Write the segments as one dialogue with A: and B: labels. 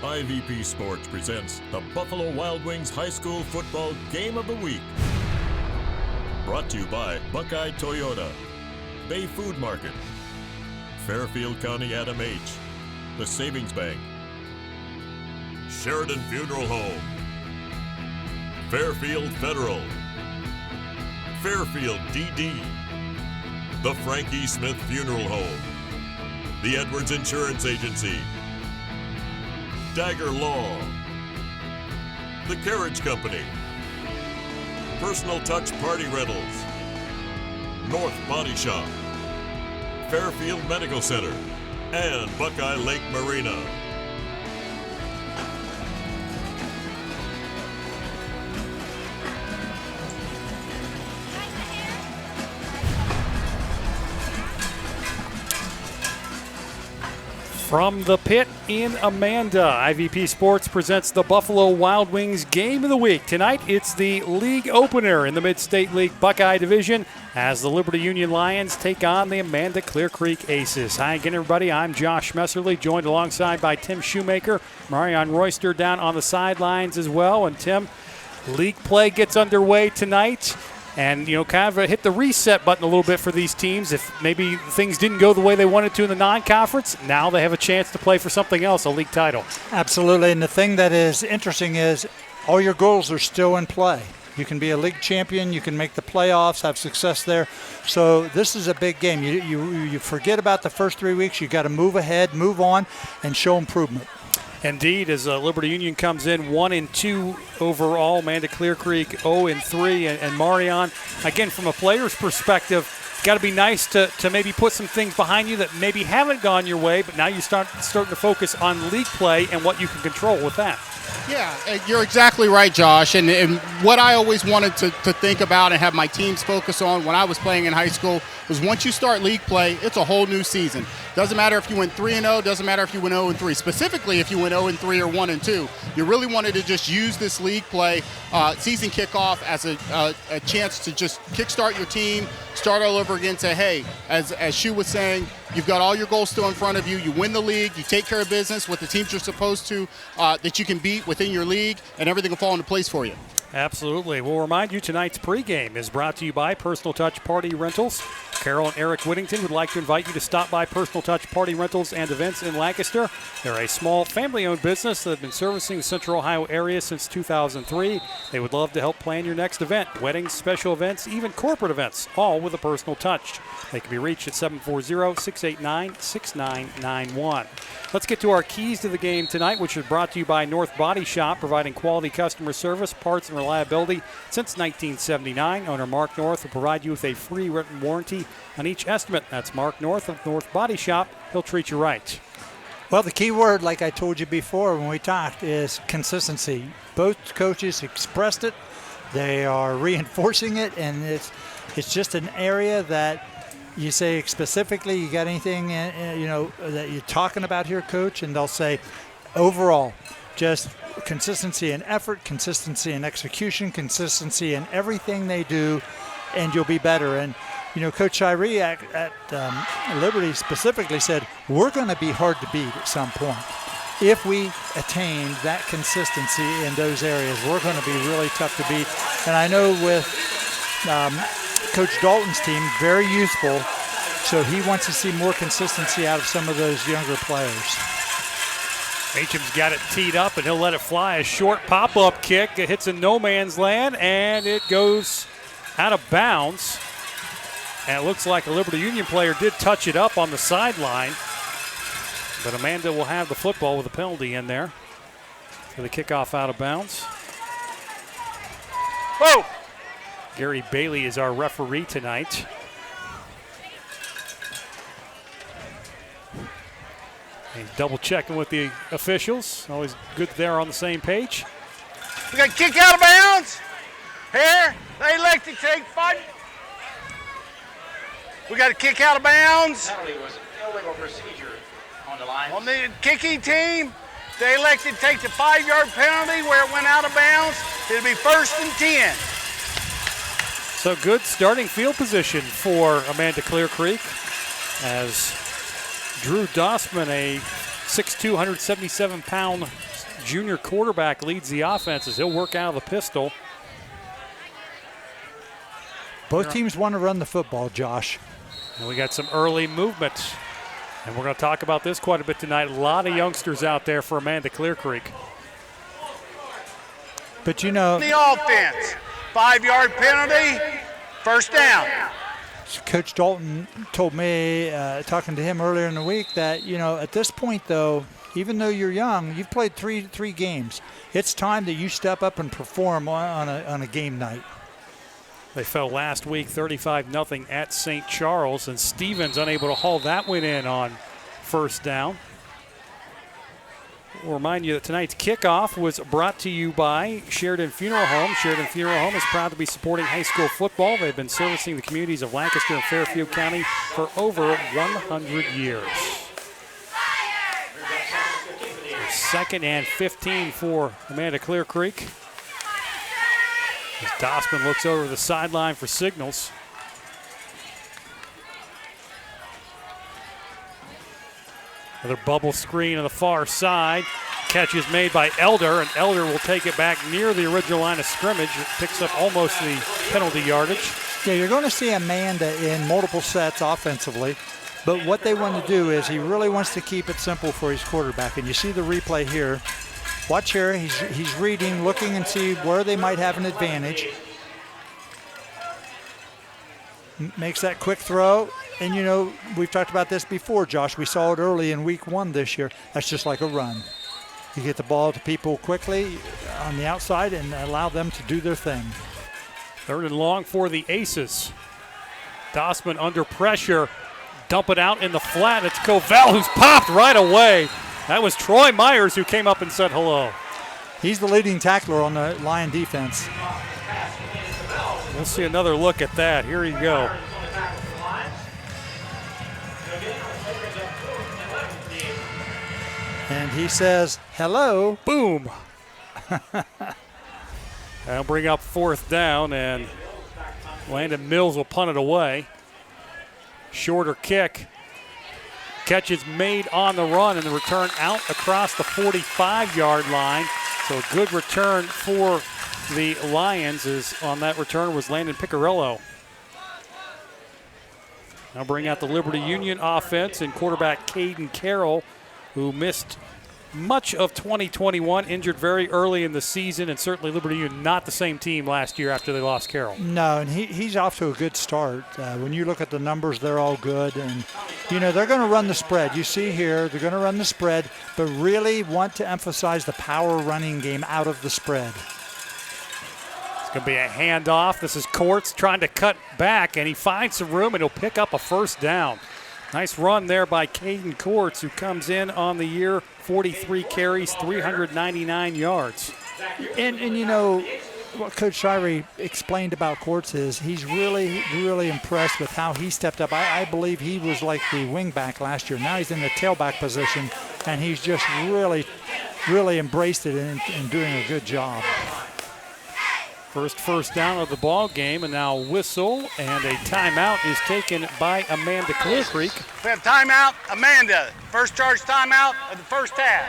A: IVP Sports presents the Buffalo Wild Wings High School Football Game of the Week. Brought to you by Buckeye Toyota, Bay Food Market, Fairfield County Adam H., the Savings Bank, Sheridan Funeral Home, Fairfield Federal, Fairfield DD, the Frankie Smith Funeral Home, the Edwards Insurance Agency, Dagger Law, the Carriage Company, Personal Touch Party Rentals, North Body Shop, Fairfield Medical Center, and Buckeye Lake Marina.
B: From the pit in Amanda, IVP Sports presents the Buffalo Wild Wings Game of the Week. Tonight, it's the league opener in the Mid-State League Buckeye Division as the Liberty Union Lions take on the Amanda-Clearcreek Aces. Hi again, everybody. I'm Josh Messerly, joined alongside by Tim Shoemaker, Marion Royster down on the sidelines as well. And Tim, league play gets underway tonight. And, kind of hit the reset button a little bit for these teams. If maybe things didn't go the way they wanted to in the non-conference, now they have a chance to play for something else, a league title.
C: Absolutely. And the thing that is interesting is all your goals are still in play. You can be a league champion. You can make the playoffs, have success there. So this is a big game. You forget about the first 3 weeks. You got to move ahead, move on, and show improvement.
B: Indeed, as Liberty Union comes in 1-2 overall, Amanda-Clearcreek 0-3, and Marion, again, from a player's perspective, got to be nice to maybe put some things behind you that maybe haven't gone your way, but now you're starting to focus on league play and what you can control with that.
D: Yeah, you're exactly right, Josh. And what I always wanted to think about and have my teams focus on when I was playing in high school was once you start league play, it's a whole new season. Doesn't matter if you went 3-0, doesn't matter if you went 0-3. Specifically, if you went 0-3 or 1-2, you really wanted to just use this league play season kickoff as a chance to just kickstart your team, start all over again, say, hey, as Shu was saying, you've got all your goals still in front of you. You win the league. You take care of business with the teams you're supposed to, that you can beat within your league, and everything will fall into place for you.
B: Absolutely. We'll remind you tonight's pregame is brought to you by Personal Touch Party Rentals. Carol and Eric Whittington would like to invite you to stop by Personal Touch Party Rentals and Events in Lancaster. They're a small family-owned business that have been servicing the Central Ohio area since 2003. They would love to help plan your next event, weddings, special events, even corporate events, all with a personal touch. They can be reached at 740-689-6991. Let's get to our keys to the game tonight, which is brought to you by North Body Shop, providing quality customer service, parts, and reliability since 1979. Owner Mark North will provide you with a free written warranty on each estimate. That's Mark North of North Body Shop. He'll treat you right.
C: Well, the key word, like I told you before when we talked, is consistency. Both coaches expressed it. They are reinforcing it, and it's just an area that you say specifically, you got anything that you're talking about here, Coach? And they'll say, overall, just consistency in effort, consistency in execution, consistency in everything they do, and you'll be better. And, Coach Shirey at Liberty specifically said, we're going to be hard to beat at some point. If we attain that consistency in those areas, we're going to be really tough to beat. And I know with Coach Dalton's team, very youthful, so he wants to see more consistency out of some of those younger players.
B: Macham's got it teed up, and he'll let it fly. A short pop-up kick. It hits in no man's land, and it goes out of bounds. And it looks like a Liberty Union player did touch it up on the sideline. But Amanda will have the football with a penalty in there for the kickoff out of bounds.
C: Whoa!
B: Gary Bailey is our referee tonight. He's double checking with the officials. Always good they're on the same page.
E: We got kick out of bounds. Here, they elect to take 5. We got a kick out of bounds.
F: Penalty was an illegal procedure on the line.
E: On the kicking team, they elected to take the 5-yard penalty where it went out of bounds. It'll be 1st and 10.
B: So good starting field position for Amanda-Clearcreek as Drew Dossman, a 6'2", 177-pound junior quarterback leads the offense as he'll work out of the pistol.
C: Both teams want to run the football, Josh.
B: And we got some early movement. And we're going to talk about this quite a bit tonight. A lot of youngsters out there for Amanda-Clearcreek.
C: But you know,
E: The offense, 5-yard penalty, first down.
C: Coach Dalton told me, talking to him earlier in the week, that, you know, at this point, though, even though you're young, you've played three games. It's time that you step up and perform on a game night.
B: They fell last week 35-0 at St. Charles, and Stevens unable to haul that one in on first down. We'll remind you that tonight's kickoff was brought to you by Sheridan Funeral Home. Sheridan Funeral Home is proud to be supporting high school football. They've been servicing the communities of Lancaster and Fairfield County for over 100 years. 2nd and 15 for Amanda-Clearcreek. As Dossman looks over the sideline for signals. Another bubble screen on the far side. Catch is made by Elder, and Elder will take it back near the original line of scrimmage. It picks up almost the penalty yardage.
C: Yeah, you're going to see Amanda in multiple sets offensively, but what they want to do is he really wants to keep it simple for his quarterback, and you see the replay here. Watch here, he's reading, looking and see where they might have an advantage. Makes that quick throw. And, you know, we've talked about this before, Josh. We saw it early in week 1 this year. That's just like a run. You get the ball to people quickly on the outside and allow them to do their thing.
B: 3rd and long for the Aces. Dossman under pressure. Dump it out in the flat. It's Covell who's popped right away. That was Troy Myers who came up and said hello.
C: He's the leading tackler on the Lion defense.
B: We'll see another look at that. Here you go.
C: And he says, hello.
B: Boom. That'll bring up 4th down, and Landon Mills will punt it away. Shorter kick. Catch is made on the run, and the return out across the 45-yard line. So a good return for the Lions. Is on that return was Landon Piccirillo. Now bring out the Liberty Union offense and quarterback Caden Carroll, who missed much of 2021, injured very early in the season, and certainly Liberty Union not the same team last year after they lost Carroll.
C: No, and he's off to a good start. When you look at the numbers, they're all good. And, you know, they're going to run the spread. You see here, they're going to run the spread, but really want to emphasize the power running game out of the spread.
B: It's going to be a handoff. This is Courts trying to cut back, and he finds some room, and he'll pick up a first down. Nice run there by Caden Courts, who comes in on the year, 43 carries, 399 yards.
C: And you know, what Coach Shirey explained about Courts is he's really, really impressed with how he stepped up. I believe he was like the wingback last year. Now he's in the tailback position, and he's just really, really embraced it and doing a good job.
B: First down of the ball game, and now whistle, and a timeout is taken by Amanda-Clearcreek.
E: We have timeout, Amanda. First charge timeout of the first half.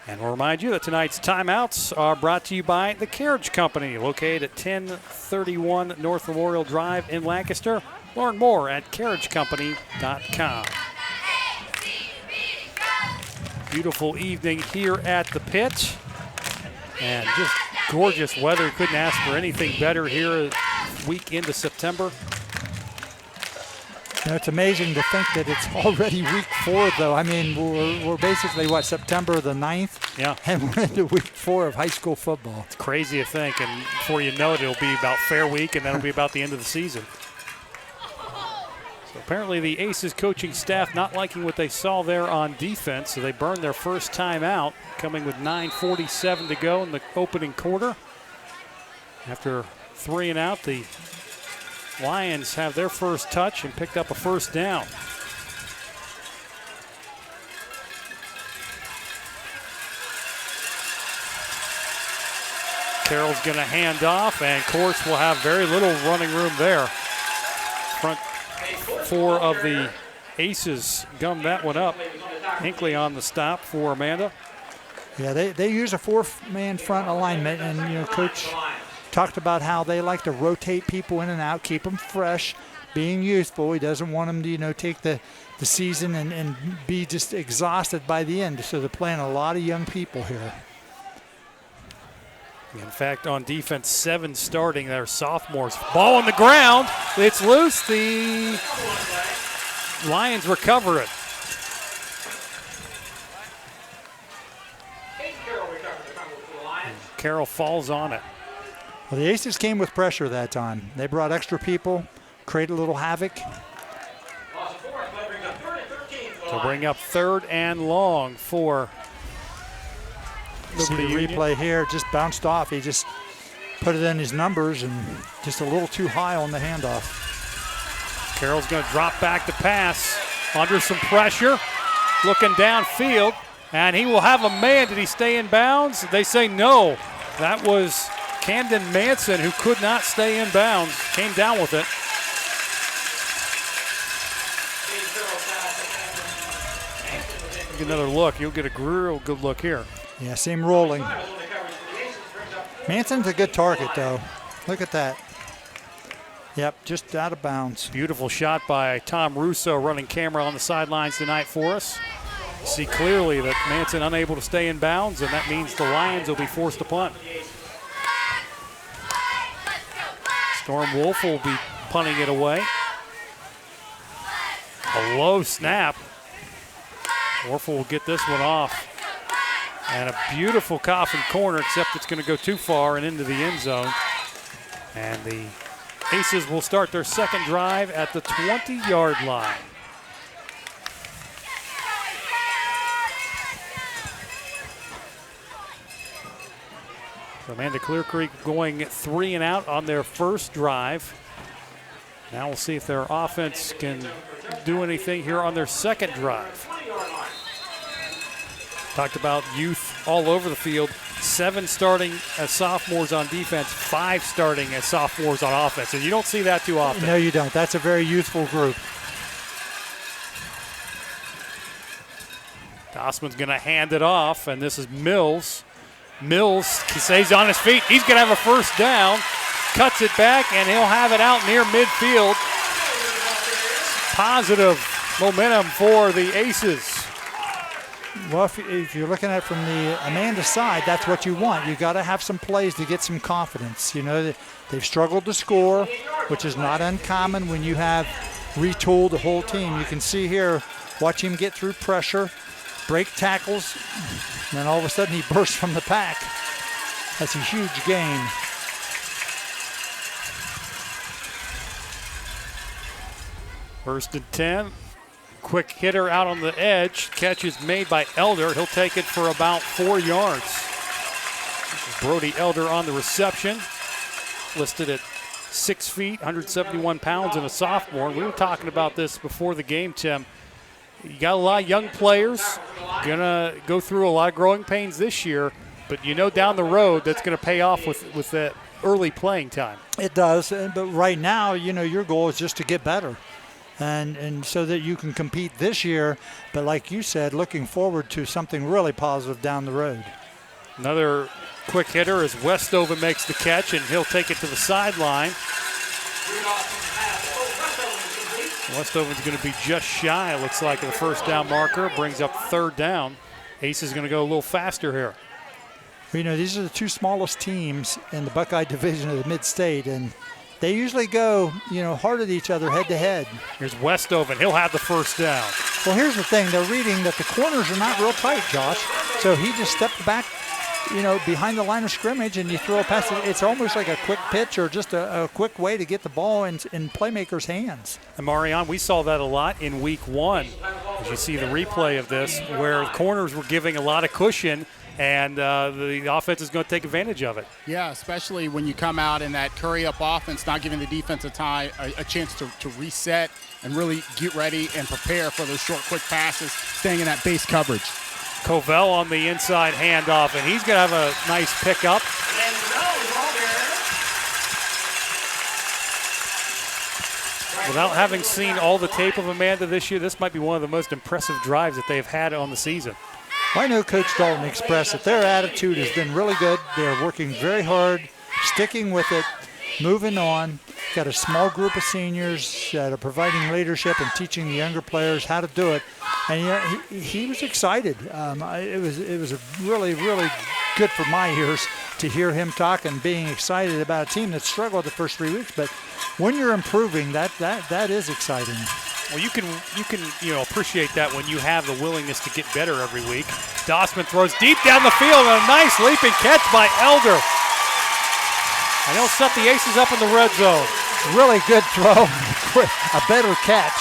B: And we'll remind you that tonight's timeouts are brought to you by the Carriage Company, located at 1031 North Memorial Drive in Lancaster. Learn more at carriagecompany.com. Beautiful evening here at the pit, and just gorgeous weather. Couldn't ask for anything better here week into September.
C: You know, it's amazing to think that it's already week 4, though. I mean, we're basically, September the 9th?
B: Yeah.
C: And we're into week 4 of high school football.
B: It's crazy to think, and before you know it, it'll be about Fair Week, and then it'll be about the end of the season. So apparently the Aces coaching staff not liking what they saw there on defense, so they burned their first time out, coming with 9:47 to go in the opening quarter. After 3 and out, the Lions have their first touch and picked up a first down. Carroll's going to hand off, and Courts will have very little running room there. Front 4 of the Aces gum that one up. Hinckley on the stop for Amanda.
C: Yeah, they use a 4-man front alignment, and Coach talked about how they like to rotate people in and out, keep them fresh, being youthful. He doesn't want them to take the season and be just exhausted by the end. So they're playing a lot of young people here.
B: In fact, on defense, 7 starting. They're sophomores. Ball on the ground. It's loose. The Lions recover it. Carroll falls on it.
C: Well, the Aces came with pressure that time. They brought extra people, created a little havoc.
B: So bring up 3rd and long for
C: See the replay here, just bounced off. He just put it in his numbers and just a little too high on the handoff.
B: Carroll's going to drop back to pass under some pressure, looking downfield, and he will have a man. Did he stay in bounds? They say no. That was Camden Manson, who could not stay in bounds, came down with it. Get another look. You'll get a real good look here.
C: Yeah, see him rolling. Manson's a good target, though. Look at that. Yep, just out of bounds.
B: Beautiful shot by Tom Russo, running camera on the sidelines tonight for us. You see clearly that Manson unable to stay in bounds, and that means the Lions will be forced to punt. Storm Wolf will be punting it away. A low snap. Warfel will get this one off. And a beautiful coffin corner, except it's going to go too far and into the end zone. And the Aces will start their second drive at the 20-yard line. So Amanda-Clearcreek going 3 and out on their first drive. Now we'll see if their offense can do anything here on their second drive. Talked about youth all over the field. 7 starting as sophomores on defense, 5 starting as sophomores on offense. And you don't see that too often.
C: No, you don't. That's a very youthful group.
B: Dossman's going to hand it off, and this is Mills. Mills, he stays on his feet. He's going to have a first down. Cuts it back, and he'll have it out near midfield. Positive momentum for the Aces.
C: Well, if you're looking at it from the Amanda side, that's what you want. You got to have some plays to get some confidence. They've struggled to score, which is not uncommon when you have retooled the whole team. You can see here, watch him get through pressure, break tackles, and then all of a sudden he bursts from the pack. That's a huge gain.
B: First and 10. Quick hitter out on the edge. Catch is made by Elder. He'll take it for about 4 yards. This is Brody Elder on the reception. Listed at 6 feet, 171 pounds, and a sophomore. We were talking about this before the game, Tim. You got a lot of young players. Gonna go through a lot of growing pains this year, but down the road that's gonna pay off with that early playing time.
C: It does, but right now, your goal is just to get better. And so that you can compete this year, but like you said, looking forward to something really positive down the road.
B: Another quick hitter as Westoven makes the catch, and he'll take it to the sideline. Westoven's going to be just shy, it looks like, of the first down marker. Brings up 3rd down. Ace is going to go a little faster here.
C: These are the 2 smallest teams in the Buckeye division of the Mid-State, and they usually go, hard at each other head to head.
B: Here's Westoven. He'll have the first down.
C: Well, here's the thing. They're reading that the corners are not real tight, Josh. So he just stepped back, behind the line of scrimmage, and you throw a pass. It's almost like a quick pitch or just a quick way to get the ball in playmakers' hands.
B: And Marion, we saw that a lot in week 1. As you see the replay of this, where corners were giving a lot of cushion, and the offense is going to take advantage of it.
D: Yeah, especially when you come out in that curry-up offense, not giving the defense a chance to reset and really get ready and prepare for those short, quick passes, staying in that base coverage.
B: Covell on the inside handoff, and he's going to have a nice pickup. Without having seen all the tape of Amanda this year, this might be one of the most impressive drives that they've had on the season.
C: I know Coach Dalton expressed that their attitude has been really good. They're working very hard, sticking with it, moving on. Got a small group of seniors that are providing leadership and teaching the younger players how to do it. And he was excited. It was really, really good for my ears to hear him talk and being excited about a team that struggled the first 3 weeks. But when you're improving, that is exciting.
B: Well, you can appreciate that when you have the willingness to get better every week. Dossman throws deep down the field, and a nice leaping catch by Elder. And he'll set the Aces up in the red zone.
C: Really good throw, a better catch.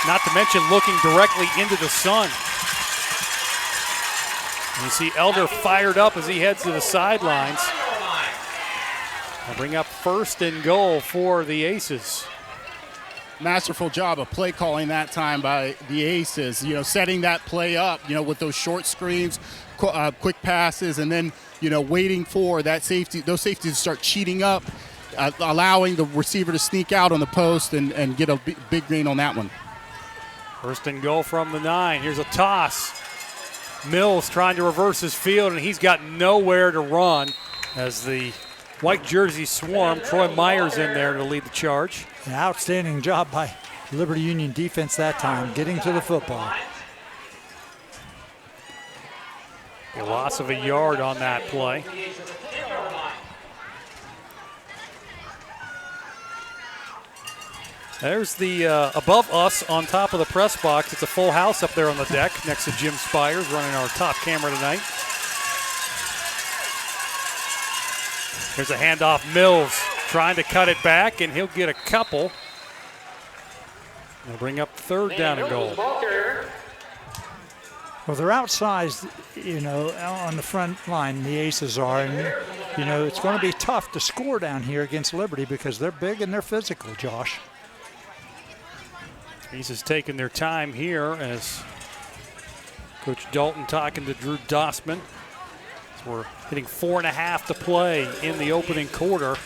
B: Not to mention looking directly into the sun. And you see Elder fired up as he heads to the sidelines. They'll bring up 1st and goal for the Aces.
D: Masterful job of play calling that time by the Aces, setting that play up, with those short screens, quick passes, and then, waiting for those safeties to start cheating up, allowing the receiver to sneak out on the post and get a big gain on that one.
B: 1st and goal from the 9. Here's a toss. Mills trying to reverse his field, and he's got nowhere to run as the white jersey swarm. Troy Myers in there to lead the charge.
C: An outstanding job by Liberty Union defense that time, getting to the football.
B: A loss of a yard on that play. There's the above us on top of the press box. It's a full house up there on the deck next to Jim Spires running our top camera tonight. Here's a handoff. Mills trying to cut it back, and he'll get a couple. They'll bring up 3rd down and goal.
C: Well, they're outsized, on the front line, the Aces are. And, it's going to be tough to score down here against Liberty because they're big and they're physical, Josh.
B: Aces taking their time here as Coach Dalton talking to Drew Dossman. So we're hitting 4.5 to play in the opening quarter.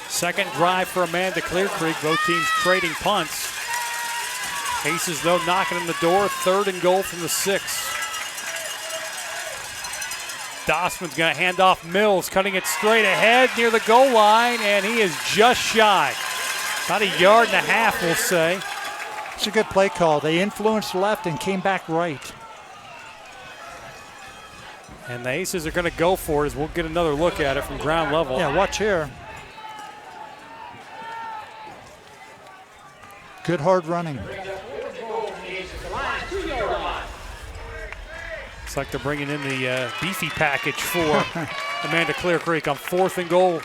B: 2nd drive for Amanda-Clearcreek. Both teams trading punts. Aces, though, knocking on the door. 3rd and goal from the 6. Dossman's going to hand off Mills, cutting it straight ahead near the goal line, and he is just shy. About 1.5 yards, we'll say.
C: It's a good play call. They influenced left and came back right.
B: And the Aces are going to go for it as we'll get another look at it from ground level.
C: Yeah, watch here. Good hard running.
B: Looks like they're bringing in the beefy package for Amanda-Clearcreek on 4th and goal.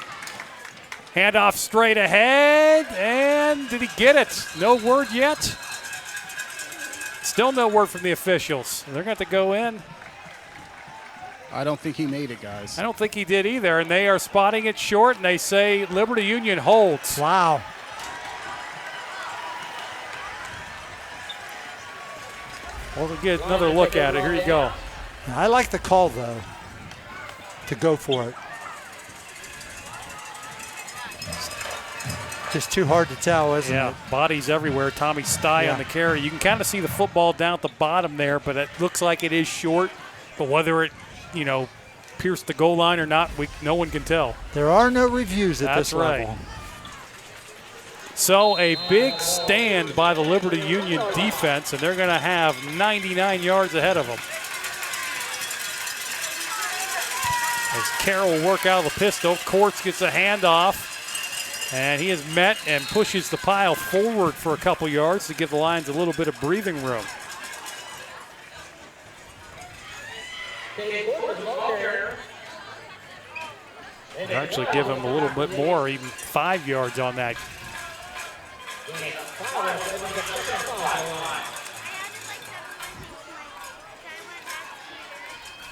B: Handoff straight ahead, and did he get it? No word yet. Still no word from the officials. They're going to have to go in.
D: I don't think he made it, guys.
B: I don't think he did either, and they are spotting it short, and they say Liberty Union holds.
C: Wow.
B: We'll get another look at it. Here you go.
C: I like the call, though, to go for it. Just too hard to tell, isn't it?
B: Yeah, bodies everywhere. Tommy Stye on the carry. You can kind of see the football down at the bottom there, but it looks like it is short. But whether it, pierced the goal line or not, no one can tell.
C: There are no reviews at this level.
B: That's right. So a big stand by the Liberty Union defense, and they're going to have 99 yards ahead of them. As Carroll will work out of the pistol, Courts gets a handoff. And he is met and pushes the pile forward for a couple yards to give the Lions a little bit of breathing room. Actually give him a little bit more, even 5 yards on that.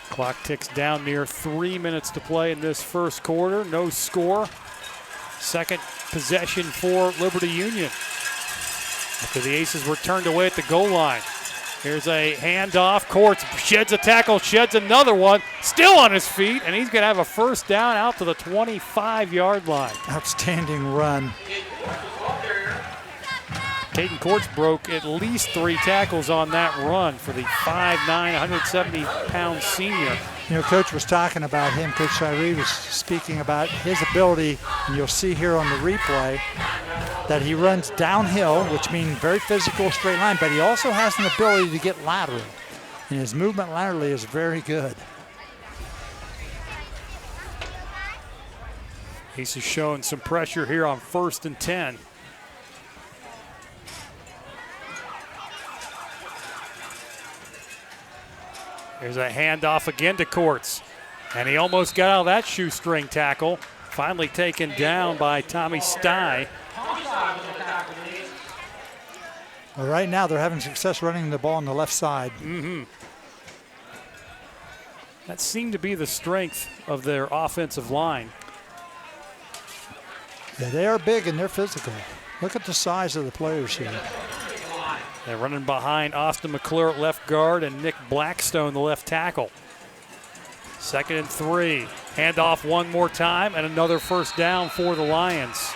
B: Clock ticks down near 3 minutes to play in this first quarter. No score. 2nd possession for Liberty Union. After the Aces were turned away at the goal line. Here's a handoff. Courts sheds a tackle, sheds another one. Still on his feet, and he's going to have a 1st down out to the 25-yard line.
C: Outstanding run.
B: Caden Courts broke at least 3 tackles on that run for the 5'9", 170-pound senior.
C: You know, Coach was talking about him. Coach Tyree was speaking about his ability, and you'll see here on the replay that he runs downhill, which means very physical, straight line, but he also has an ability to get lateral, and his movement laterally is very good.
B: Aces showing some pressure here on 1st and 10. There's a handoff again to Courts. And he almost got out of that shoestring tackle. Finally taken down by Tommy Stye.
C: Well, right now they're having success running the ball on the left side.
B: That seemed to be the strength of their offensive line.
C: Yeah, they are big and they're physical. Look at the size of the players here.
B: They're running behind Austin McClure at left guard and Nick Blackstone, the left tackle. 2nd and 3. Handoff one more time and another first down for the Lions.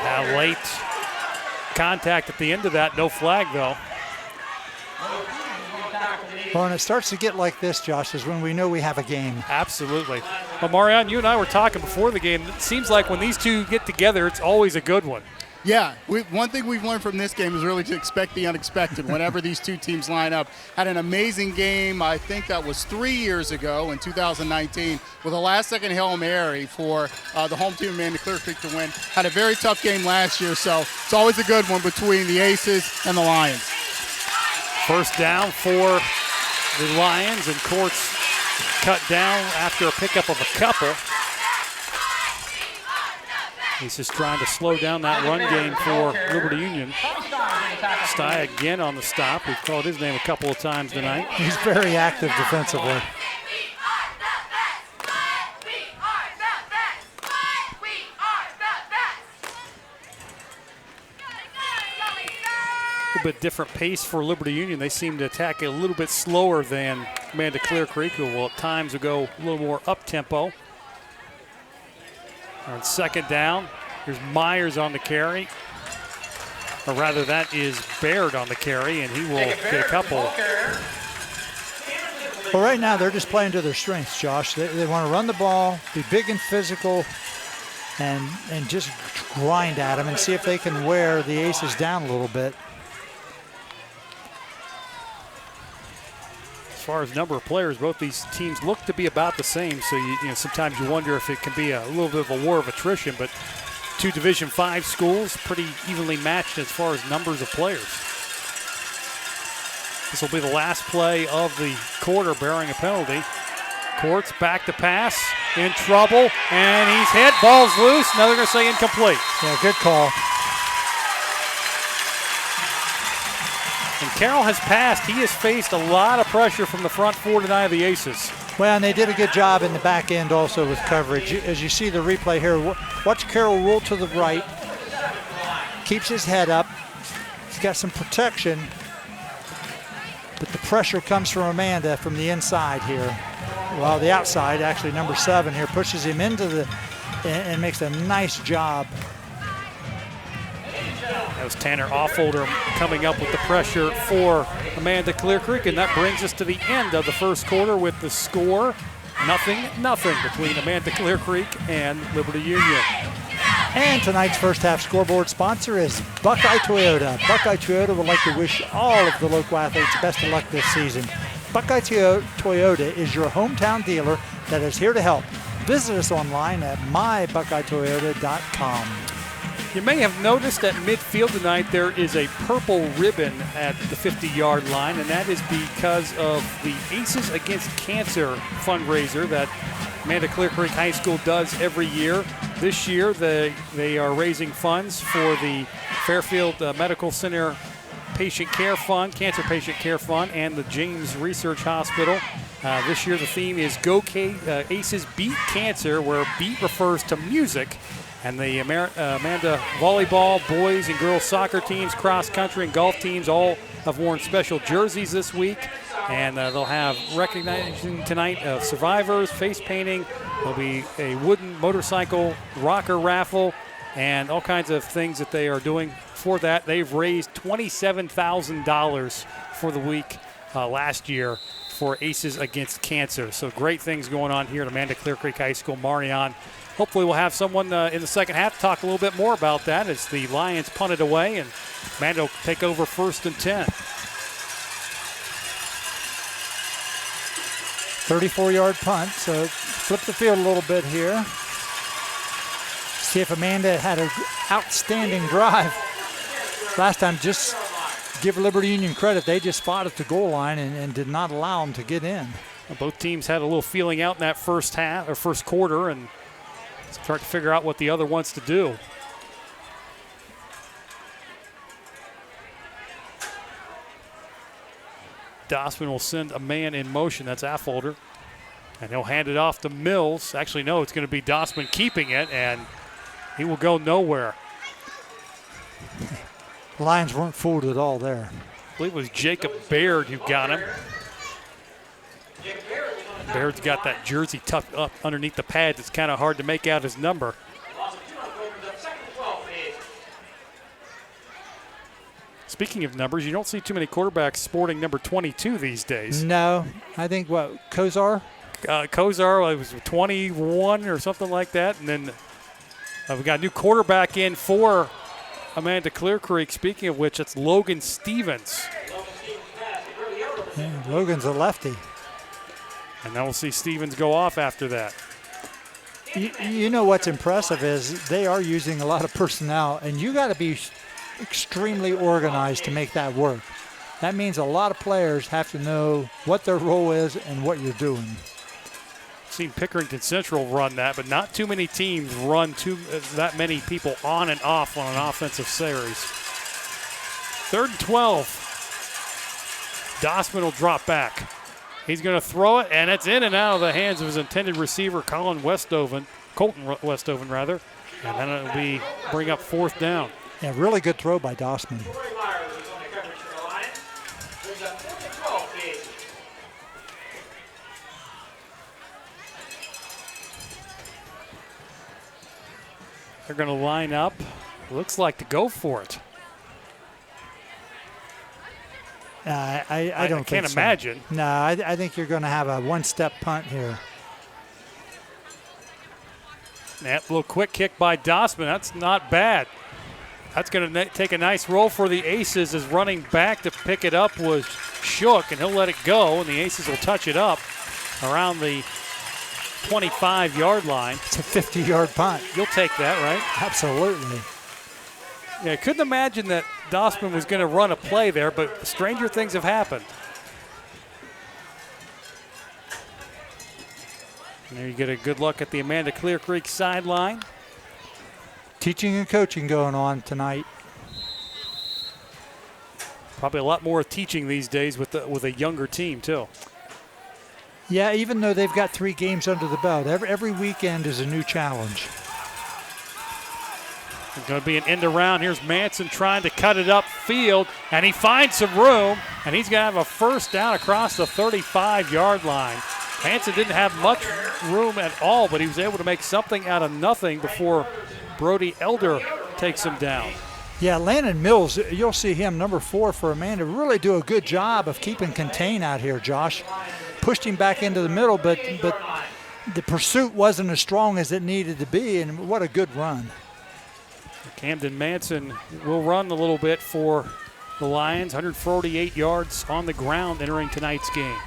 B: Now late contact at the end of that. No flag, though.
C: Well, and it starts to get like this, Josh, is when we know we have a game.
B: Absolutely. Well, Marion, you and I were talking before the game. It seems like when these two get together, it's always a good one.
D: Yeah, one thing we've learned from this game is really to expect the unexpected whenever these two teams line up. Had an amazing game, I think that was 3 years ago in 2019, with a last-second Hail Mary for the home team, Amanda-Clearcreek, to win. Had a very tough game last year, so it's always a good one between the Aces and the Lions.
B: First down for the Lions, and Courts cut down after a pickup of a couple. He's just trying to slow down that run game for Liberty Union. Stye again on the stop. We've called his name a couple of times tonight.
C: He's very active defensively.
B: A little bit different pace for Liberty Union. They seem to attack a little bit slower than Amanda-Clearcreek, who will at times go a little more up-tempo. On 2nd down, here's Myers on the carry. Or rather, that is Baird on the carry, and he will get a couple.
C: Well, right now they're just playing to their strengths, Josh. They want to run the ball, be big and physical, and just grind at them and see if they can wear the Aces down a little bit.
B: As far as number of players, both these teams look to be about the same, so you know sometimes you wonder if it can be a little bit of a war of attrition, but two Division V schools pretty evenly matched as far as numbers of players. This will be the last play of the quarter, bearing a penalty. Courts back to pass, in trouble, and he's hit. Ball's loose. Now they're going to say incomplete.
C: Yeah, good call.
B: And Carroll has passed. He has faced a lot of pressure from the front four tonight of the Aces.
C: Well, and they did a good job in the back end also with coverage. As you see the replay here, watch Carroll roll to the right, keeps his head up. He's got some protection, but the pressure comes from Amanda from the inside here. Well, the outside, actually, number 7 here, pushes him into the, and makes a nice job.
B: That was Tanner Offolder coming up with the pressure for Amanda-Clearcreek, and that brings us to the end of the first quarter with the score 0-0 between Amanda-Clearcreek and Liberty Union.
C: And tonight's first half scoreboard sponsor is Buckeye Toyota. Buckeye Toyota would like to wish all of the local athletes best of luck this season. Buckeye Toyota is your hometown dealer that is here to help. Visit us online at mybuckeyetoyota.com.
B: You may have noticed at midfield tonight there is a purple ribbon at the 50-yard line, and that is because of the Aces Against Cancer fundraiser that Amanda-Clearcreek High School does every year. This year they are raising funds for the Fairfield Medical Center Patient Care Fund, Cancer Patient Care Fund, and the James Research Hospital. This year the theme is Go Aces Beat Cancer, where beat refers to music. And the Amanda volleyball, boys and girls soccer teams, cross country and golf teams all have worn special jerseys this week. And they'll have recognition tonight of survivors, face painting. There'll be a wooden motorcycle rocker raffle and all kinds of things that they are doing before that, they've raised $27,000 for the week last year for Aces Against Cancer. So great things going on here at Amanda-Clearcreek High School. Marion, hopefully we'll have someone in the second half to talk a little bit more about that as the Lions punt it away and Amanda will take over 1st and 10.
C: 34-yard punt, so flip the field a little bit here. See if Amanda had an outstanding drive last time. Just give Liberty Union credit. They just spotted the goal line and did not allow them to get in.
B: Well, both teams had a little feeling out in that first quarter and start to figure out what the other wants to do. Dossman will send a man in motion. That's Affolter. And he'll hand it off to Mills. Actually, no, it's going to be Dossman keeping it, and he will go nowhere.
C: The Lions weren't fooled at all there.
B: I believe it was Jacob Baird who got him. Baird's got that jersey tucked up underneath the pads. It's kind of hard to make out his number. Speaking of numbers, you don't see too many quarterbacks sporting number 22 these days.
C: No, I think Kozar?
B: Kozar was 21 or something like that. And then we got a new quarterback in for Amanda-Clearcreek. Speaking of which, it's Logan Stevens.
C: Yeah, Logan's a lefty.
B: And then we'll see Stevens go off after that.
C: You know what's impressive is they are using a lot of personnel, and you got to be extremely organized to make that work. That means a lot of players have to know what their role is and what you're doing.
B: Seen Pickerington Central run that, but not too many teams run that many people on and off on an offensive series. 3rd and 12. Dossman will drop back. He's going to throw it, and it's in and out of the hands of his intended receiver, Colton Westoven, and then it'll bring up 4th down.
C: Yeah, really good throw by Dossman.
B: They're going to line up, looks like to go for it.
C: I don't
B: can't
C: think so.
B: imagine.
C: No, I think you're going to have a one-step punt here.
B: That little quick kick by Dossman, that's not bad. That's going to take a nice roll for the Aces as running back to pick it up was Shook, and he'll let it go, and the Aces will touch it up around the 25-yard line.
C: It's a 50-yard punt.
B: You'll take that, right?
C: Absolutely.
B: Yeah, I couldn't imagine that Dossman was going to run a play there, but stranger things have happened. And there you get a good look at the Amanda-Clearcreek sideline.
C: Teaching and coaching going on tonight.
B: Probably a lot more teaching these days with a younger team, too.
C: Yeah, even though they've got 3 games under the belt, every weekend is a new challenge.
B: It's going to be an end around. Here's Manson trying to cut it up field, and he finds some room, and he's going to have a 1st down across the 35-yard line. Manson didn't have much room at all, but he was able to make something out of nothing before Brody Elder takes him down.
C: Yeah, Landon Mills, you'll see him, number 4 for Amanda, really do a good job of keeping contain out here, Josh. Pushed him back into the middle, but the pursuit wasn't as strong as it needed to be, and what a good run.
B: Camden Manson will run a little bit for the Lions, 148 yards on the ground entering tonight's game.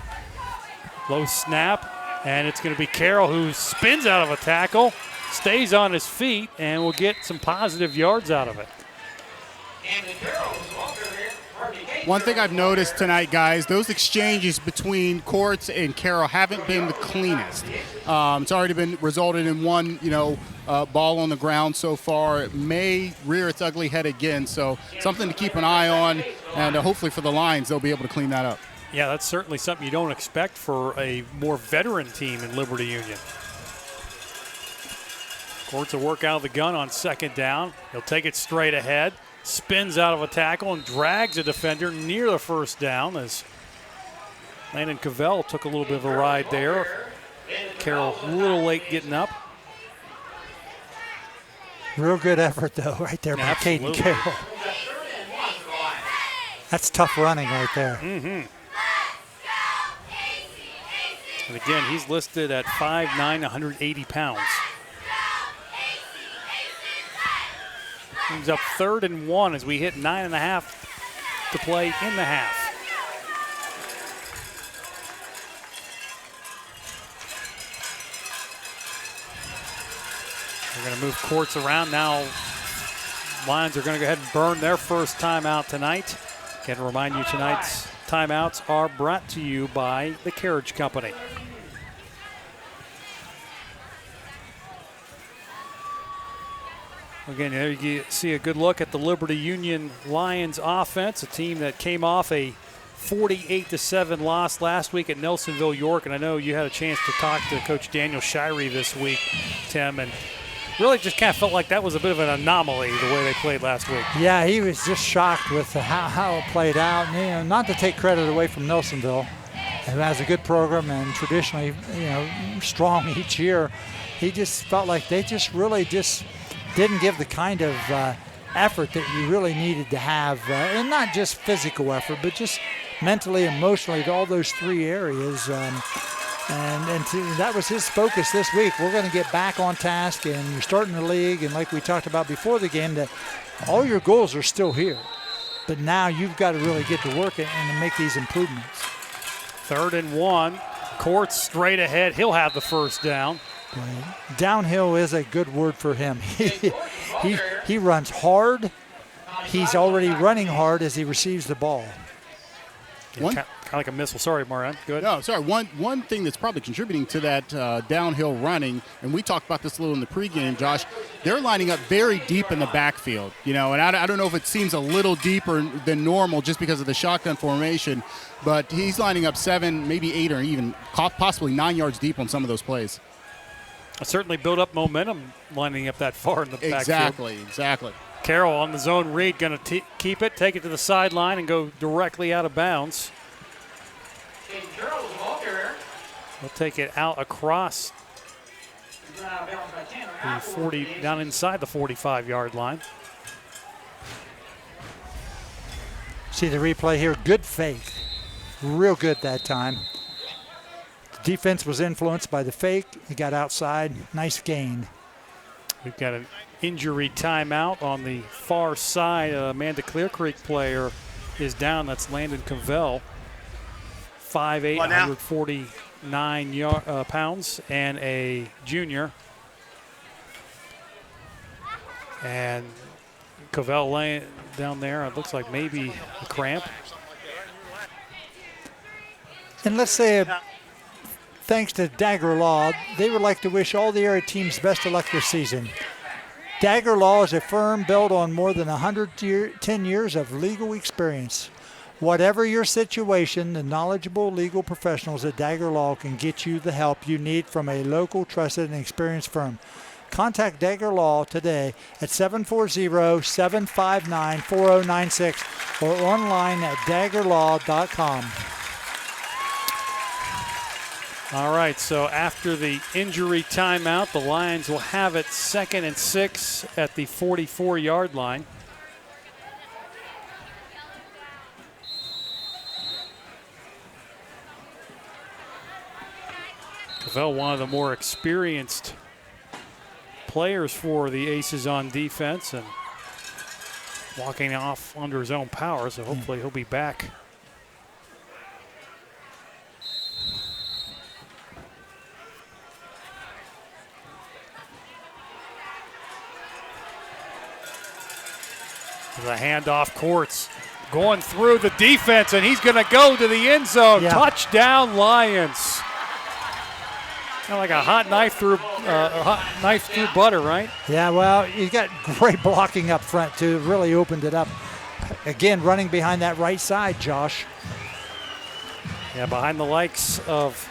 B: Low snap, and it's going to be Carroll who spins out of a tackle, stays on his feet, and will get some positive yards out of it.
D: One thing I've noticed tonight, guys, those exchanges between Courts and Carroll haven't been the cleanest. It's already been resulted in one, ball on the ground so far. It may rear its ugly head again, so something to keep an eye on, and hopefully for the Lions, they'll be able to clean that up.
B: Yeah, that's certainly something you don't expect for a more veteran team in Liberty Union. Courts will work out of the gun on 2nd down. He'll take it straight ahead. Spins out of a tackle and drags a defender near the 1st down as Landon Cavell took a little bit of a ride there. Carroll a little late getting up.
C: Real good effort, though, right there by Caden Carroll. That's tough running right there.
B: Mm-hmm. And again, he's listed at 5'9", 180 pounds. He's up 3rd and 1 as we hit 9.5 to play in the half. We're going to move courts around now. Lions are going to go ahead and burn their first timeout tonight. Again, to remind you, tonight's timeouts are brought to you by the Carriage Company. Again, there you see a good look at the Liberty Union Lions offense, a team that came off a 48-7 loss last week at Nelsonville, York. And I know you had a chance to talk to Coach Daniel Shirey this week, Tim, and really just kind of felt like that was a bit of an anomaly the way they played last week.
C: Yeah, he was just shocked with how it played out. And, not to take credit away from Nelsonville, who has a good program and traditionally, strong each year. He just felt like they just really didn't give the kind of effort that you really needed to have, and not just physical effort, but just mentally, emotionally, to all those 3 areas. That was his focus this week. We're going to get back on task, and you're starting the league, and like we talked about before the game, that all your goals are still here. But now you've got to really get to work and make these improvements.
B: 3rd and 1. Courts straight ahead. He'll have the first down.
C: Downhill is a good word for him. He runs hard. He's already running hard as he receives the ball.
B: Yeah, kind of like a missile. Sorry, Moran. Good.
D: No, sorry. One thing that's probably contributing to that downhill running, and we talked about this a little in the pregame, Josh, they're lining up very deep in the backfield. And I don't know if it seems a little deeper than normal just because of the shotgun formation, but he's lining up 7, maybe 8, or even possibly 9 yards deep on some of those plays.
B: Certainly build up momentum lining up that far in the backfield.
D: Exactly.
B: Carroll on the zone read, going to keep it, take it to the sideline, and go directly out of bounds. We'll take it out across the 40, down inside the 45-yard line.
C: See the replay here. Good fake. Real good that time. Defense was influenced by the fake. He got outside. Nice gain.
B: We've got an injury timeout on the far side. Amanda-Clearcreek player is down. That's Landon Cavell. 5'8", 149 pounds, and a junior. And Cavell laying down there. It looks like maybe a cramp.
C: And let's say thanks to Dagger Law, they would like to wish all the area teams best of luck this season. Dagger Law is a firm built on more than 110 years of legal experience. Whatever your situation, the knowledgeable legal professionals at Dagger Law can get you the help you need from a local, trusted, and experienced firm. Contact Dagger Law today at 740-759-4096 or online at daggerlaw.com.
B: All right, so after the injury timeout, the Lions will have it 2nd and 6 at the 44-yard line. Cavell, one of the more experienced players for the Aces on defense, and walking off under his own power, so hopefully he'll be back. The handoff, Courts going through the defense, and he's going to go to the end zone. Yeah. Touchdown, Lions. Kind of like a hot knife through butter, right?
C: Yeah, well, you got great blocking up front, too. Really opened it up. Again, running behind that right side, Josh.
B: Yeah, behind the likes of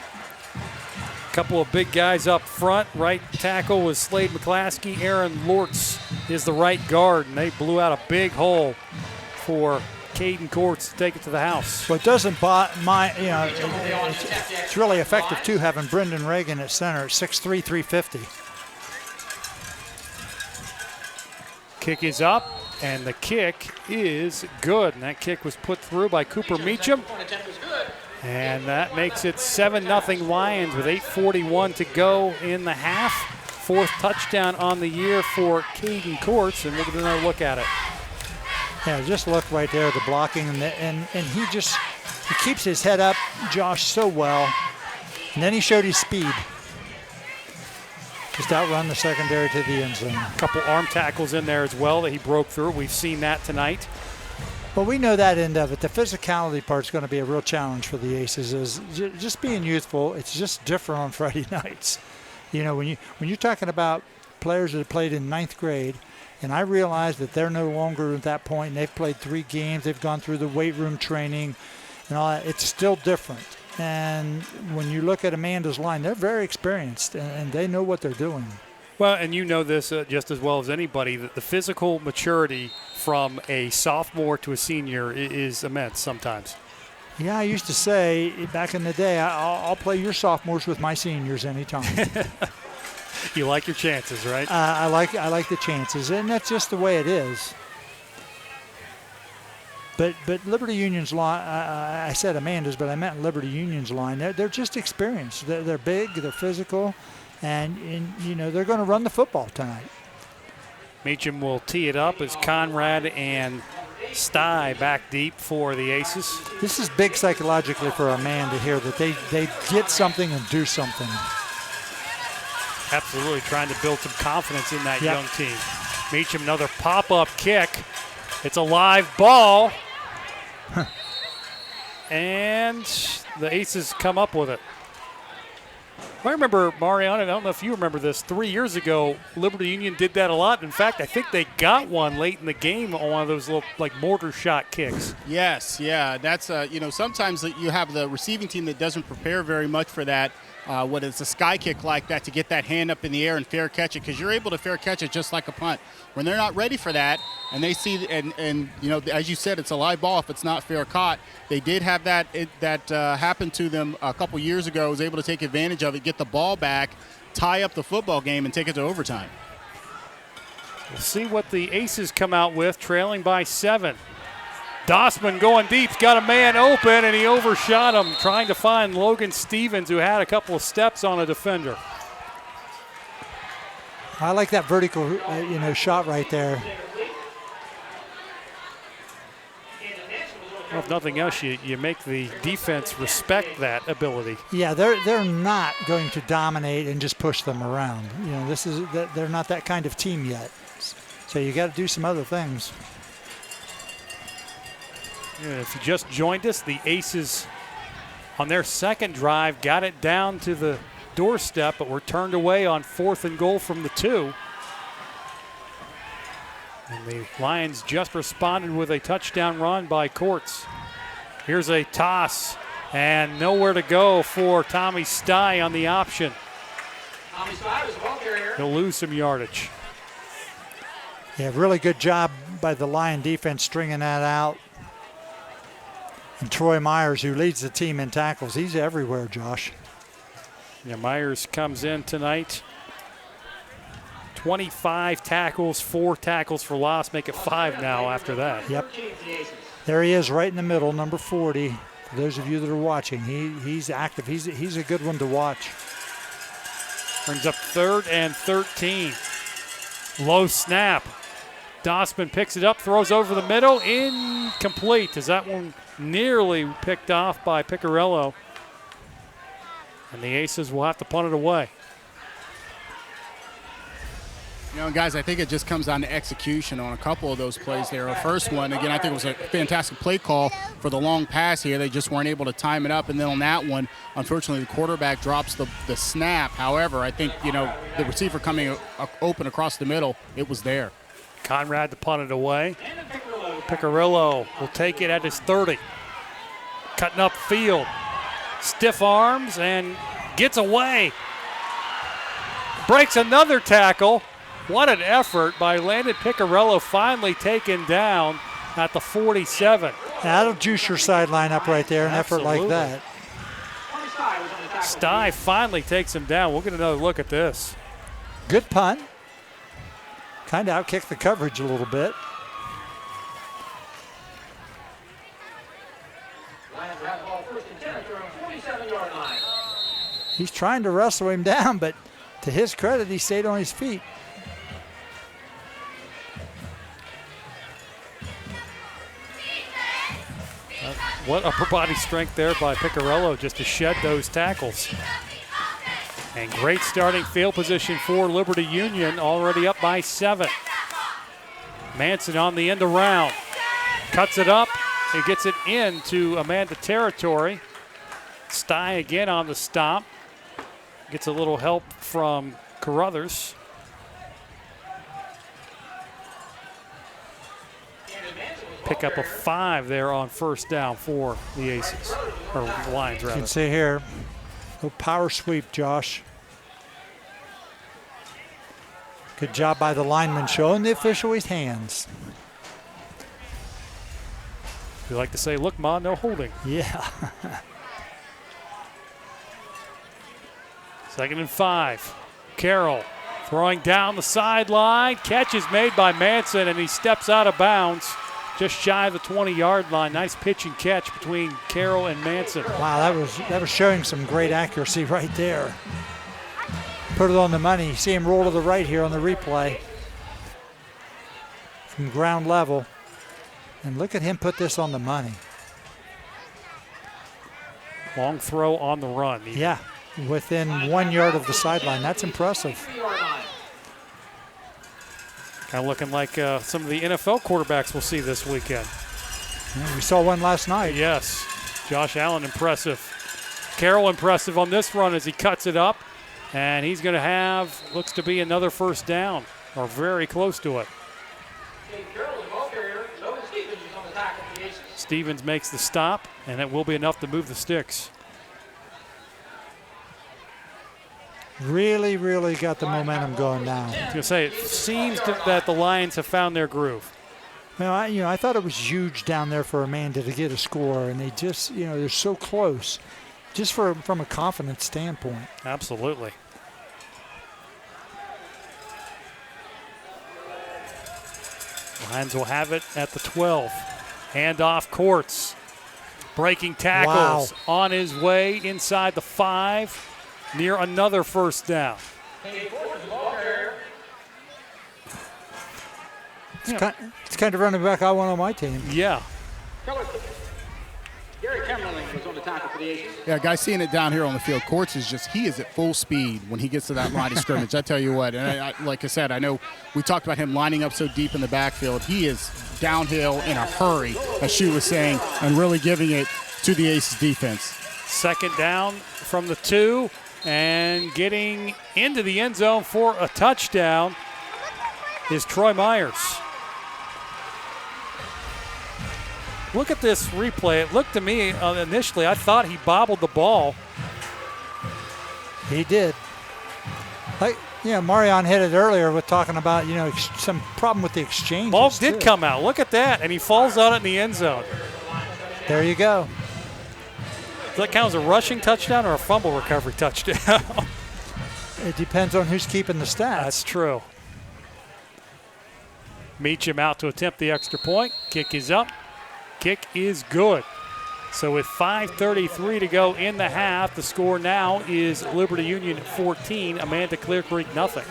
B: a couple of big guys up front. Right tackle was Slade McClaskey. Aaron Lortz is the right guard, and they blew out a big hole for Caden Courts to take it to the house.
C: Well, it doesn't mind, it's really effective, too, having Brendan Reagan at center at 6'3", 350.
B: Kick is up. And the kick is good. And that kick was put through by Cooper Meacham. And that makes it 7-0 Lions with 8:41 to go in the half. 4th touchdown on the year for Caden Courts, and we'll get another look at it.
C: Yeah, just look right there, the blocking, and he keeps his head up, Josh, so well. And then he showed his speed. Just outrun the secondary to the end zone.
B: A couple arm tackles in there as well that he broke through. We've seen that tonight.
C: Well, we know that end of it. The physicality part is going to be a real challenge for the Aces. Is just being youthful. It's just different on Friday nights. You know, when you're talking about players that have played in 9th grade, and I realize that they're no longer at that point, and they've played 3 games, they've gone through the weight room training and all that, it's still different. And when you look at Amanda's line, they're very experienced, and they know what they're doing.
B: Well, and you know this just as well as anybody, that the physical maturity from a sophomore to a senior is immense sometimes.
C: Yeah, I used to say back in the day, I'll play your sophomores with my seniors anytime.
B: You like your chances, right?
C: I like the chances, and that's just the way it is. But Liberty Union's line, I said Amanda's, but I meant Liberty Union's line. They're just experienced. They're big, they're physical, and you know they're going to run the football tonight.
B: Meacham will tee it up as Conrad and Sty back deep for the Aces.
C: This is big psychologically for Amanda here, that they get something and do something.
B: Absolutely trying to build some confidence in that young team. Meacham, another pop-up kick. It's a live ball. And the Aces come up with it. I remember, Mariana, I don't know if you remember this, 3 years ago, Liberty Union did that a lot. In fact, I think they got one late in the game on one of those little, like, mortar shot kicks.
D: Yes, yeah. That's, sometimes you have the receiving team that doesn't prepare very much for that. When it's a sky kick like that, to get that hand up in the air and fair catch it, because you're able to fair catch it just like a punt. When they're not ready for that, and they see, and you know, as you said, it's a live ball if it's not fair caught. They did have that happen to them a couple years ago. Was able to take advantage of it, get the ball back, tie up the football game, and take it to overtime.
B: We'll see what the Aces come out with, trailing by 7. Dossman going deep, he's got a man open, and he overshot him, trying to find Logan Stevens, who had a couple of steps on a defender.
C: I like that vertical, shot right there.
B: Well, if nothing else, you make the defense respect that ability.
C: Yeah, they're not going to dominate and just push them around. You know, they're not that kind of team yet. So you got to do some other things.
B: Yeah, if you just joined us, the Aces on their second drive got it down to the doorstep, but were turned away on 4th and goal from the 2. And the Lions just responded with a touchdown run by Courts. Here's a toss, and nowhere to go for Tommy Sty on the option. He'll lose some yardage.
C: Yeah, really good job by the Lion defense stringing that out. And Troy Myers, who leads the team in tackles, he's everywhere, Josh.
B: Yeah, Myers comes in tonight. 25 tackles, 4 tackles for loss, make it 5 now after that.
C: Yep. There he is right in the middle, number 40. For those of you that are watching, he's active. He's a good one to watch.
B: Brings up 3rd and 13. Low snap. Dossman picks it up, throws over the middle, incomplete. Is that one nearly picked off by Piccarello? And the Aces will have to punt it away.
D: You know, guys, I think it just comes down to execution on a couple of those plays there. The first one, again, I think it was a fantastic play call for the long pass here. They just weren't able to time it up. And then on that one, unfortunately, the quarterback drops the snap. However, I think, you know, the receiver coming open across the middle, it was there.
B: Conrad to punt it away. Piccarello will take it at his 30. Cutting up field. Stiff arms and gets away. Breaks another tackle. What an effort by Landon Piccarello, finally taken down at the 47.
C: That'll juice your sideline up right there, an effort like that.
B: Sty finally takes him down. We'll get another look at this.
C: Good punt. Kind of outkicked the coverage a little bit. He's trying to wrestle him down, but to his credit, he stayed on his feet.
B: What upper body strength there by Piccarello just to shed those tackles. And great starting field position for Liberty Union, already up by 7. Manson on the end around. Cuts it up. He gets it into Amanda territory. Stye again on the stop. Gets a little help from Carruthers. Pick up a 5 there on first down for the Aces, or Lions rather.
C: You can see here, little power sweep, Josh. Good job by the lineman showing the official his hands.
B: We like to say, look, Ma, no holding.
C: Yeah.
B: 2nd and 5. Carroll throwing down the sideline. Catch is made by Manson, and he steps out of bounds just shy of the 20-yard line. Nice pitch and catch between Carroll and Manson.
C: Wow, that was showing some great accuracy right there. Put it on the money. You see him roll to the right here on the replay from ground level. And look at him put this on the money.
B: Long throw on the run.
C: Yeah, within 1 yard of the sideline. That's impressive.
B: Kind of looking like some of the NFL quarterbacks we'll see this weekend.
C: Yeah, we saw one last night.
B: Yes. Josh Allen impressive. Carroll impressive on this run as he cuts it up. And he's going to have, looks to be another first down, or very close to it. Stevens makes the stop, and it will be enough to move the sticks.
C: Really, really got the momentum going now.
B: I was going to say, it seems that the Lions have found their groove.
C: Well, I thought it was huge down there for Amanda to get a score, and they just, they're so close, just from a confidence standpoint.
B: Absolutely. Lions will have it at the 12. Handoff Courts. Breaking tackles on his way inside the 5. Near another first down.
C: It's kind of running back I want on my team.
B: Yeah.
D: Yeah, guys seeing it down here on the field. Courts he is at full speed when he gets to that line of scrimmage. I tell you what, and like I said, I know we talked about him lining up so deep in the backfield. He is downhill in a hurry, as she was saying, and really giving it to the Aces defense.
B: 2nd down from the 2. And getting into the end zone for a touchdown is Troy Myers. Look at this replay. It looked to me initially, I thought he bobbled the ball.
C: He did. Marion hit it earlier with talking about, some problem with the exchange.
B: Ball did come out. Look at that. And he falls on it in the end zone.
C: There you go.
B: Does that count as a rushing touchdown or a fumble recovery touchdown?
C: It depends on who's keeping the stats.
B: That's true. Meacham out to attempt the extra point. Kick is up. Kick is good. So with 5:33 to go in the half, the score now is Liberty Union 14, Amanda-Clearcreek nothing.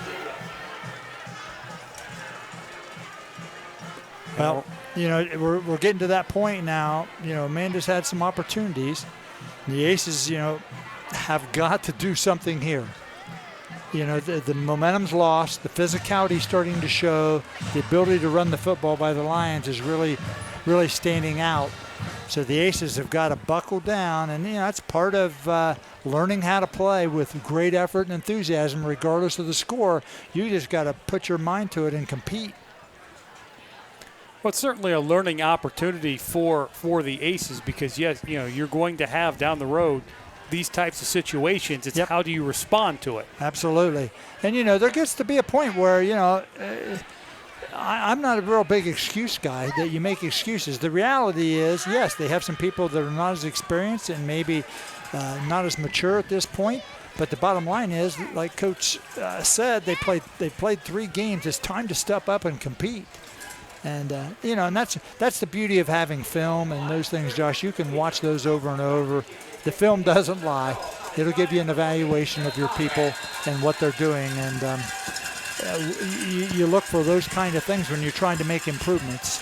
C: Well, we're getting to that point now. Amanda's had some opportunities. The Aces, have got to do something here. The momentum's lost. The physicality starting to show. The ability to run the football by the Lions is really, really standing out. So the Aces have got to buckle down, and that's part of learning how to play with great effort and enthusiasm, regardless of the score. You just got to put your mind to it and compete.
B: Well, it's certainly a learning opportunity for the Aces because, yes, you're going to have down the road these types of situations. It's how do you respond to it?
C: Absolutely. And, there gets to be a point where, I'm not a real big excuse guy that you make excuses. The reality is, yes, they have some people that are not as experienced and maybe not as mature at this point. But the bottom line is, like Coach said, they played 3 games. It's time to step up and compete. And, and that's the beauty of having film and those things, Josh. You can watch those over and over. The film doesn't lie. it'll give you an evaluation of your people and what they're doing. And you look for those kind of things when you're trying to make improvements.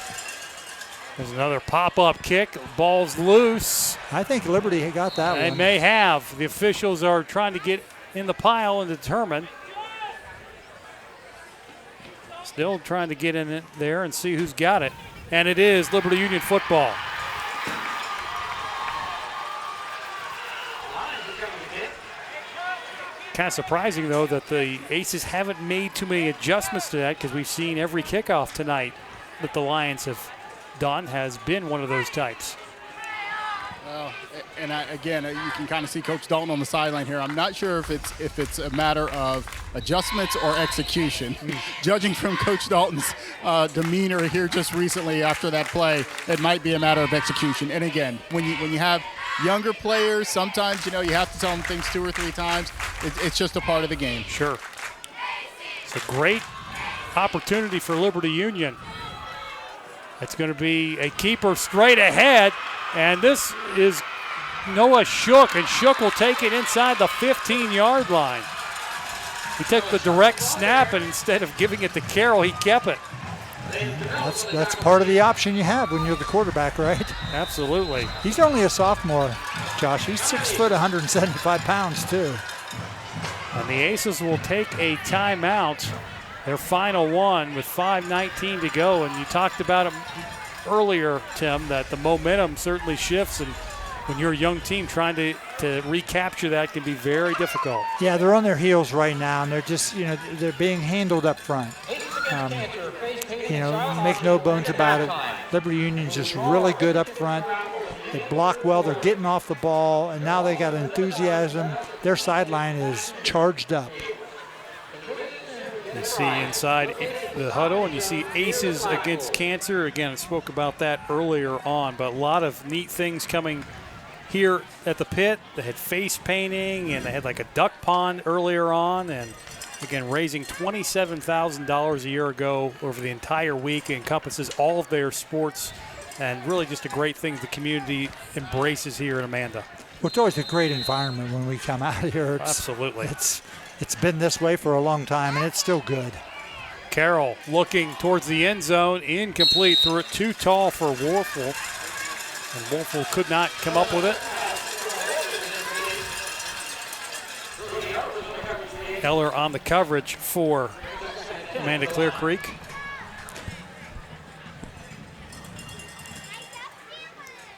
B: There's another pop-up kick. Ball's loose.
C: I think Liberty got that one.
B: They may have. The officials are trying to get in the pile and determine. Still trying to get in it there and see who's got it. And it is Liberty Union football. Kind of surprising, though, that the Aces haven't made too many adjustments to that, because we've seen every kickoff tonight that the Lions have done has been one of those types.
D: Well, and again, you can kind of see Coach Dalton on the sideline here. I'm not sure if it's a matter of adjustments or execution. Judging from Coach Dalton's demeanor here just recently after that play, it might be a matter of execution. And again, when you have younger players, sometimes you have to tell them things 2 or 3 times. It's just a part of the game.
B: Sure. It's a great opportunity for Liberty Union. It's going to be a keeper straight ahead, and this is Noah Shook, and Shook will take it inside the 15-yard line. He took the direct snap, and instead of giving it to Carroll, he kept it.
C: That's part of the option you have when you're the quarterback, right?
B: Absolutely.
C: He's only a sophomore, Josh. He's 6 foot, 175 pounds, too.
B: And the Aces will take a timeout, their final one, with 5:19 to go. And you talked about it earlier, Tim, that the momentum certainly shifts, and when you're a young team, trying to recapture that can be very difficult.
C: Yeah, they're on their heels right now, and they're just, they're being handled up front. Make no bones about it. Liberty Union's just really good up front. They block well. They're getting off the ball, and now they got enthusiasm. Their sideline is charged up.
B: You see inside the huddle, and you see Aces against Cancer. Again, I spoke about that earlier on, but a lot of neat things coming here at the pit. They had face painting, and they had like a duck pond earlier on, and again, raising $27,000 a year ago over the entire week. It encompasses all of their sports, and really just a great thing the community embraces here in Amanda.
C: Well, it's always a great environment when we come out here.
B: Absolutely.
C: It's been this way for a long time, and it's still good.
B: Carroll looking towards the end zone, incomplete, threw it too tall for Warfel, and Warfel could not come up with it. Eller on the coverage for Amanda-Clearcreek.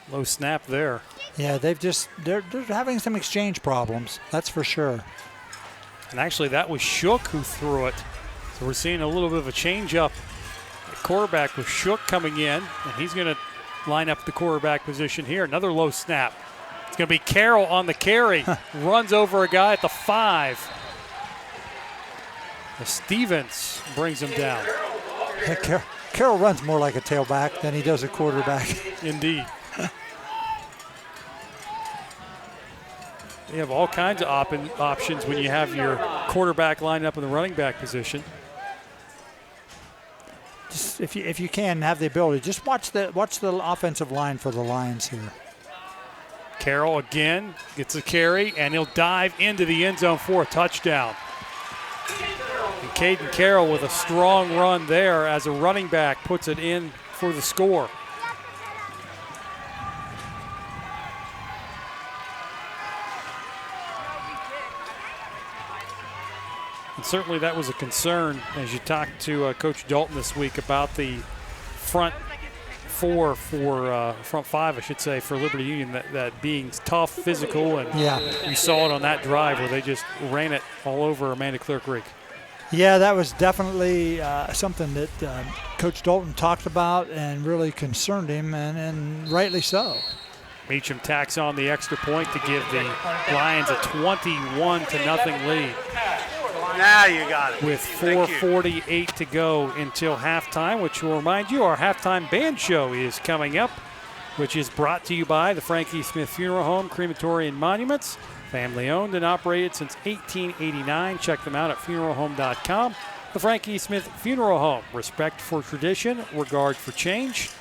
B: Low snap there.
C: Yeah, they're having some exchange problems, that's for sure.
B: And actually, that was Shook who threw it. So we're seeing a little bit of a change up at quarterback with Shook coming in, and he's going to line up the quarterback position here. Another low snap. It's going to be Carroll on the carry. Runs over a guy at the 5. Stevens brings him down.
C: Yeah, Carroll runs more like a tailback than he does a quarterback.
B: Indeed. You have all kinds of options when you have your quarterback lined up in the running back position.
C: Just if you can have the ability, just watch the offensive line for the Lions here.
B: Carroll again gets a carry, and he'll dive into the end zone for a touchdown. And Caden Carroll with a strong run there as a running back puts it in for the score. And certainly that was a concern as you talked to Coach Dalton this week about the front five, I should say, for Liberty Union, that being tough, physical, and we saw it on that drive where they just ran it all over Amanda-Clearcreek.
C: Yeah, that was definitely something that Coach Dalton talked about and really concerned him, and rightly so.
B: Meacham tacks on the extra point to give the Lions a 21-0 lead.
E: Now you got it.
B: With 4:48 to go until halftime, which will remind you our halftime band show is coming up, which is brought to you by the Frank E. Smith Funeral Home, Crematory and Monuments. Family owned and operated since 1889. Check them out at funeralhome.com. The Frank E. Smith Funeral Home, respect for tradition, regard for change.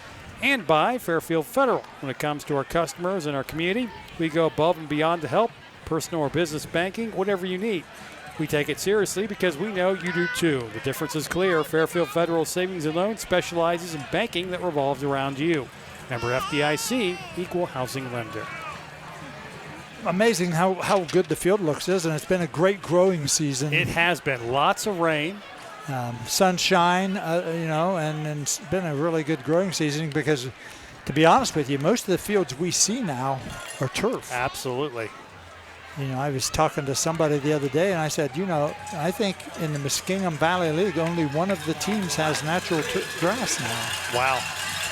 B: And by Fairfield Federal. When it comes to our customers and our community, we go above and beyond to help. personal or business banking, whatever you need. We take it seriously because we know you do too. The difference is clear. Fairfield Federal Savings and Loan specializes in banking that revolves around you. Member FDIC, equal housing lender.
C: Amazing how good the field looks, isn't it? It's been a great growing season.
B: It has been. Lots of rain.
C: Sunshine, and it's been a really good growing season because, to be honest with you, most of the fields we see now are turf.
B: Absolutely.
C: I was talking to somebody the other day, and I said, I think in the Muskingum Valley League, only one of the teams has natural grass now.
B: Wow.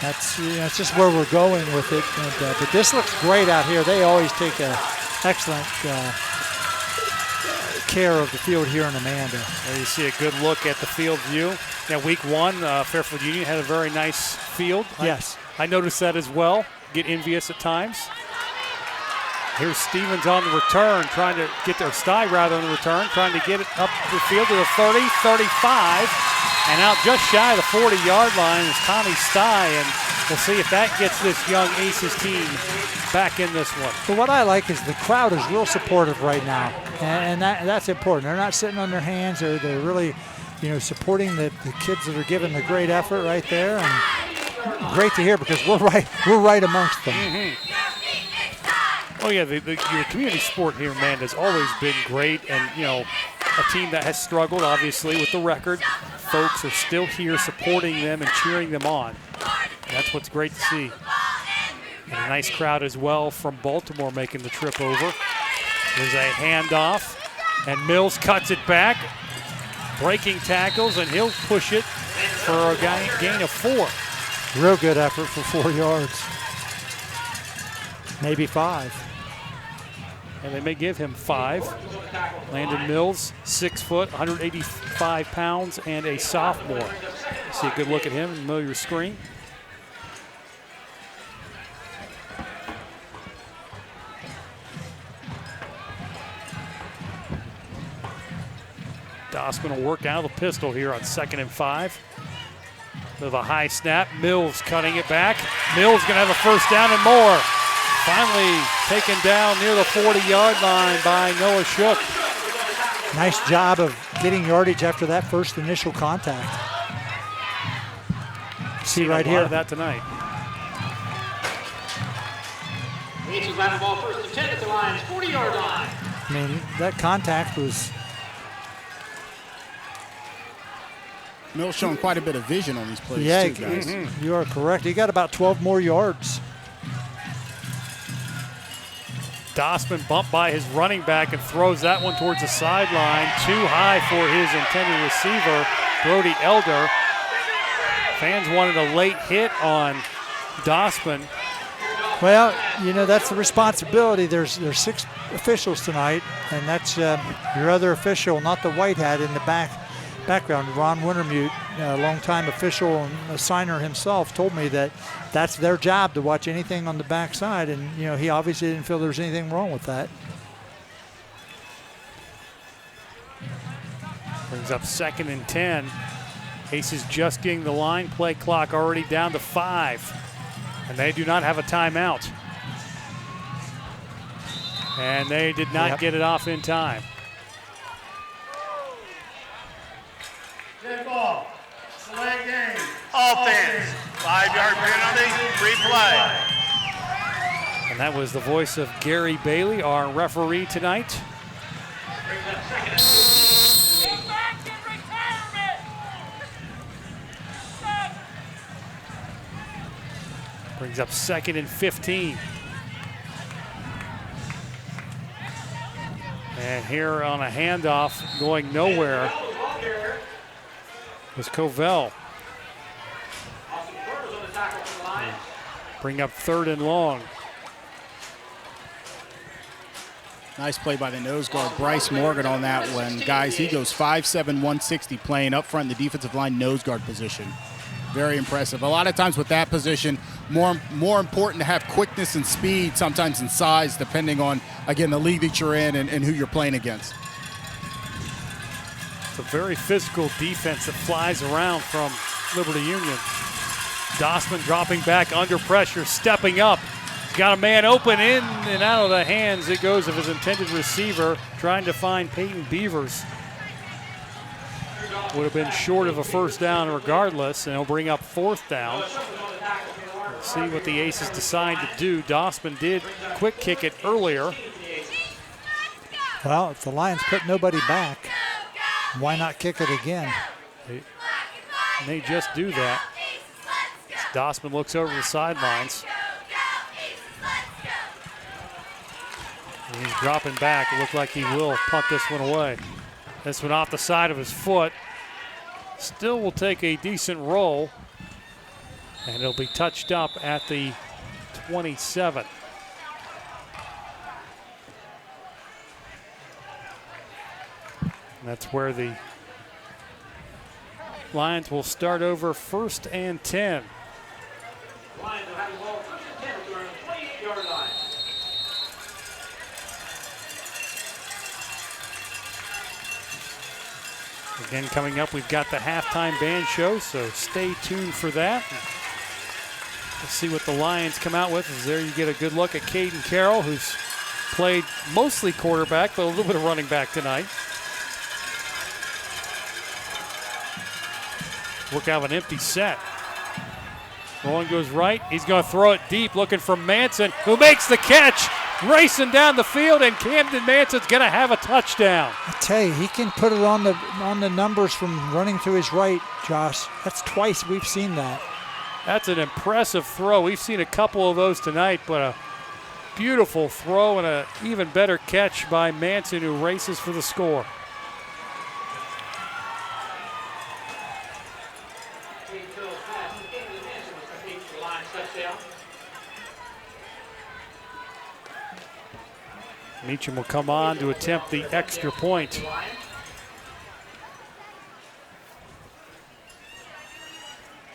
C: That's it's just where we're going with it. But this looks great out here. They always take excellent care of the field here in Amanda.
B: There you see a good look at the field view. Now, week one, Fairfield Union had a very nice field.
C: Yes.
B: I noticed that as well. Get envious at times. Here's Stevens on the return, trying to get their Stye rather on the return, trying to get it up the field to the 30, 35, and out just shy of the 40-yard line is Tommy Stye, and we'll see if that gets this young Aces team back in this one.
C: But what I like is the crowd is real supportive right now, and that's important. They're not sitting on their hands. They're really, supporting the kids that are giving the great effort right there, and great to hear because we're right amongst them.
B: Mm-hmm. Oh, yeah, your community sport here, man, has always been great. And, a team that has struggled, obviously, with the record. Folks are still here supporting them and cheering them on. And that's what's great to see. And a nice crowd as well from Baltimore making the trip over. There's a handoff, and Mills cuts it back. Breaking tackles, and he'll push it for a gain of 4.
C: Real good effort for 4 yards. Maybe 5.
B: And they may give him 5. Landon Mills, 6 foot, 185 pounds, and a sophomore. See a good look at him in the middle of your screen. Dossman will work out of the pistol here on 2nd and 5. With a high snap, Mills cutting it back. Mills gonna have a first down and more. Finally taken down near the 40-yard line by Noah Shook.
C: Nice job of getting yardage after that first initial contact. See right here.
B: A lot of that tonight.
F: Aces line the ball first and 10 at the line's 40-yard line.
C: I mean, that contact was...
D: Mill's showing quite a bit of vision on these plays,
C: yeah,
D: too, guys.
C: You are correct. He got about 12 more yards.
B: Dossman bumped by his running back and throws that one towards the sideline. Too high for his intended receiver, Brody Elder. Fans wanted a late hit on Dossman.
C: Well, that's the responsibility. There's 6 officials tonight, and that's your other official, not the white hat in the background. Ron Wintermute, a longtime official and a signer himself, told me that that's their job to watch anything on the backside, and he obviously didn't feel there was anything wrong with that.
B: Brings up 2nd and 10. Aces just getting the line play clock already down to 5, and they do not have a timeout. And they did not get it off in time.
E: Dead ball. Select game. Offense. 5-yard penalty. Replay.
B: And that was the voice of Gary Bailey, our referee tonight. Brings up 2nd and 15. And here on a handoff, going nowhere, was Covell. Bring up 3rd and long.
D: Nice play by the nose guard, Bryce Morgan, on that one. Guys, he goes 5'7", 160, playing up front in the defensive line nose guard position. Very impressive. A lot of times with that position, more important to have quickness and speed, sometimes in size, depending on, again, the league that you're in and who you're playing against.
B: It's a very physical defense that flies around from Liberty Union. Dossman dropping back under pressure, stepping up, Got a man open, in and out of the hands it goes of his intended receiver, trying to find Peyton Beavers. Would have been short of a first down regardless, and he'll bring up 4th down. Let's see what the Aces decide to do. Dossman did quick kick it earlier.
C: Well, if the Lions put nobody back, why not kick it again?
B: They just do that. Dossman looks over the sidelines. And he's dropping back. It looks like he will punt this one away. This one off the side of his foot. Still will take a decent roll. And it'll be touched up at the 27. And that's where the Lions will start over 1st and 10.
F: Lions will have the ball 1st and 10 at the 28-yard line.
B: Again, coming up, we've got the halftime band show, so stay tuned for that. Let's see what the Lions come out with. As there you get a good look at Caden Carroll, who's played mostly quarterback, but a little bit of running back tonight. Look out, an empty set. Rolling goes right. He's going to throw it deep, looking for Manson, who makes the catch. Racing down the field, and Camden Manson's going to have a touchdown.
C: I tell you, he can put it on the numbers from running to his right, Josh. That's twice we've seen that.
B: That's an impressive throw. We've seen a couple of those tonight, but a beautiful throw and an even better catch by Manson, who races for the score. Meacham will come on to attempt the extra point.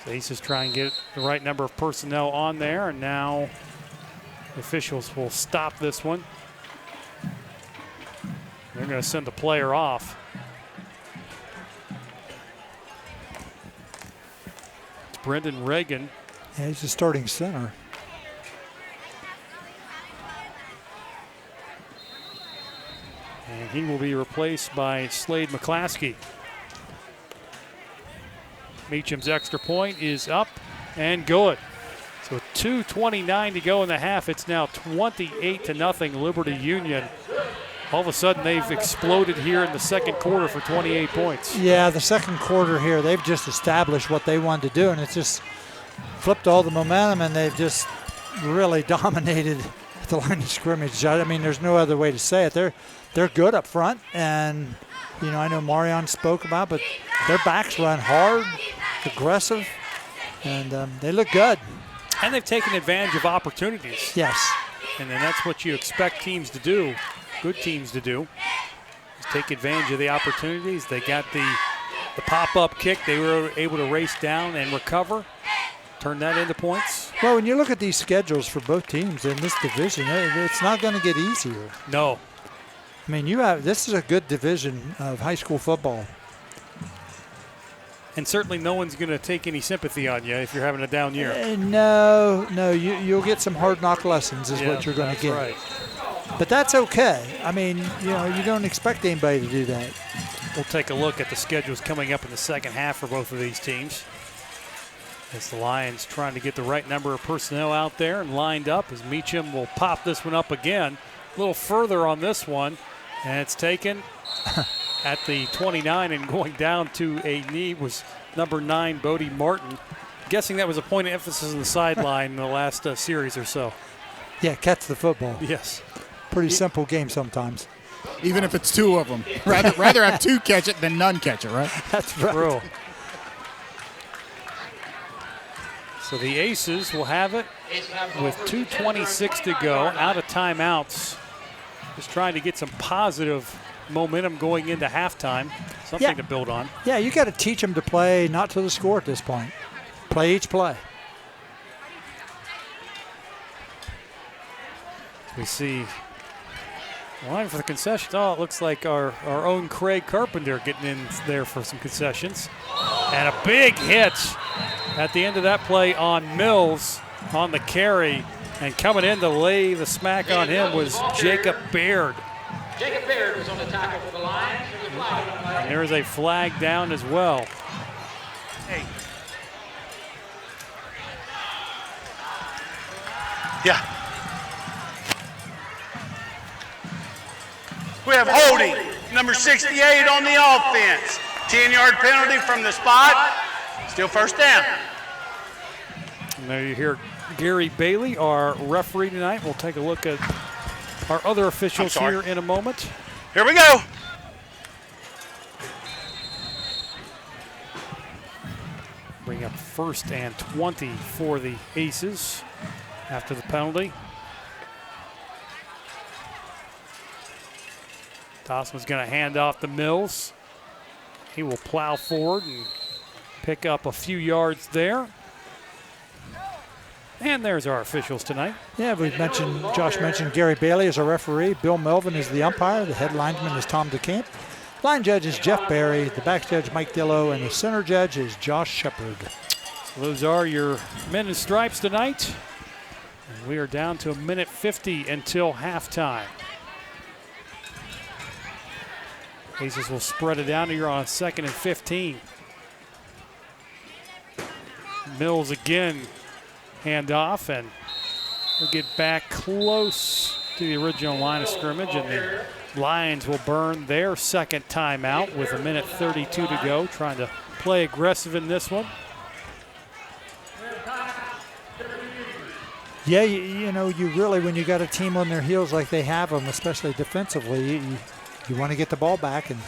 B: So Aces try and get the right number of personnel on there, and now the officials will stop this one. They're going to send the player off. It's Brendan Reagan.
C: Yeah, he's the starting center.
B: And he will be replaced by Slade McClaskey. Meacham's extra point is up and good. So 2:29 to go in the half. It's now 28-0 Liberty Union. All of a sudden, they've exploded here in the second quarter for 28 points.
C: Yeah, the second quarter here, they've just established what they wanted to do, and it's just flipped all the momentum, and they've just really dominated the line of scrimmage. I mean, there's no other way to say it. They're good up front, and you know, I know Marion spoke about, but their backs run hard, aggressive, and they look good.
B: And they've taken advantage of opportunities.
C: Yes.
B: And then that's what you expect teams to do, good teams to do, is take advantage of the opportunities. They got the pop-up kick. They were able to race down and recover, turn that into points.
C: Well, when you look at these schedules for both teams in this division, it's not going to get easier.
B: No.
C: I mean, this is a good division of high school football.
B: And certainly no one's going to take any sympathy on you if you're having a down year.
C: No, you'll get some hard knock lessons is what you're going to get.
B: Right.
C: But that's okay. I mean, you know, you don't expect anybody to do that.
B: We'll take a look at the schedules coming up in the second half for both of these teams. As the Lions trying to get the right number of personnel out there and lined up, as Meacham will pop this one up again. A little further on this one, and it's taken at the 29, and going down to a knee was number 9, Bodie Martin. Guessing that was a point of emphasis on the sideline in the last series or so.
C: Yeah, catch the football.
B: Yes.
C: Pretty simple game sometimes.
D: Even if it's two of them. Rather have two catch it than none catch it, right?
C: That's right.
B: True. So the Aces will have it with 2:26 to go, out of timeouts. Just trying to get some positive momentum going into halftime, something to build on.
C: Yeah, you got to teach them to play not to the score at this point. Play each play.
B: We see line for the concessions. Oh, it looks like our own Craig Carpenter getting in there for some concessions. And a big hit at the end of that play on Mills on the carry. And coming in to lay the smack on him was Jacob Baird.
F: Jacob Baird was on the tackle for the Lions.
B: And there is a flag down as well.
E: Hey. Yeah. We have holding, number 68 on the offense. 10-yard penalty from the spot. Still first down.
B: And there you hear Gary Bailey, our referee tonight. We'll take a look at our other officials here in a moment.
E: Here we go.
B: Bring up 1st and 20 for the Aces after the penalty. Dawson's going to hand off to Mills. He will plow forward and pick up a few yards there. And there's our officials tonight.
C: Yeah, Josh mentioned Gary Bailey as a referee. Bill Melvin is the umpire. The head linesman is Tom DeCamp. Line judge is Jeff Barry. The back judge, Mike Dillo. And the center judge is Josh Shepard.
B: So those are your men in stripes tonight. And we are down to 1:50 until halftime. Aces will spread it down here on 2nd and 15. Mills again, hand off, and we'll get back close to the original line of scrimmage, and the Lions will burn their second timeout with 1:32 to go, trying to play aggressive in this one.
C: Yeah, you know, you really, when you got a team on their heels like they have them, especially defensively, you want to get the ball back, and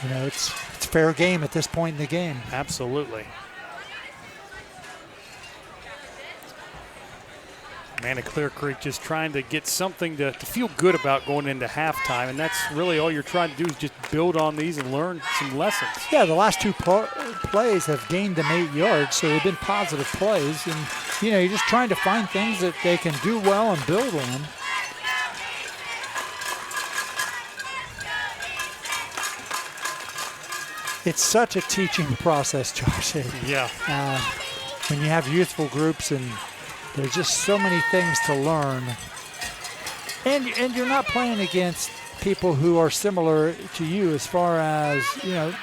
C: you know it's fair game at this point in the game.
B: Absolutely. Amanda-Clearcreek just trying to get something to feel good about going into halftime, and that's really all you're trying to do is just build on these and learn some lessons.
C: Yeah, the last two plays have gained them 8 yards, so they've been positive plays, and you know you're just trying to find things that they can do well and build on. It's such a teaching process, Josh.
B: Yeah.
C: When you have youthful groups and there's just so many things to learn. And you're not playing against people who are similar to you as far as, you know,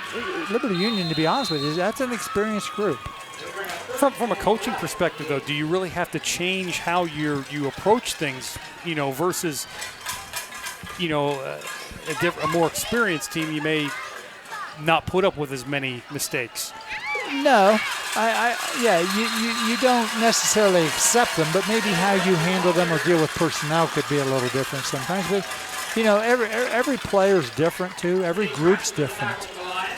C: Liberty Union, to be honest with you, that's an experienced group.
B: From a coaching perspective, though, do you really have to change how you approach things, you know, versus, you know, a more experienced team, you may not put up with as many mistakes?
C: No, you don't necessarily accept them, but maybe how you handle them or deal with personnel could be a little different sometimes. But you know, every player's different too. Every group's different.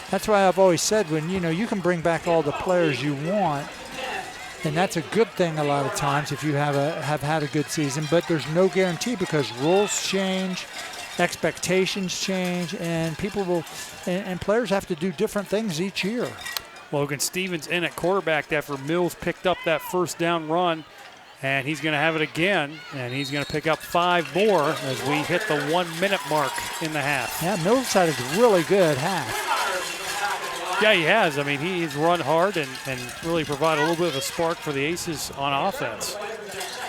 C: That's why I've always said, when you know you can bring back all the players you want, and that's a good thing a lot of times if you have had a good season. But there's no guarantee because rules change, expectations change, and people will and players have to do different things each year.
B: Logan Stevens in at quarterback after Mills picked up that first down run, and he's going to have it again, and he's going to pick up 5 more as we hit the 1 minute mark in the half.
C: Yeah, Mills had a really good half.
B: Yeah, he has. I mean, he's run hard and really provided a little bit of a spark for the Aces on offense,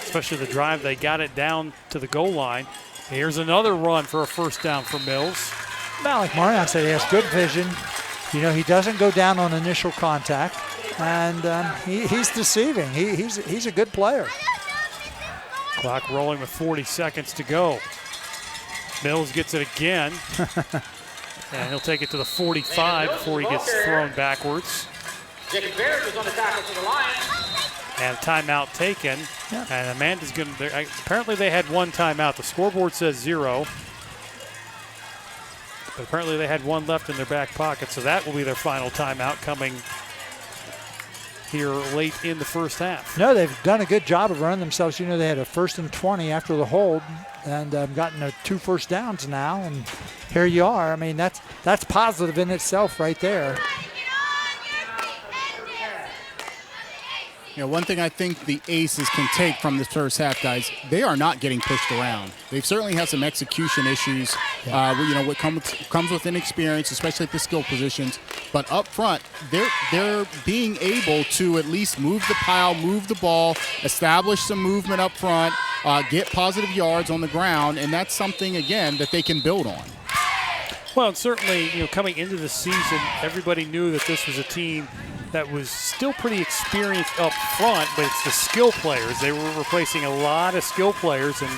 B: especially the drive they got it down to the goal line. Here's another run for a first down for Mills.
C: Malik Marion said he has good vision. You know, he doesn't go down on initial contact, and he's deceiving. He's a good player.
B: Clock rolling with 40 seconds to go. Mills gets it again, and he'll take it to the 45 before he gets thrown backwards.
F: Jacob Baird was on the tackle for the Lions.
B: And timeout taken, and Amanda's going to, apparently they had 1 timeout. The scoreboard says 0. But apparently they had 1 left in their back pocket, so that will be their final timeout coming here late in the first half.
C: No, they've done a good job of running themselves. You know, they had a 1st and 20 after the hold and gotten 2 first downs now, and here you are. I mean, that's positive in itself right there.
D: You know, one thing I think the Aces can take from this first half, guys, they are not getting pushed around. They've certainly had some execution issues. You know, what comes with inexperience, especially at the skill positions. But up front, they're being able to at least move the pile, move the ball, establish some movement up front, get positive yards on the ground, and that's something, again, that they can build on.
B: Well, and certainly, coming into the season, everybody knew that this was a team that was still pretty experienced up front, but it's the skill players. They were replacing a lot of skill players, and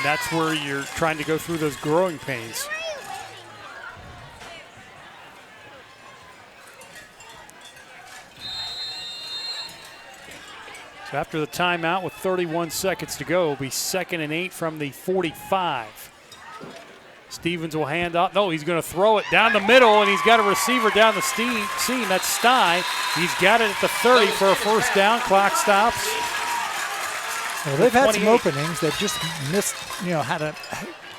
B: that's where you're trying to go through those growing pains. So after the timeout with 31 seconds to go, it'll be 2nd and 8 from the 45. Stevens will hand off. No, he's going to throw it down the middle, and he's got a receiver down the seam. That's Stye. He's got it at the 30 for a first down. Clock stops.
C: Well, they've had some openings. They've just missed, had a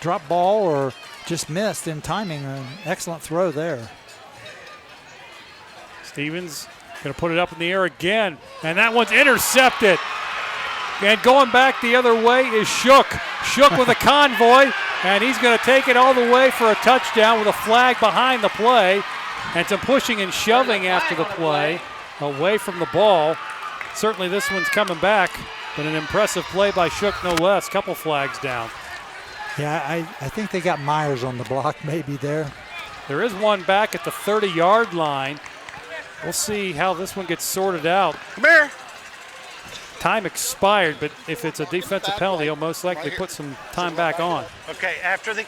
C: drop ball or just missed in timing. An excellent throw there.
B: Stevens going to put it up in the air again, and that one's intercepted. And going back the other way is Shook. Shook with a convoy, and he's going to take it all the way for a touchdown with a flag behind the play and some pushing and shoving after the play away from the ball. Certainly this one's coming back, but an impressive play by Shook no less. Couple flags down.
C: Yeah, I think they got Myers on the block maybe there.
B: There is one back at the 30-yard line. We'll see how this one gets sorted out.
E: Come here.
B: Time expired, but if it's a defensive penalty, he'll most likely put some time back on.
E: Okay, after the.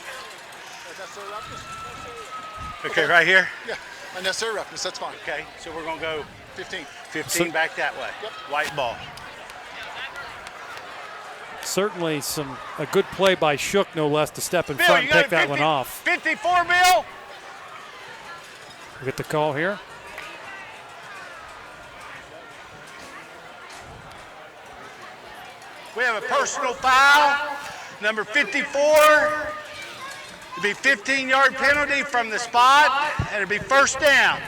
E: Okay, right here?
G: Yeah, unnecessary roughness, that's fine.
E: Okay, so we're going to go
G: 15.
E: 15 back that way.
G: Yep.
E: White ball.
B: Certainly a good play by Shook, no less, to step in
E: Bill,
B: front and
E: you got
B: pick that one off.
E: 54, Bill.
B: We get the call here.
E: We have a personal foul, number 54. It'll be 15-yard penalty from the spot, and it'll be first down.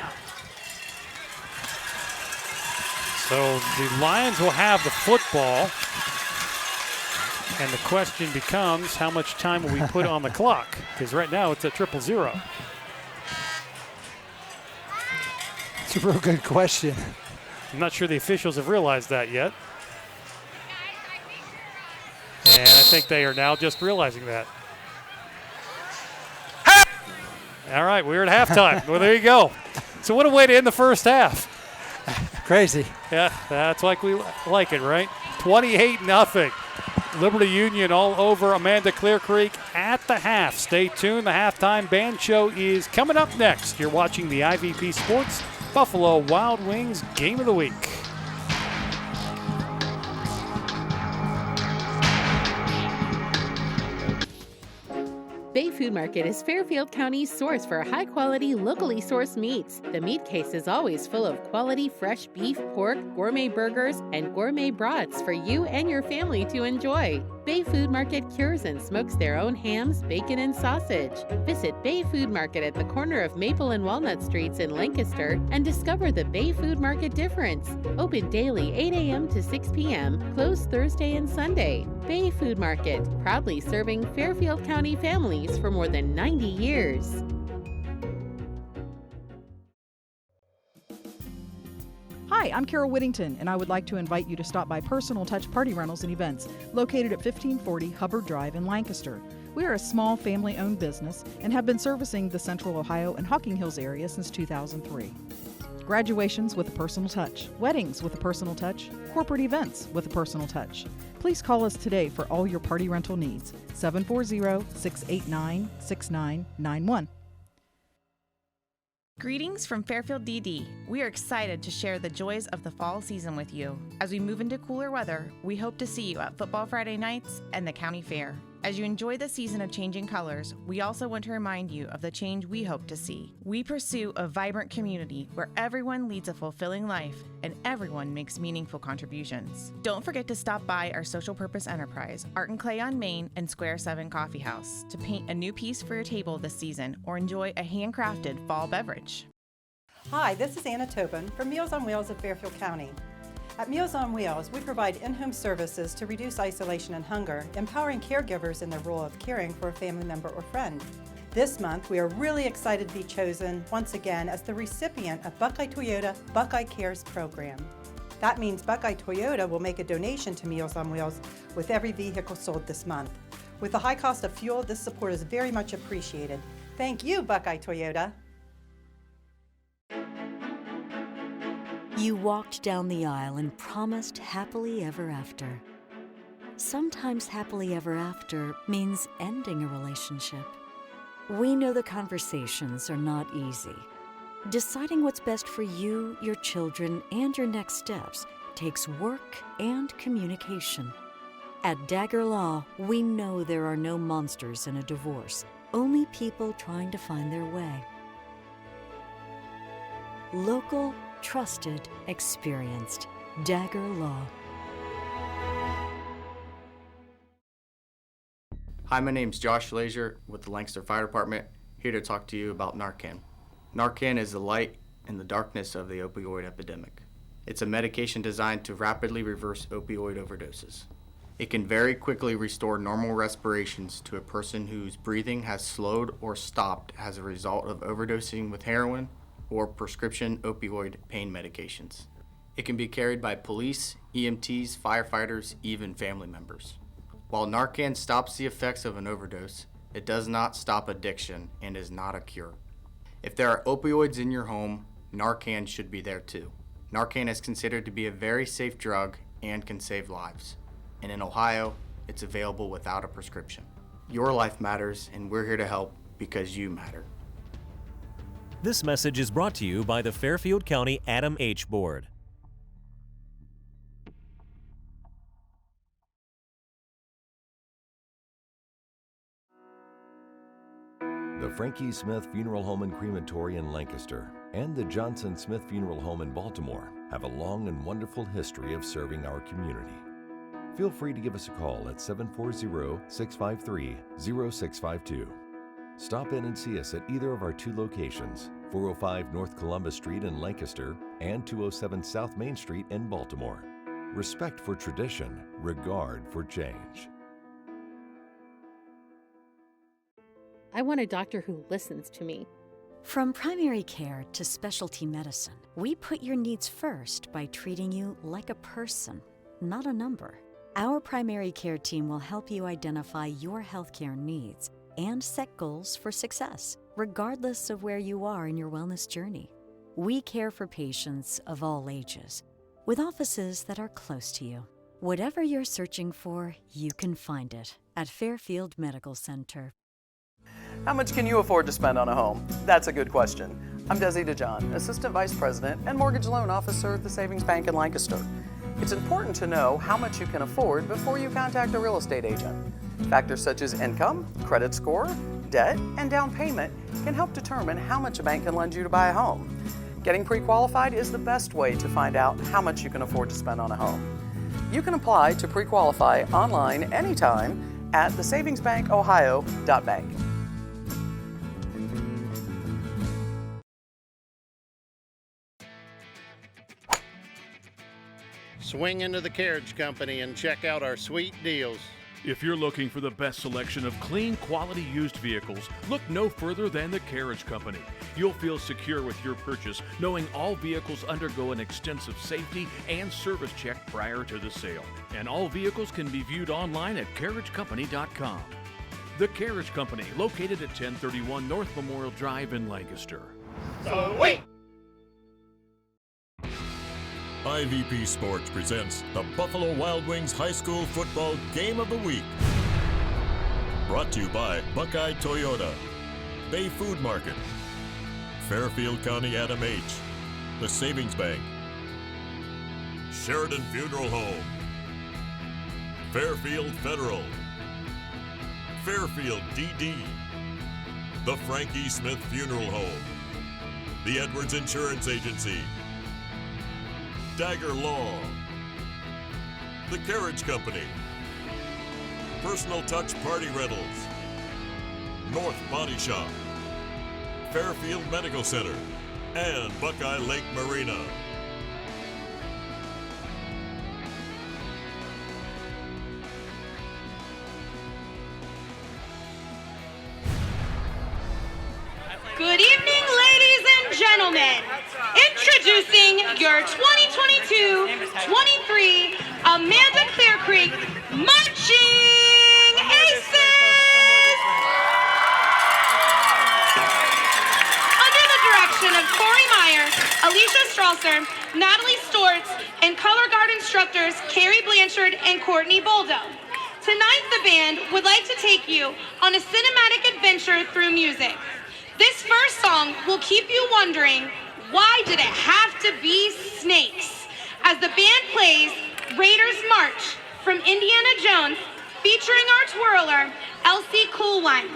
B: So the Lions will have the football, and the question becomes, how much time will we put on the clock? Because right now it's at 0-0.
C: It's a real good question.
B: I'm not sure the officials have realized that yet. And I think they are now just realizing that. All right, we're at halftime. Well, there you go. So what a way to end the first half.
C: Crazy.
B: Yeah, that's like we like it, right? 28-0. Liberty Union all over Amanda-Clearcreek at the half. Stay tuned. The halftime band show is coming up next. You're watching the IVP Sports Buffalo Wild Wings Game of the Week.
H: Bay Food Market is Fairfield County's source for high-quality, locally sourced meats. The meat case is always full of quality fresh beef, pork, gourmet burgers, and gourmet brats for you and your family to enjoy. Bay Food Market cures and smokes their own hams, bacon, and sausage. Visit Bay Food Market at the corner of Maple and Walnut Streets in Lancaster and discover the Bay Food Market difference. Open daily 8 a.m. to 6 p.m., closed Thursday and Sunday. Bay Food Market, proudly serving Fairfield County families for more than 90 years.
I: Hi, I'm Carol Whittington, and I would like to invite you to stop by Personal Touch Party Rentals and Events, located at 1540 Hubbard Drive in Lancaster. We are a small family-owned business and have been servicing the Central Ohio and Hocking Hills area since 2003. Graduations with a personal touch, weddings with a personal touch, corporate events with a personal touch. Please call us today for all your party rental needs. 740-689-6991.
J: Greetings from Fairfield DD. We are excited to share the joys of the fall season with you. As we move into cooler weather, we hope to see you at Football Friday nights and the County Fair. As you enjoy the season of changing colors, we also want to remind you of the change we hope to see. We pursue a vibrant community where everyone leads a fulfilling life and everyone makes meaningful contributions. Don't forget to stop by our social purpose enterprise, Art and Clay on Main and Square 7 Coffee House, to paint a new piece for your table this season or enjoy a handcrafted fall beverage.
K: Hi, this is Anna Tobin from Meals on Wheels of Fairfield County. At Meals on Wheels, we provide in-home services to reduce isolation and hunger, empowering caregivers in their role of caring for a family member or friend. This month, we are really excited to be chosen once again as the recipient of Buckeye Toyota Buckeye Cares program. That means Buckeye Toyota will make a donation to Meals on Wheels with every vehicle sold this month. With the high cost of fuel, this support is very much appreciated. Thank you, Buckeye Toyota.
L: You walked down the aisle and promised happily ever after. Sometimes happily ever after means ending a relationship. We know the conversations are not easy. Deciding what's best for you, your children, and your next steps takes work and communication. At Dagger Law, we know there are no monsters in a divorce, only people trying to find their way. Local, trusted, experienced. Dagger Law.
M: Hi, my name's Josh Lazier with the Lancaster Fire Department, here to talk to you about Narcan. Narcan is the light in the darkness of the opioid epidemic. It's a medication designed to rapidly reverse opioid overdoses. It can very quickly restore normal respirations to a person whose breathing has slowed or stopped as a result of overdosing with heroin or prescription opioid pain medications. It can be carried by police, EMTs, firefighters, even family members. While Narcan stops the effects of an overdose, it does not stop addiction and is not a cure. If there are opioids in your home, Narcan should be there too. Narcan is considered to be a very safe drug and can save lives. And in Ohio, it's available without a prescription. Your life matters, and we're here to help because you matter.
N: This message is brought to you by the Fairfield County Adam H. Board.
O: The Frankie Smith Funeral Home and Crematory in Lancaster and the Johnson Smith Funeral Home in Baltimore have a long and wonderful history of serving our community. Feel free to give us a call at 740-653-0652. Stop in and see us at either of our two locations, 405 North Columbus Street in Lancaster and 207 South Main Street in Baltimore. Respect for tradition, regard for change.
H: I want a doctor who listens to me.
L: From primary care to specialty medicine, we put your needs first by treating you like a person, not a number. Our primary care team will help you identify your healthcare needs and set goals for success, regardless of where you are in your wellness journey. We care for patients of all ages, with offices that are close to you. Whatever you're searching for, you can find it at Fairfield Medical Center.
P: How much can you afford to spend on a home? That's a good question. I'm Desi DeJohn, Assistant Vice President and Mortgage Loan Officer at the Savings Bank in Lancaster. It's important to know how much you can afford before you contact a real estate agent. Factors such as income, credit score, debt, and down payment can help determine how much a bank can lend you to buy a home. Getting pre-qualified is the best way to find out how much you can afford to spend on a home. You can apply to pre-qualify online anytime at thesavingsbankohio.bank.
Q: Swing into the Carriage Company and check out our sweet deals.
R: If you're looking for the best selection of clean, quality used vehicles, look no further than the Carriage Company. You'll feel secure with your purchase, knowing all vehicles undergo an extensive safety and service check prior to the sale. And all vehicles can be viewed online at carriagecompany.com. The Carriage Company, located at 1031 North Memorial Drive in Lancaster.
Q: Sweet!
A: IVP Sports presents the Buffalo Wild Wings High School Football Game of the Week. Brought to you by Buckeye Toyota, Bay Food Market, Fairfield County Adam H., the Savings Bank, Sheridan Funeral Home, Fairfield Federal, Fairfield DD, the Frankie Smith Funeral Home, the Edwards Insurance Agency, Dagger Law, The Carriage Company, Personal Touch Party Rentals, North Body Shop, Fairfield Medical Center, and Buckeye Lake Marina.
S: your 2022-23 Amanda-Clearcreek Marching Aces! Under the direction of Corey Meyer, Alicia Strasser, Natalie Stortz, and color guard instructors Carrie Blanchard and Courtney Boldo. Tonight, the band would like to take you on a cinematic adventure through music. This first song will keep you wondering, why did it have to be snakes? As the band plays Raiders March from Indiana Jones, featuring our twirler, Elsie Coolwine.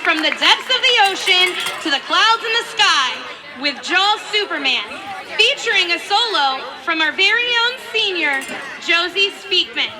S: From the depths of the ocean to the clouds in the sky with Jaws Superman, featuring a solo from our very own senior, Josie Speakman.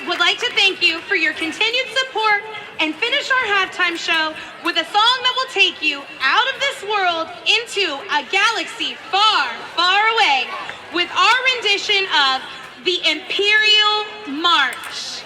S: Would like to thank you for your continued support and finish our halftime show with a song that will take you out of this world into a galaxy far, far away with our rendition of the Imperial March.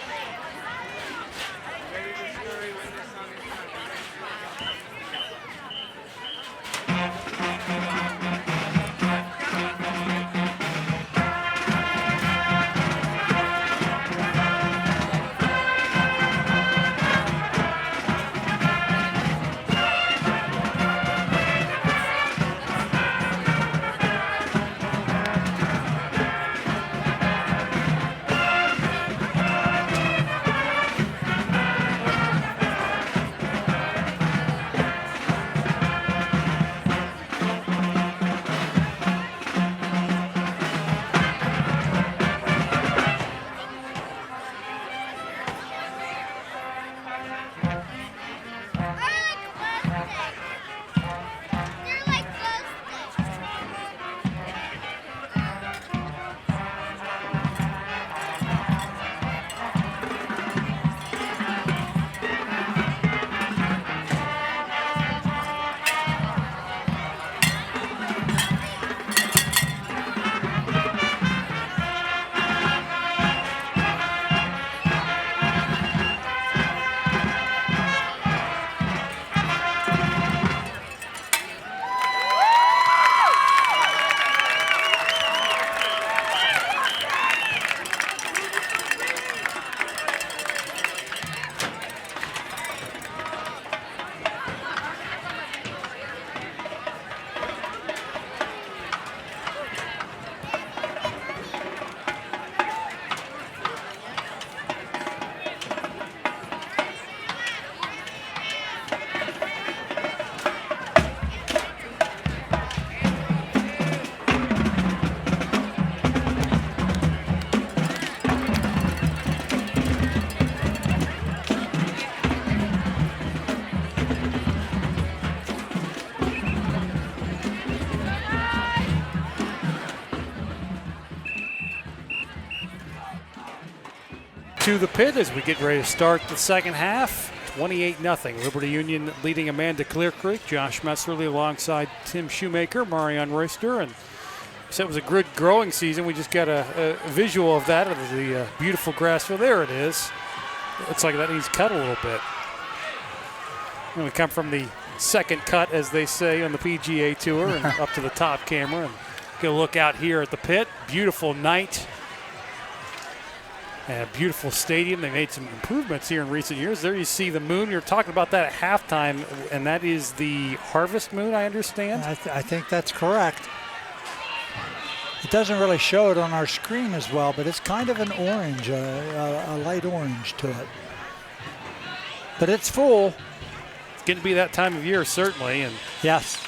B: to the pit as we get ready to start the second half. 28-0. Liberty Union leading Amanda-Clearcreek. Josh Messerly alongside Tim Shoemaker, Marion Royster. And so it was a good growing season. We just got a visual of that, of the beautiful grass field. There it is. It looks like that needs cut a little bit. And we come from the second cut, as they say, on the PGA Tour and up to the top camera. And get a look out here at the pit. Beautiful night. And a beautiful stadium. They made some improvements here in recent years. There you see the moon. You're talking about that at halftime, and that is the harvest moon, I understand?
C: I think that's correct. It doesn't really show it on our screen as well, but it's kind of an orange, a light orange to it. But it's full.
B: It's going to be that time of year, certainly. And
C: yes.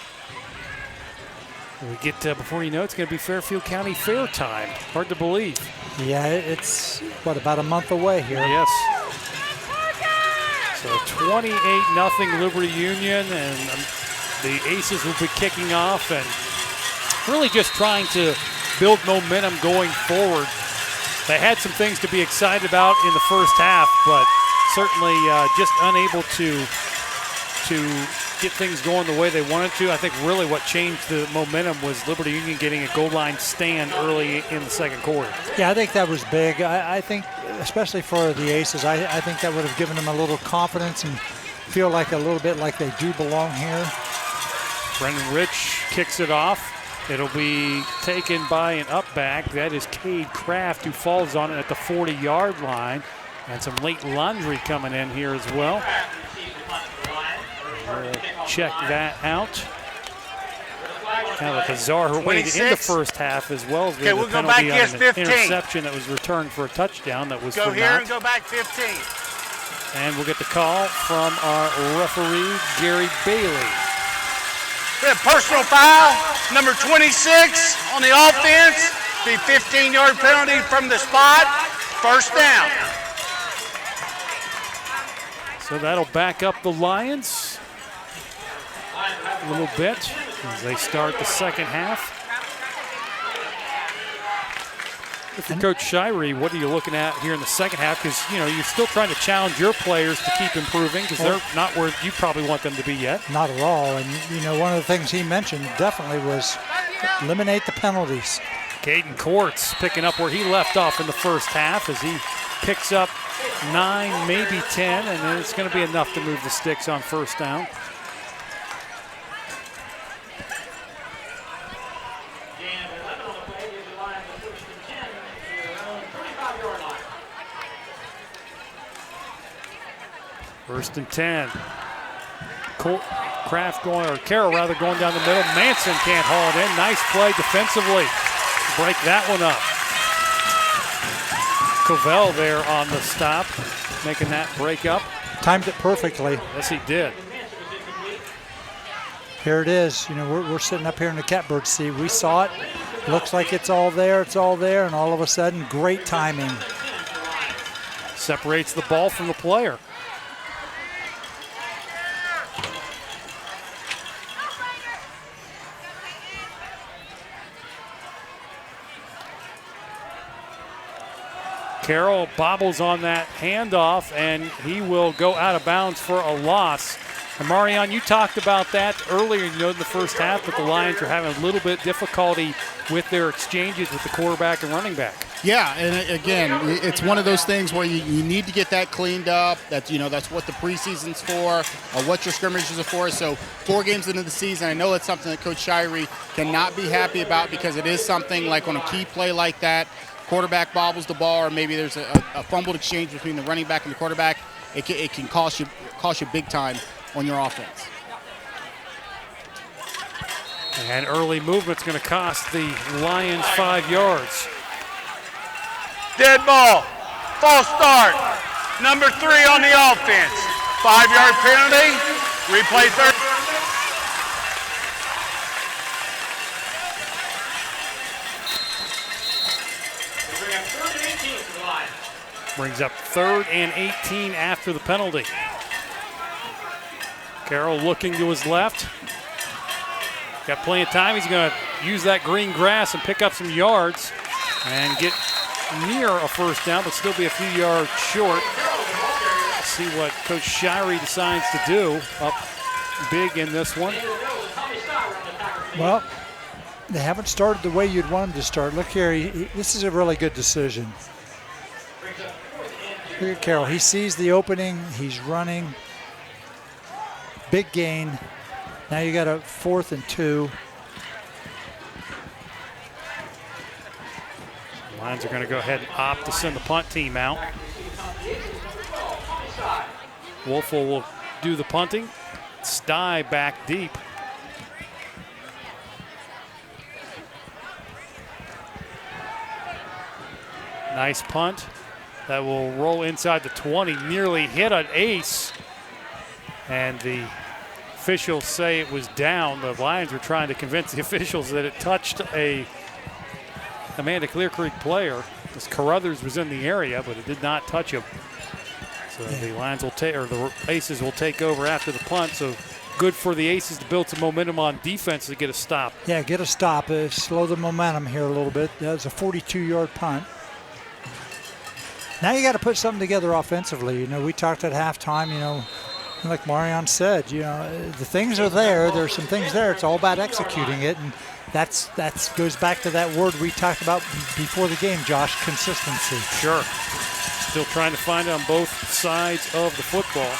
B: We get, before you know, it's going to be Fairfield County Fair time. Hard to believe.
C: Yeah, it's, about a month away here.
B: Yes. So 28-0 Liberty Union, and the Aces will be kicking off and really just trying to build momentum going forward. They had some things to be excited about in the first half, but certainly just unable to get things going the way they wanted to. I think really what changed the momentum was Liberty Union getting a goal line stand early in the second quarter.
C: Yeah, I think that was big. I think, especially for the Aces, I think that would have given them a little confidence and feel like a little bit like they do belong here.
B: Brendan Rich kicks it off. It'll be taken by an up back. That is Cade Kraft, who falls on it at the 40-yard line. And some late laundry coming in here as well. We'll check that out. Kind of a bizarre way to end the first half, as well as
E: we'll
B: the penalty on an interception that was returned for a touchdown that was
E: go here and go back 15.
B: And we'll get the call from our referee, Gary Bailey.
E: We have personal foul, number 26 on the offense. Be 15-yard penalty from the spot. First down.
B: So that'll back up the Lions a little bit as they start the second half. For Coach Shirey, what are you looking at here in the second half? Because, you're still trying to challenge your players to keep improving because they're not where you probably want them to be yet.
C: Not at all. And, one of the things he mentioned definitely was eliminate the penalties.
B: Caden Courts picking up where he left off in the first half as he picks up 9, maybe 10, and then it's going to be enough to move the sticks on first down. First and 10. Carroll going down the middle. Manson can't haul it in. Nice play defensively. Break that one up. Covell there on the stop, making that break up.
C: Timed it perfectly.
B: Yes, he did.
C: Here it is. We're sitting up here in the catbird seat. We saw it. Looks like it's all there, and all of a sudden, great timing.
B: Separates the ball from the player. Carroll bobbles on that handoff, and he will go out of bounds for a loss. And Marion, you talked about that earlier in the first half, that the Lions are having a little bit difficulty with their exchanges with the quarterback and running back.
D: Yeah, and again, it's one of those things where you need to get that cleaned up. That's what the preseason's for, or what your scrimmages are for. So 4 games into the season, I know it's something that Coach Shirey cannot be happy about, because it is something like on a key play like that, quarterback bobbles the ball, or maybe there's a fumbled exchange between the running back and the quarterback. It can cost you big time on your offense.
B: And early movement's going to cost the Lions 5 yards.
E: Dead ball. False start. Number 3 on the offense. 5-yard penalty. Replay third.
B: Brings up 3rd and 18 after the penalty. Carroll looking to his left. Got plenty of time. He's going to use that green grass and pick up some yards and get near a first down, but still be a few yards short. Let's see what Coach Shirey decides to do. Up big in this one.
C: Well, they haven't started the way you'd want them to start. Look here, this is a really good decision. Look at Carroll. He sees the opening. He's running. Big gain. Now you got a 4th and 2.
B: The Lions are going to go ahead and opt to send the punt team out. Wolfel will do the punting. Stye back deep. Nice punt. That will roll inside the 20, nearly hit an ace. And the officials say it was down. The Lions were trying to convince the officials that it touched a Amanda-Clearcreek player. As Carruthers was in the area, but it did not touch him. So the Lions will take, or the Aces will take over after the punt. So good for the Aces to build some momentum on defense to get a stop.
C: Yeah, get a stop. Slow the momentum here a little bit. That was a 42-yard punt. Now you got to put something together offensively. You know, we talked at halftime, you know, like Marion said, you know, the things are there. There's some things there. It's all about executing it. And that's goes back to that word we talked about before the game, Josh, consistency.
B: Sure. Still trying to find it on both sides of the football.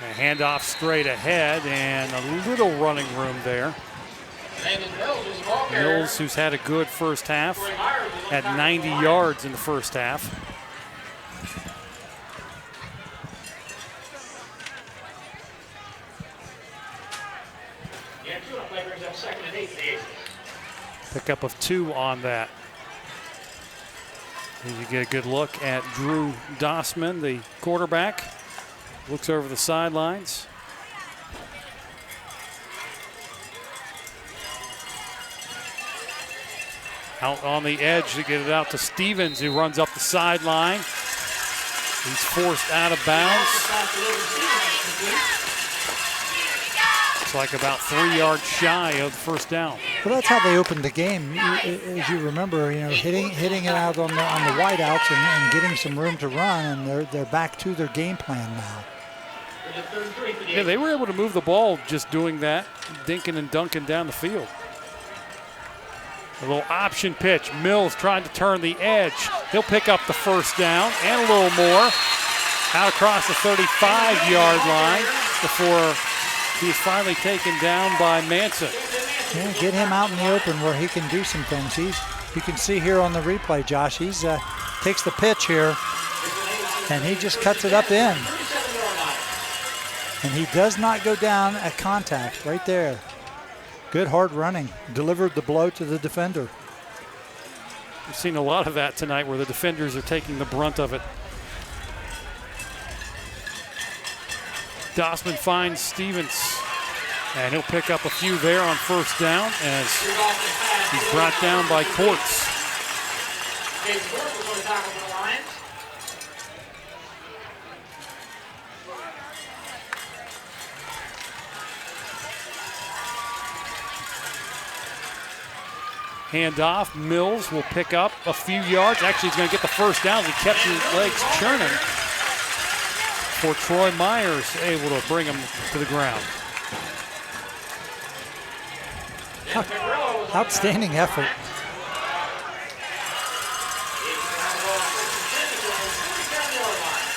B: A handoff straight ahead and a little running room there. Mills, who's had a good first half, at 90 yards in the first half. Pickup of 2 on that. And you get a good look at Drew Dossman, the quarterback. Looks over the sidelines. Out on the edge to get it out to Stevens, who runs up the sideline. He's forced out of bounds. It's like about 3 yards shy of the first down.
C: Well, that's how they opened the game. As you remember, you know, hitting it out on the wideouts and getting some room to run, and they're back to their game plan now.
B: Yeah, they were able to move the ball just doing that, dinking and dunking down the field. A little option pitch. Mills trying to turn the edge. He'll pick up the first down and a little more. Out across the 35-yard line before he's finally taken down by Manson.
C: Yeah, get him out in the open where he can do some things. You can see here on the replay, Josh, he's takes the pitch here, and he just cuts it up in. And he does not go down at contact right there. Good hard running. Delivered the blow to the defender.
B: We've seen a lot of that tonight where the defenders are taking the brunt of it. Dossman finds Stevens, and he'll pick up a few there on first down as he's brought down by Courts. Handoff, Mills will pick up a few yards. Actually, he's going to get the first down. He kept his legs churning for Troy Myers, able to bring him to the ground.
C: Outstanding effort.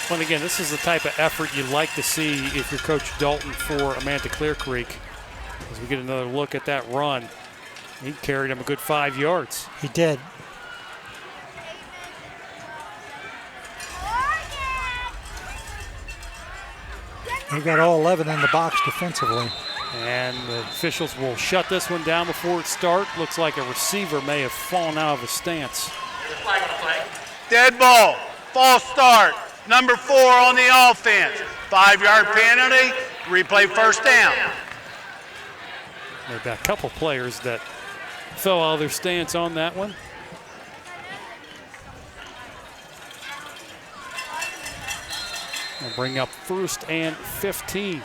B: Well, again, this is the type of effort you like to see if you're Coach Dalton for Amanda-Clearcreek. As we get another look at that run. He carried him a good 5 yards.
C: He did. He got all 11 in the box defensively.
B: And the officials will shut this one down before it starts. Looks like a receiver may have fallen out of his stance.
E: Dead ball, false start, number 4 on the offense. 5-yard penalty, replay first down.
B: They've got a couple players that fell out of their stance on that one. We'll bring up 1st and 15.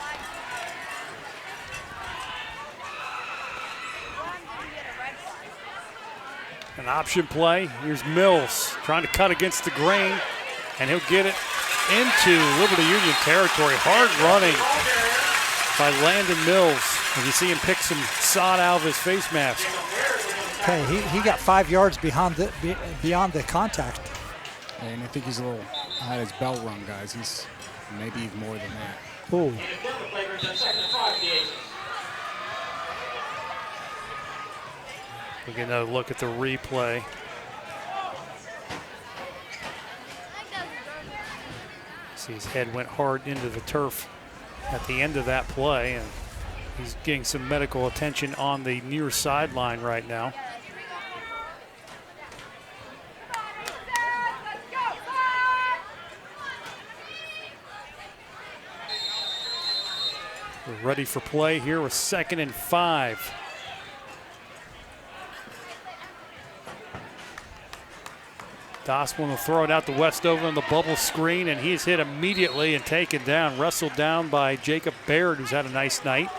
B: An option play. Here's Mills trying to cut against the grain, and he'll get it into Liberty Union territory. Hard running by Landon Mills. And you see him pick some sod out of his face mask.
C: Okay, he got 5 yards beyond the contact.
D: And I think he's a little had his belt rung, guys. He's maybe even more than that.
C: Oh.
B: We're going to look at the replay. See, his head went hard into the turf at the end of that play, and he's getting some medical attention on the near sideline right now. We're ready for play here with 2nd and 5. Dossman will throw it out to Westover on the bubble screen, and he's hit immediately and taken down, wrestled down by Jacob Baird, who's had a nice night.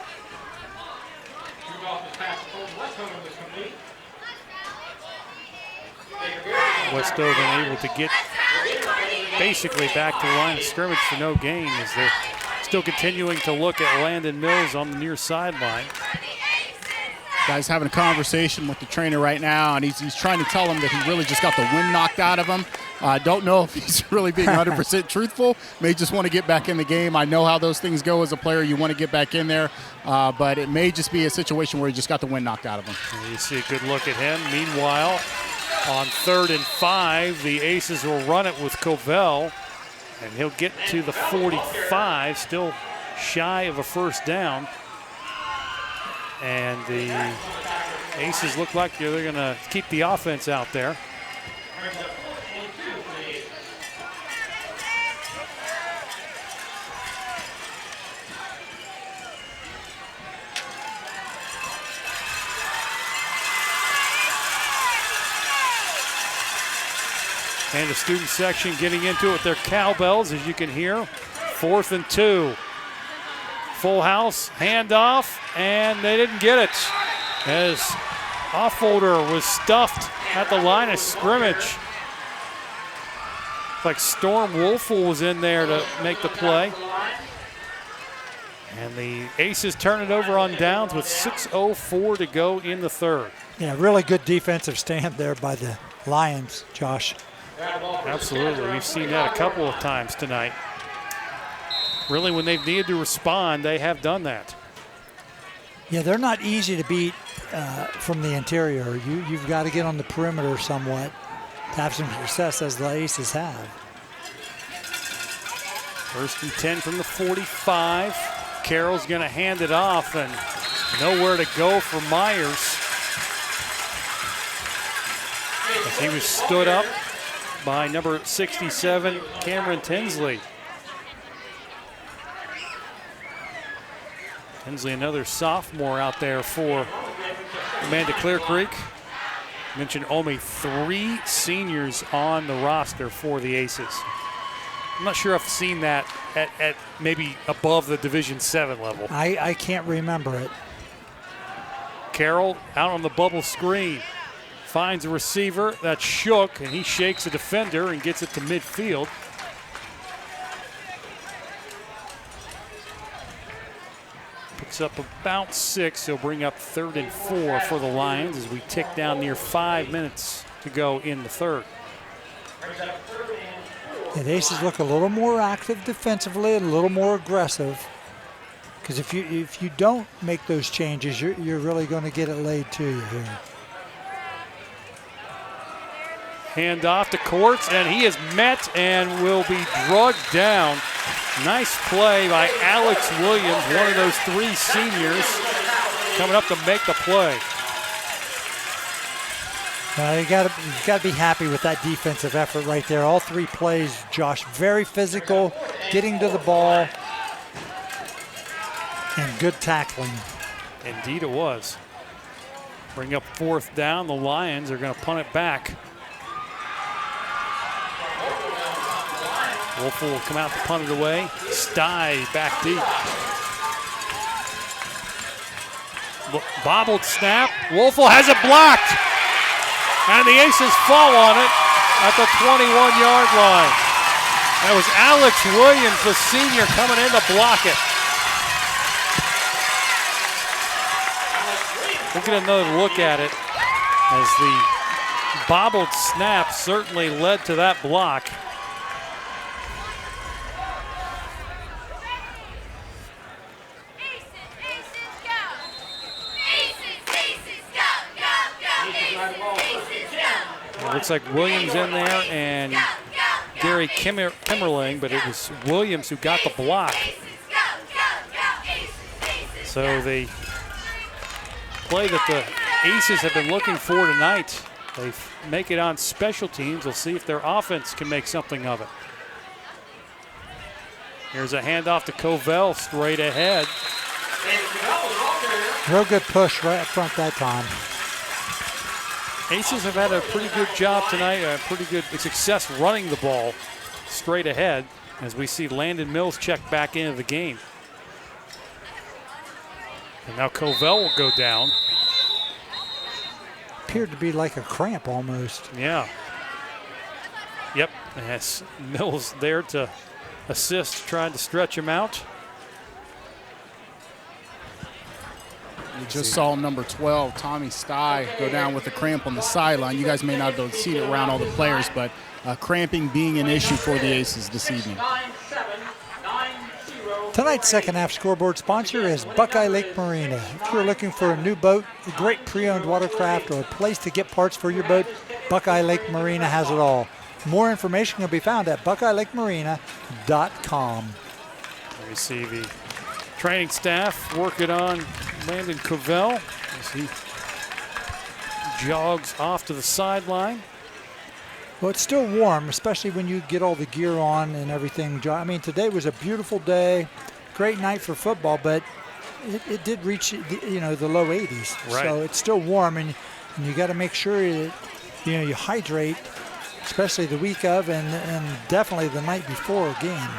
B: Westover able to get basically back to the line of scrimmage for no gain as they're still continuing to look at Landon Mills on the near sideline.
D: Guy's having a conversation with the trainer right now, and he's trying to tell him that he really just got the wind knocked out of him. I don't know if he's really being 100% truthful. May just want to get back in the game. I know how those things go as a player. You want to get back in there, but it may just be a situation where he just got the wind knocked out of him.
B: And you see a good look at him. Meanwhile, on 3rd and 5, the Aces will run it with Covell, and he'll get to the 45, still shy of a first down. And the Aces look like they're going to keep the offense out there. And the student section getting into it with their cowbells, as you can hear. 4th and 2. Full house, handoff, and they didn't get it as Offolder was stuffed at the line of scrimmage. Like Storm Wolfel was in there to make the play. And the Aces turn it over on downs with 6:04 to go in the 3rd.
C: Yeah, really good defensive stand there by the Lions, Josh.
B: Absolutely, we've seen that a couple of times tonight. Really, when they've needed to respond, they have done that.
C: Yeah, they're not easy to beat from the interior. You've got to get on the perimeter somewhat to have some success, as the Aces have.
B: 1st and 10 from the 45. Carroll's going to hand it off, and nowhere to go for Myers. As he was stood up by number 67, Cameron Tinsley. Tinsley, another sophomore out there for Amanda-Clearcreek. Mentioned only 3 seniors on the roster for the Aces. I'm not sure I've seen that at maybe above the Division 7 level.
C: I can't remember it.
B: Carroll out on the bubble screen. Finds a receiver that's shook, and he shakes a defender and gets it to midfield. Picks up about 6. He'll bring up 3rd and 4 for the Lions as we tick down near 5 minutes to go in the 3rd.
C: Yeah, the Aces look a little more active defensively and a little more aggressive. Because if you don't make those changes, you're really going to get it laid to you here.
B: Hand off to Courts, and he is met and will be drugged down. Nice play by Alex Williams, one of those 3 seniors coming up to make the play.
C: You got to be happy with that defensive effort right there. All 3 plays, Josh, very physical, getting to the ball, and good tackling.
B: Indeed it was. Bring up 4th down. The Lions are going to punt it back. Wolfel will come out to punt it away. Stye back deep. Bobbled snap. Wolfel has it blocked. And the Aces fall on it at the 21-yard line. That was Alex Williams, the senior, coming in to block it. We'll get another look at it as the bobbled snap certainly led to that block. It looks like Williams in there and Gary Kimmerling, but it was Williams who got the block. So the play that the Aces have been looking for tonight, they make it on special teams. We'll see if their offense can make something of it. Here's a handoff to Covell straight ahead.
C: Real good push right up front that time.
B: Aces have had a pretty good job tonight, pretty good success running the ball straight ahead as we see Landon Mills check back into the game. And now Covell will go down.
C: Appeared to be like a cramp almost.
B: Yeah. Yep, and has Mills there to assist, trying to stretch him out.
D: You just saw number 12, Tommy Stye, go down with a cramp on the sideline. You guys may not have seen it around all the players, but cramping being an issue for the Aces this evening.
C: Tonight's second half scoreboard sponsor is Buckeye Lake Marina. If you're looking for a new boat, a great pre-owned watercraft, or a place to get parts for your boat, Buckeye Lake Marina has it all. More information can be found at buckeyelakemarina.com.
B: There you see the training staff working on Landon Covell as he jogs off to the sideline.
C: Well, it's still warm, especially when you get all the gear on and everything. I mean, today was a beautiful day, great night for football, but it did reach the low 80s.
B: Right.
C: So it's still warm, and you got to make sure that you hydrate, especially the week of and definitely the night before a game.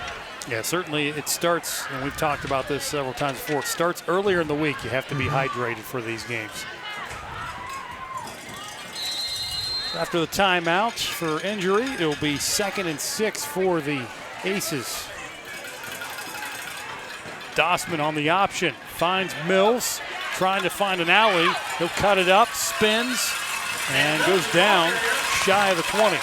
B: Yeah, certainly it starts, and we've talked about this several times before, it starts earlier in the week. You have to be hydrated for these games. After the timeout for injury, it'll be 2nd and 6 for the Aces. Dossman on the option, finds Mills, trying to find an alley. He'll cut it up, spins, and goes down shy of the 20.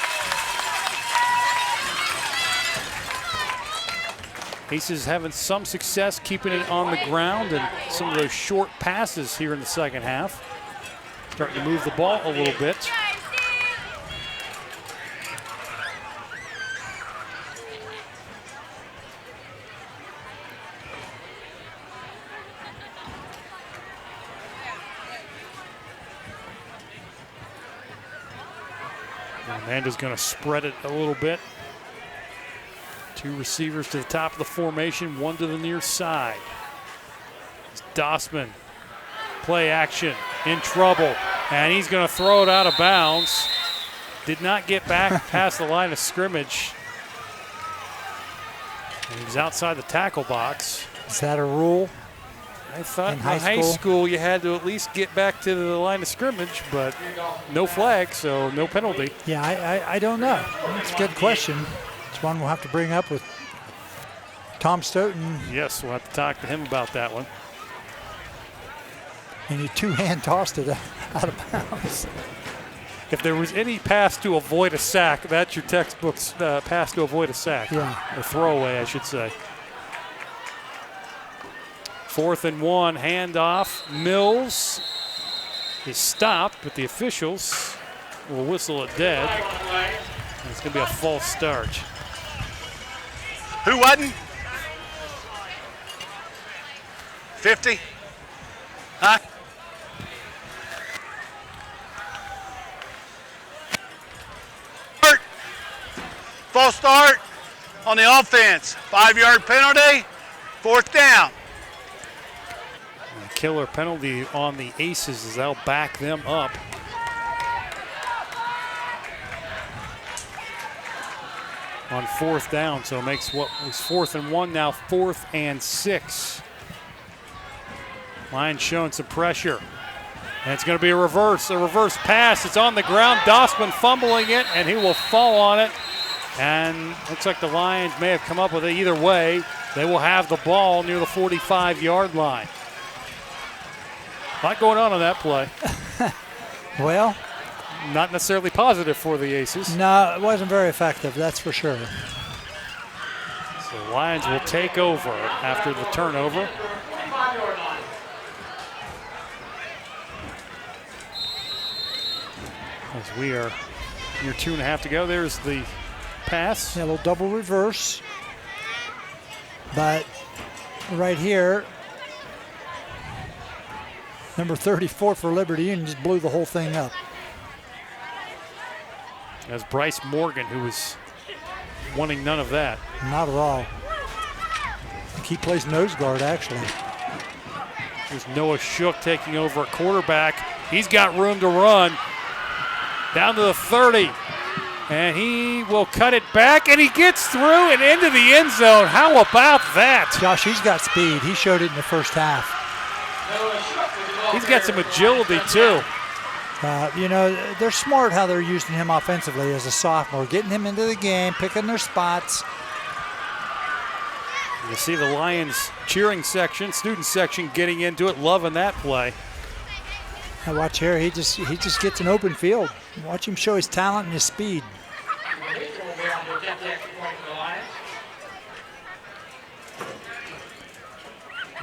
B: Aces having some success keeping it on the ground and some of those short passes here in the second half. Starting to move the ball a little bit. Amanda's going to spread it a little bit. Two receivers to the top of the formation, one to the near side. It's Dossman, play action, in trouble, and he's going to throw it out of bounds. Did not get back past the line of scrimmage. And he was outside the tackle box.
C: Is that a rule?
B: I thought in
C: high
B: school you had to at least get back to the line of scrimmage, but no flag, so no penalty.
C: Yeah, I don't know. It's a good question. It's one we'll have to bring up with Tom Stoughton.
B: Yes, we'll have to talk to him about that one.
C: And you two-hand tossed it out of bounds.
B: If there was any pass to avoid a sack, that's your textbook's pass to avoid a sack.
C: Yeah.
B: Or throwaway, I should say. 4th and 1, handoff. Mills is stopped, but the officials will whistle it dead. And it's going to be a false start.
E: Who wasn't? 50? Huh? False start on the offense. 5-yard penalty, 4th down.
B: A killer penalty on the Aces as they'll back them up. On 4th down, so it makes what was 4th and 1 now 4th and 6. Lions showing some pressure. And it's going to be a reverse pass. It's on the ground. Dossman fumbling it, and he will fall on it. And looks like the Lions may have come up with it either way. They will have the ball near the 45-yard line. A lot going on that play.
C: Well,
B: not necessarily positive for the Aces.
C: No, it wasn't very effective, that's for sure.
B: So the Lions will take over after the turnover. As we are near 2.5 to go, there's the pass.
C: Yeah, a little double reverse. But right here, number 34 for Liberty Union just blew the whole thing up.
B: As Bryce Morgan, who was wanting none of that.
C: Not at all. I think he plays nose guard, actually.
B: There's Noah Shook taking over at quarterback. He's got room to run. Down to the 30. And he will cut it back, and he gets through and into the end zone. How about that?
C: Josh, he's got speed. He showed it in the first half.
B: He's got some agility, too.
C: You know, they're smart how they're using him offensively as a sophomore, getting him into the game, picking their spots.
B: You see the Lions cheering section, student section getting into it, loving that play.
C: Now watch here, he just gets an open field. Watch him show his talent and his speed.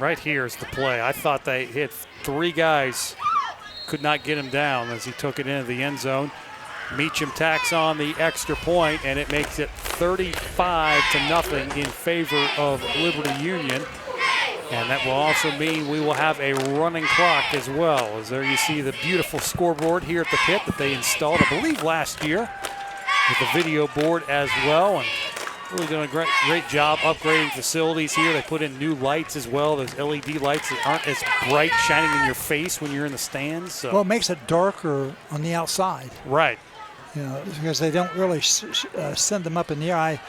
B: Right here is the play. I thought they hit 3 guys, could not get him down as he took it into the end zone. Meacham tacks on the extra point, and it makes it 35-0 in favor of Liberty Union. And that will also mean we will have a running clock as well. As there you see the beautiful scoreboard here at the pit that they installed, I believe, last year, with the video board as well. And really doing a great job upgrading facilities here. They put in new lights as well, those LED lights that aren't as bright shining in your face when you're in the stands. So.
C: Well, it makes it darker on the outside.
B: Right.
C: You know, because they don't really send them up in the air. I was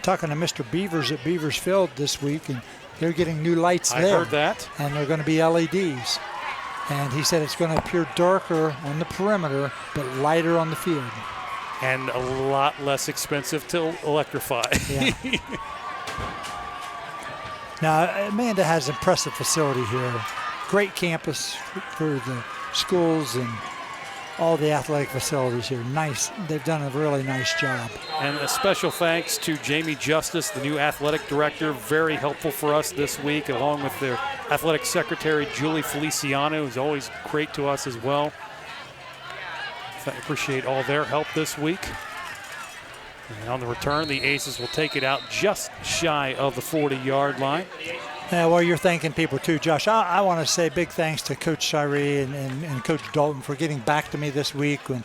C: talking to Mr. Beavers at Beavers Field this week, and they're getting new lights there.
B: I heard that.
C: And they're going to be LEDs. And he said it's going to appear darker on the perimeter, but lighter on the field.
B: And a lot less expensive to electrify.
C: Yeah. Now, Amanda has an impressive facility here. Great campus for the schools and all the athletic facilities here. Nice. They've done a really nice job.
B: And a special thanks to Jamie Justice, the new athletic director. Very helpful for us this week, along with their athletic secretary, Julie Feliciano, who's always great to us as well. I appreciate all their help this week. And on the return, the Aces will take it out just shy of the 40-yard line.
C: Yeah, well, you're thanking people too, Josh. I want to say big thanks to Coach Shirey and Coach Dalton for getting back to me this week when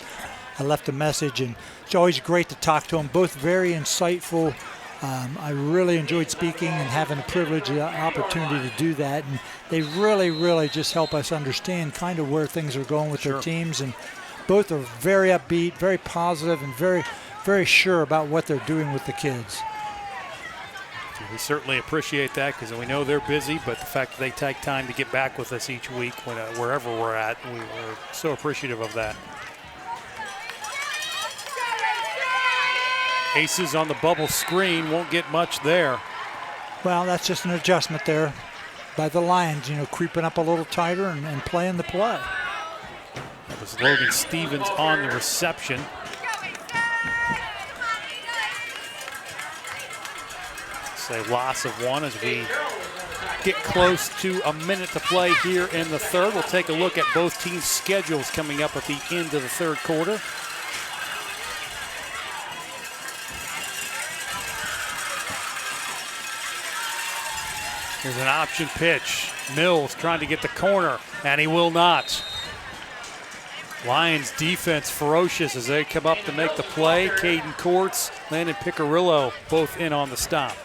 C: I left a message. And it's always great to talk to them. Both very insightful. I really enjoyed speaking and having the privilege and the opportunity to do that. And they really just help us understand kind of where things are going with their teams. And both are very upbeat, very positive, and very sure about what they're doing with the kids.
B: We certainly appreciate that because we know they're busy, but the fact that they take time to get back with us each week wherever we're at, we're so appreciative of that. Aces on the bubble screen, won't get much there.
C: Well, that's just an adjustment there by the Lions, creeping up a little tighter and playing the play.
B: That was Logan Stevens on the reception. A loss of 1 as we get close to a minute to play here in the third. We'll take a look at both teams' schedules coming up at the end of the third quarter. Here's an option pitch. Mills trying to get the corner, and he will not. Lions defense ferocious as they come up to make the play. Caden Courts, Landon Picarillo both in on the stop.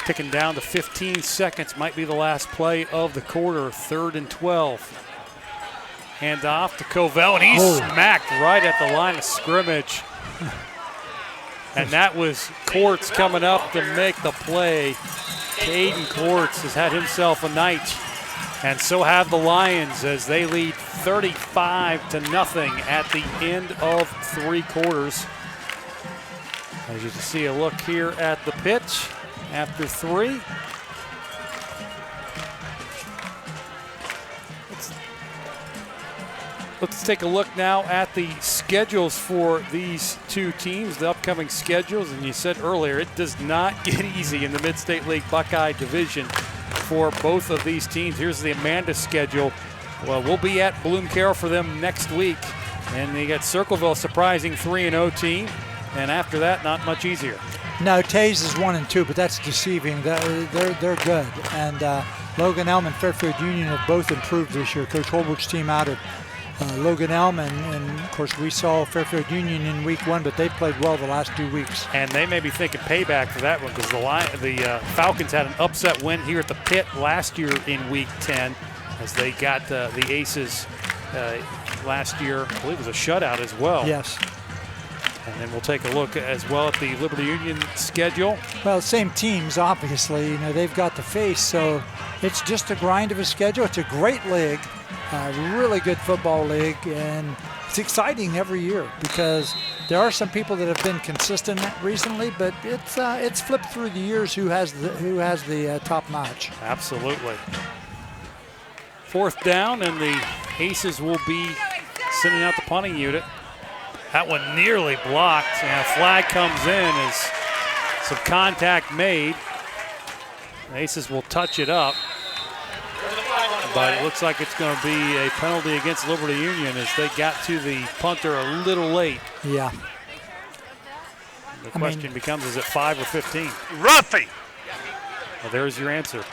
B: ticking down to 15 seconds. Might be the last play of the quarter. 3rd and 12. Hand off to Covell, and he's smacked right at the line of scrimmage. And that was Courts coming up to make the play. Caden Courts has had himself a night. And so have the Lions as they lead 35-0 at the end of 3 quarters. As you can see a look here at the pitch after 3. Let's take a look now at the schedules for these 2 teams, the upcoming schedules. And you said earlier, it does not get easy in the Mid-State League Buckeye Division for both of these teams. Here's the Amanda schedule. Well, we'll be at Bloom Carroll for them next week. And they got Circleville, surprising 3-0 team. And after that, not much easier.
C: No, Taze is 1-2, but that's deceiving. They're good. And Logan Elm and Fairfield Union have both improved this year. Coach Holbrook's team out of Logan Elm, and of course we saw Fairfield Union in week 1, but they've played well the last 2 weeks.
B: And they may be thinking payback for that one because the Falcons had an upset win here at the Pit last year in week 10 as they got the Aces last year. I believe it was a shutout as well.
C: Yes.
B: And then we'll take a look as well at the Liberty Union schedule.
C: Well, same teams, obviously. You know, they've got to face, so it's just a grind of a schedule. It's a great league. Really good football league, and it's exciting every year because there are some people that have been consistent recently, but it's flipped through the years who has the top notch.
B: Absolutely. 4th down, and the Aces will be sending out the punting unit. That one nearly blocked, and a flag comes in as some contact made. The Aces will touch it up. But it looks like it's going to be a penalty against Liberty Union as they got to the punter a little late.
C: Yeah.
B: The question becomes, is it 5 or 15?
E: Roughing.
B: Well, there's your answer.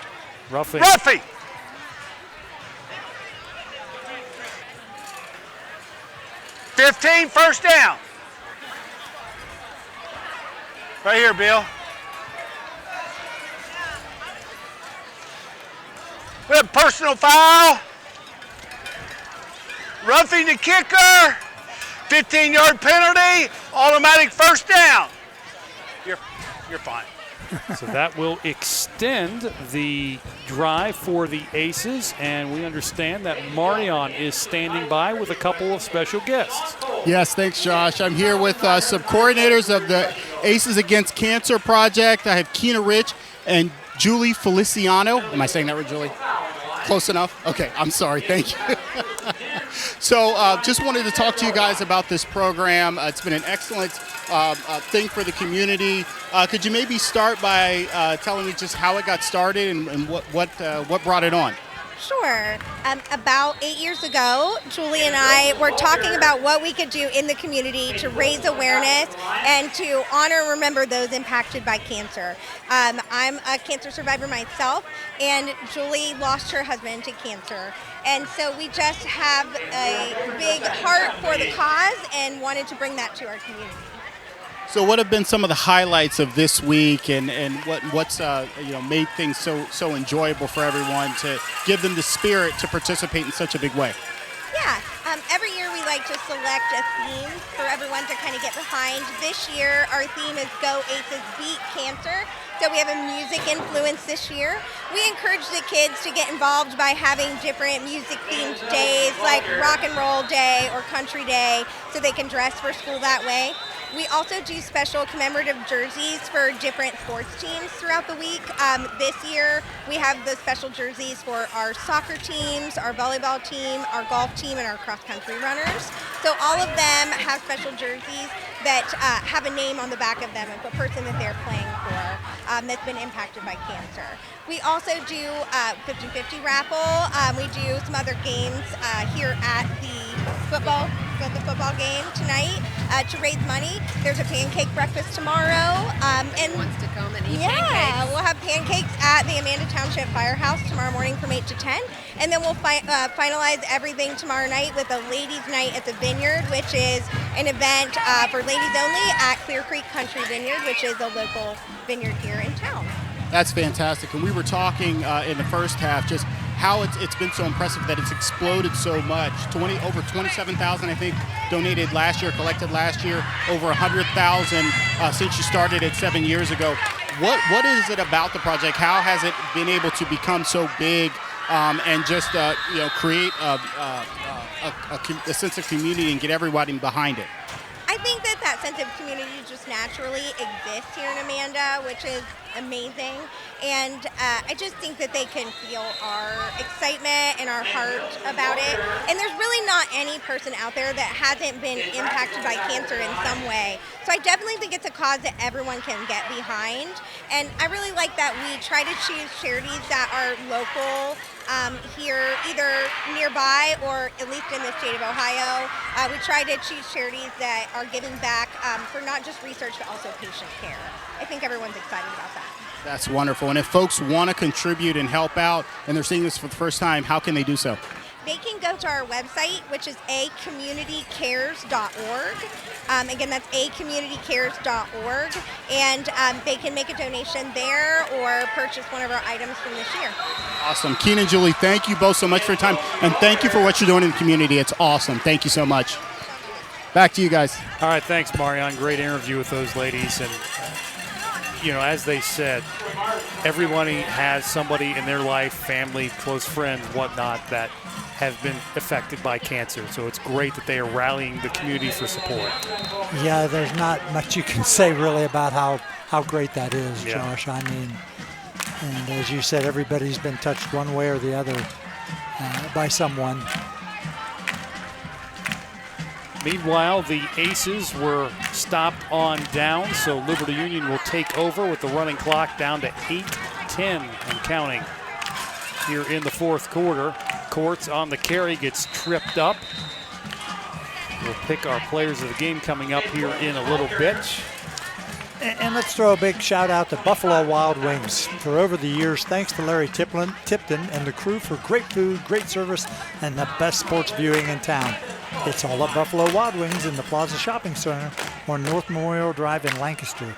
B: Roughing.
E: Roughing. $15, 1st down. Right here, Bill. We have personal foul. Roughing the kicker. 15-yard penalty. Automatic 1st down. You're fine.
B: So that will extend the drive for the Aces, and we understand that Marion is standing by with a couple of special guests.
D: Yes, thanks, Josh. I'm here with some coordinators of the Aces Against Cancer Project. I have Keena Rich and Julie Feliciano. Am I saying that right, Julie? Close enough? Okay, I'm sorry. Thank you. So just wanted to talk to you guys about this program. It's been an excellent thing for the community. Could you maybe start by telling me just how it got started and what brought it on?
T: Sure. About 8 years ago, Julie and I were talking about what we could do in the community to raise awareness and to honor and remember those impacted by cancer. I'm a cancer survivor myself, and Julie lost her husband to cancer. And so we just have a big heart for the cause and wanted to bring that to our community.
D: So what have been some of the highlights of this week, and what's made things so enjoyable for everyone to give them the spirit to participate in such a big way?
T: Yeah, every year we like to select a theme for everyone to kind of get behind. This year our theme is Go Aces Beat Cancer. So we have a music influence this year. We encourage the kids to get involved by having different music-themed days like Rock and Roll Day or Country Day so they can dress for school that way. We also do special commemorative jerseys for different sports teams throughout the week. This year, we have the special jerseys for our soccer teams, our volleyball team, our golf team, and our cross-country runners. So all of them have special jerseys that have a name on the back of them of the person that they're playing for that's been impacted by cancer. We also do 50-50 raffle. We do some other games here at the football game tonight to raise money. There's a pancake breakfast tomorrow. And wants to come and eat pancakes. We'll have pancakes at the Amanda Township Firehouse tomorrow morning from 8 to 10. And then we'll finalize everything tomorrow night with a ladies' night at the Vineyard, which is an event for ladies only at Clear Creek Country Vineyard, which is a local vineyard here in town.
D: That's fantastic. And we were talking in the first half just how it's been so impressive that it's exploded so much. Over 27,000, I think, donated last year, collected last year, over 100,000 since you started it 7 years ago. What is it about the project? How has it been able to become so big and just create a sense of community and get everybody behind it?
T: I think that sense of community just naturally exists here in Amanda, which is amazing. And I just think that they can feel our excitement and our heart about it. And there's really not any person out there that hasn't been impacted by cancer in some way. So I definitely think it's a cause that everyone can get behind. And I really like that we try to choose charities that are local here, either nearby or at least in the state of Ohio. We try to choose charities that are giving back for not just research but also patient care. I think everyone's excited about that.
D: That's wonderful. And if folks want to contribute and help out and they're seeing this for the first time, how can they do so?
T: They can go to our website, which is acommunitycares.org. Again, that's acommunitycares.org. And they can make a donation there or purchase one of our items from this year.
D: Awesome. Keenan, Julie, thank you both so much for your time. And thank you for what you're doing in the community. It's awesome. Thank you so much. Back to you guys.
B: All right, thanks, Marion. Great interview with those ladies. And, as they said, everybody has somebody in their life, family, close friends, whatnot, that have been affected by cancer. So it's great that they are rallying the community for support.
C: Yeah, there's not much you can say really about how great that is, Josh. I mean, and as you said, everybody's been touched one way or the other by someone.
B: Meanwhile, the Aces were stopped on down, so Liberty Union will take over with the running clock down to 8:10 and counting here in the fourth quarter. Courts on the carry, gets tripped up. We'll pick our players of the game coming up here in a little bit.
C: And let's throw a big shout out to Buffalo Wild Wings. For over the years, thanks to Larry Tipton and the crew for great food, great service, and the best sports viewing in town. It's all at Buffalo Wild Wings in the Plaza Shopping Center on North Memorial Drive in Lancaster.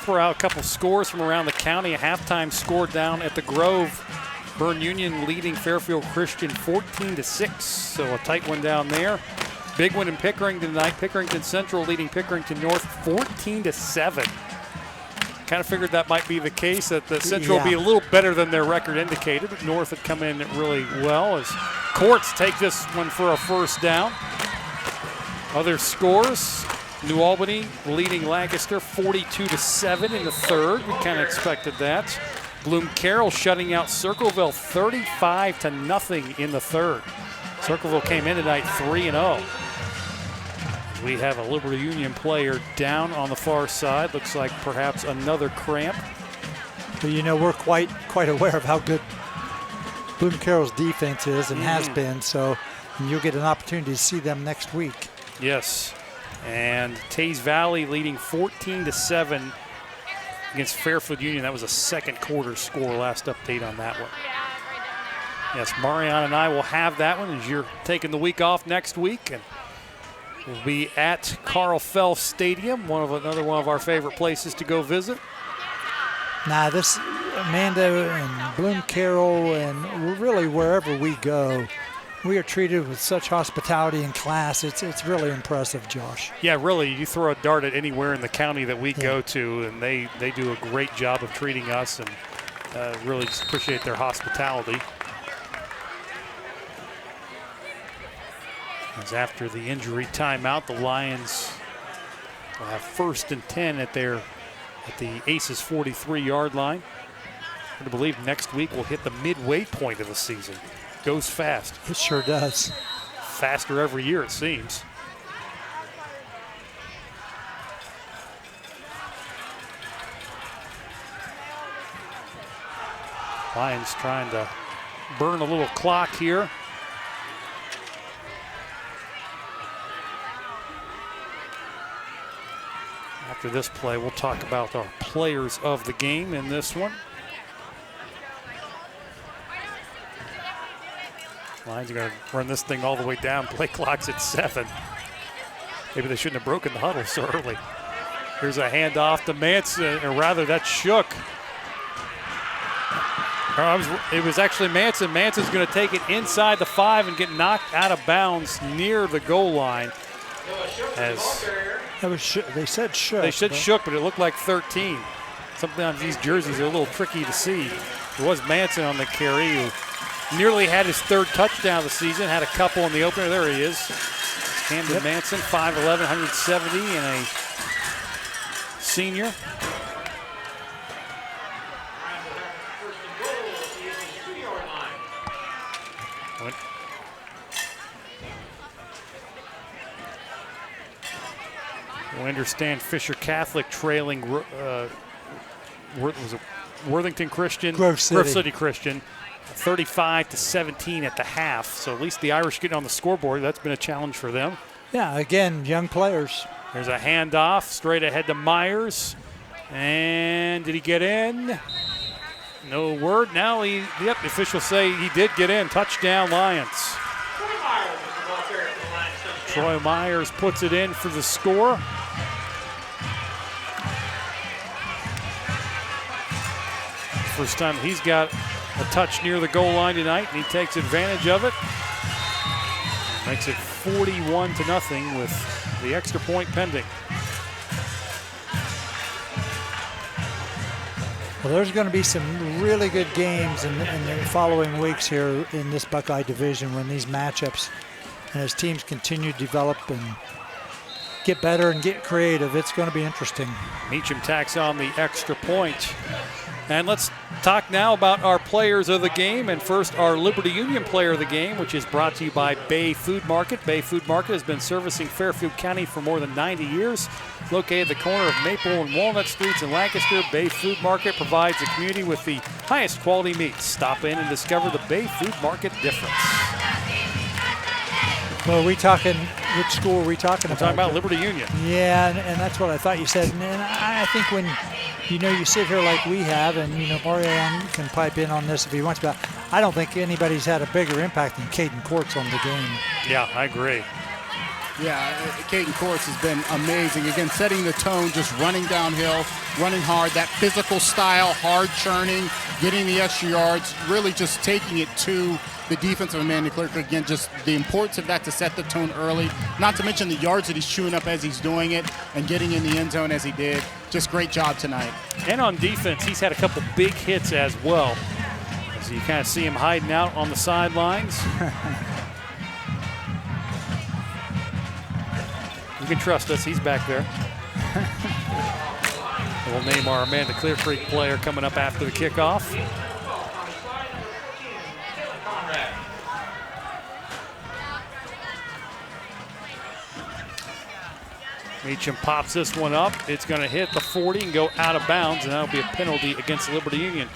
B: Throw out a couple scores from around the county. A halftime score down at the Grove. Bern Union leading Fairfield Christian 14-6, so a tight one down there. Big one in Pickerington tonight. Pickerington Central leading Pickerington North 14-7. Kind of figured that might be the case, that the Central would be a little better than their record indicated. North had come in really well as Courts take this one for a first down. Other scores, New Albany leading Lancaster 42-7 in the third. We kind of expected that. Bloom Carroll shutting out Circleville 35-0 in the third. Circleville came in tonight 3-0. We have a Liberty Union player down on the far side. Looks like perhaps another cramp.
C: Well, we're quite aware of how good Bloom Carroll's defense is and has been, so you'll get an opportunity to see them next week.
B: Yes, and Taze Valley leading 14-7 against Fairfield Union. That was a second quarter score, last update on that one. Yes, Marion and I will have that one as you're taking the week off next week. And we'll be at Carl Fell Stadium, another one of our favorite places to go visit.
C: Now, this Amanda and Bloom Carroll and really wherever we go, we are treated with such hospitality and class. It's really impressive, Josh.
B: Yeah, really. You throw a dart at anywhere in the county that we go to, and they do a great job of treating us, and really just appreciate their hospitality. As after the injury timeout, the Lions will have 1st and 10 at the Aces 43-yard line. I believe next week we'll hit the midway point of the season. Goes fast.
C: It sure does.
B: Faster every year, it seems. Lions trying to burn a little clock here. After this play, we'll talk about our players of the game in this one. Lions are going to run this thing all the way down. Play clock's at 7. Maybe they shouldn't have broken the huddle so early. Here's a handoff to Manson, or rather that's Shook. It was actually Manson. Manson's going to take it inside the 5 and get knocked out of bounds near the goal line. As
C: they said shook.
B: They said shook, but it looked like 13. Sometimes these jerseys are a little tricky to see. It was Manson on the carry who nearly had his 3rd touchdown of the season, had a couple in the opener. There he is. Camden Manson, 5'11", 170, and a senior. We understand Fisher Catholic trailing was it Worthington Christian?
C: Grove City
B: Christian, 35-17 at the half. So at least the Irish getting on the scoreboard. That's been a challenge for them.
C: Yeah, again, young players.
B: There's a handoff straight ahead to Myers. And did he get in? No word. Now the officials say he did get in. Touchdown, Lions. Troy Myers puts it in for the score. First time he's got a touch near the goal line tonight, and he takes advantage of it. Makes it 41-0 with the extra point pending.
C: Well, there's going to be some really good games in the following weeks here in this Buckeye division when these matchups, and as teams continue to develop and get better and get creative, it's going to be interesting.
B: Meacham tacks on the extra point. And let's talk now about our players of the game. And first, our Liberty Union player of the game, which is brought to you by Bay Food Market. Bay Food Market has been servicing Fairfield County for more than 90 years. Located at the corner of Maple and Walnut Streets in Lancaster, Bay Food Market provides the community with the highest quality meats. Stop in and discover the Bay Food Market difference.
C: Well, are we talking, which school are we talking about?
B: We're talking about Liberty Union.
C: Yeah, and that's what I thought you said. And I think when, you sit here like we have, and, Marianne can pipe in on this if he wants, but I don't think anybody's had a bigger impact than Caden Courts on the game.
B: Yeah, I agree.
D: Yeah, Caden Courts has been amazing. Again, setting the tone, just running downhill, running hard, that physical style, hard churning, getting the extra yards, really just taking it to the defense of Amanda-Clearcreek. Again, just the importance of that to set the tone early, not to mention the yards that he's chewing up as he's doing it and getting in the end zone as he did. Just great job tonight.
B: And on defense, he's had a couple big hits as well. As you kind of see him hiding out on the sidelines. You can trust us, he's back there. We'll name our Amanda-Clearcreek player coming up after the kickoff. Meacham pops this one up. It's going to hit the 40 and go out of bounds, and that'll be a penalty against Liberty Union.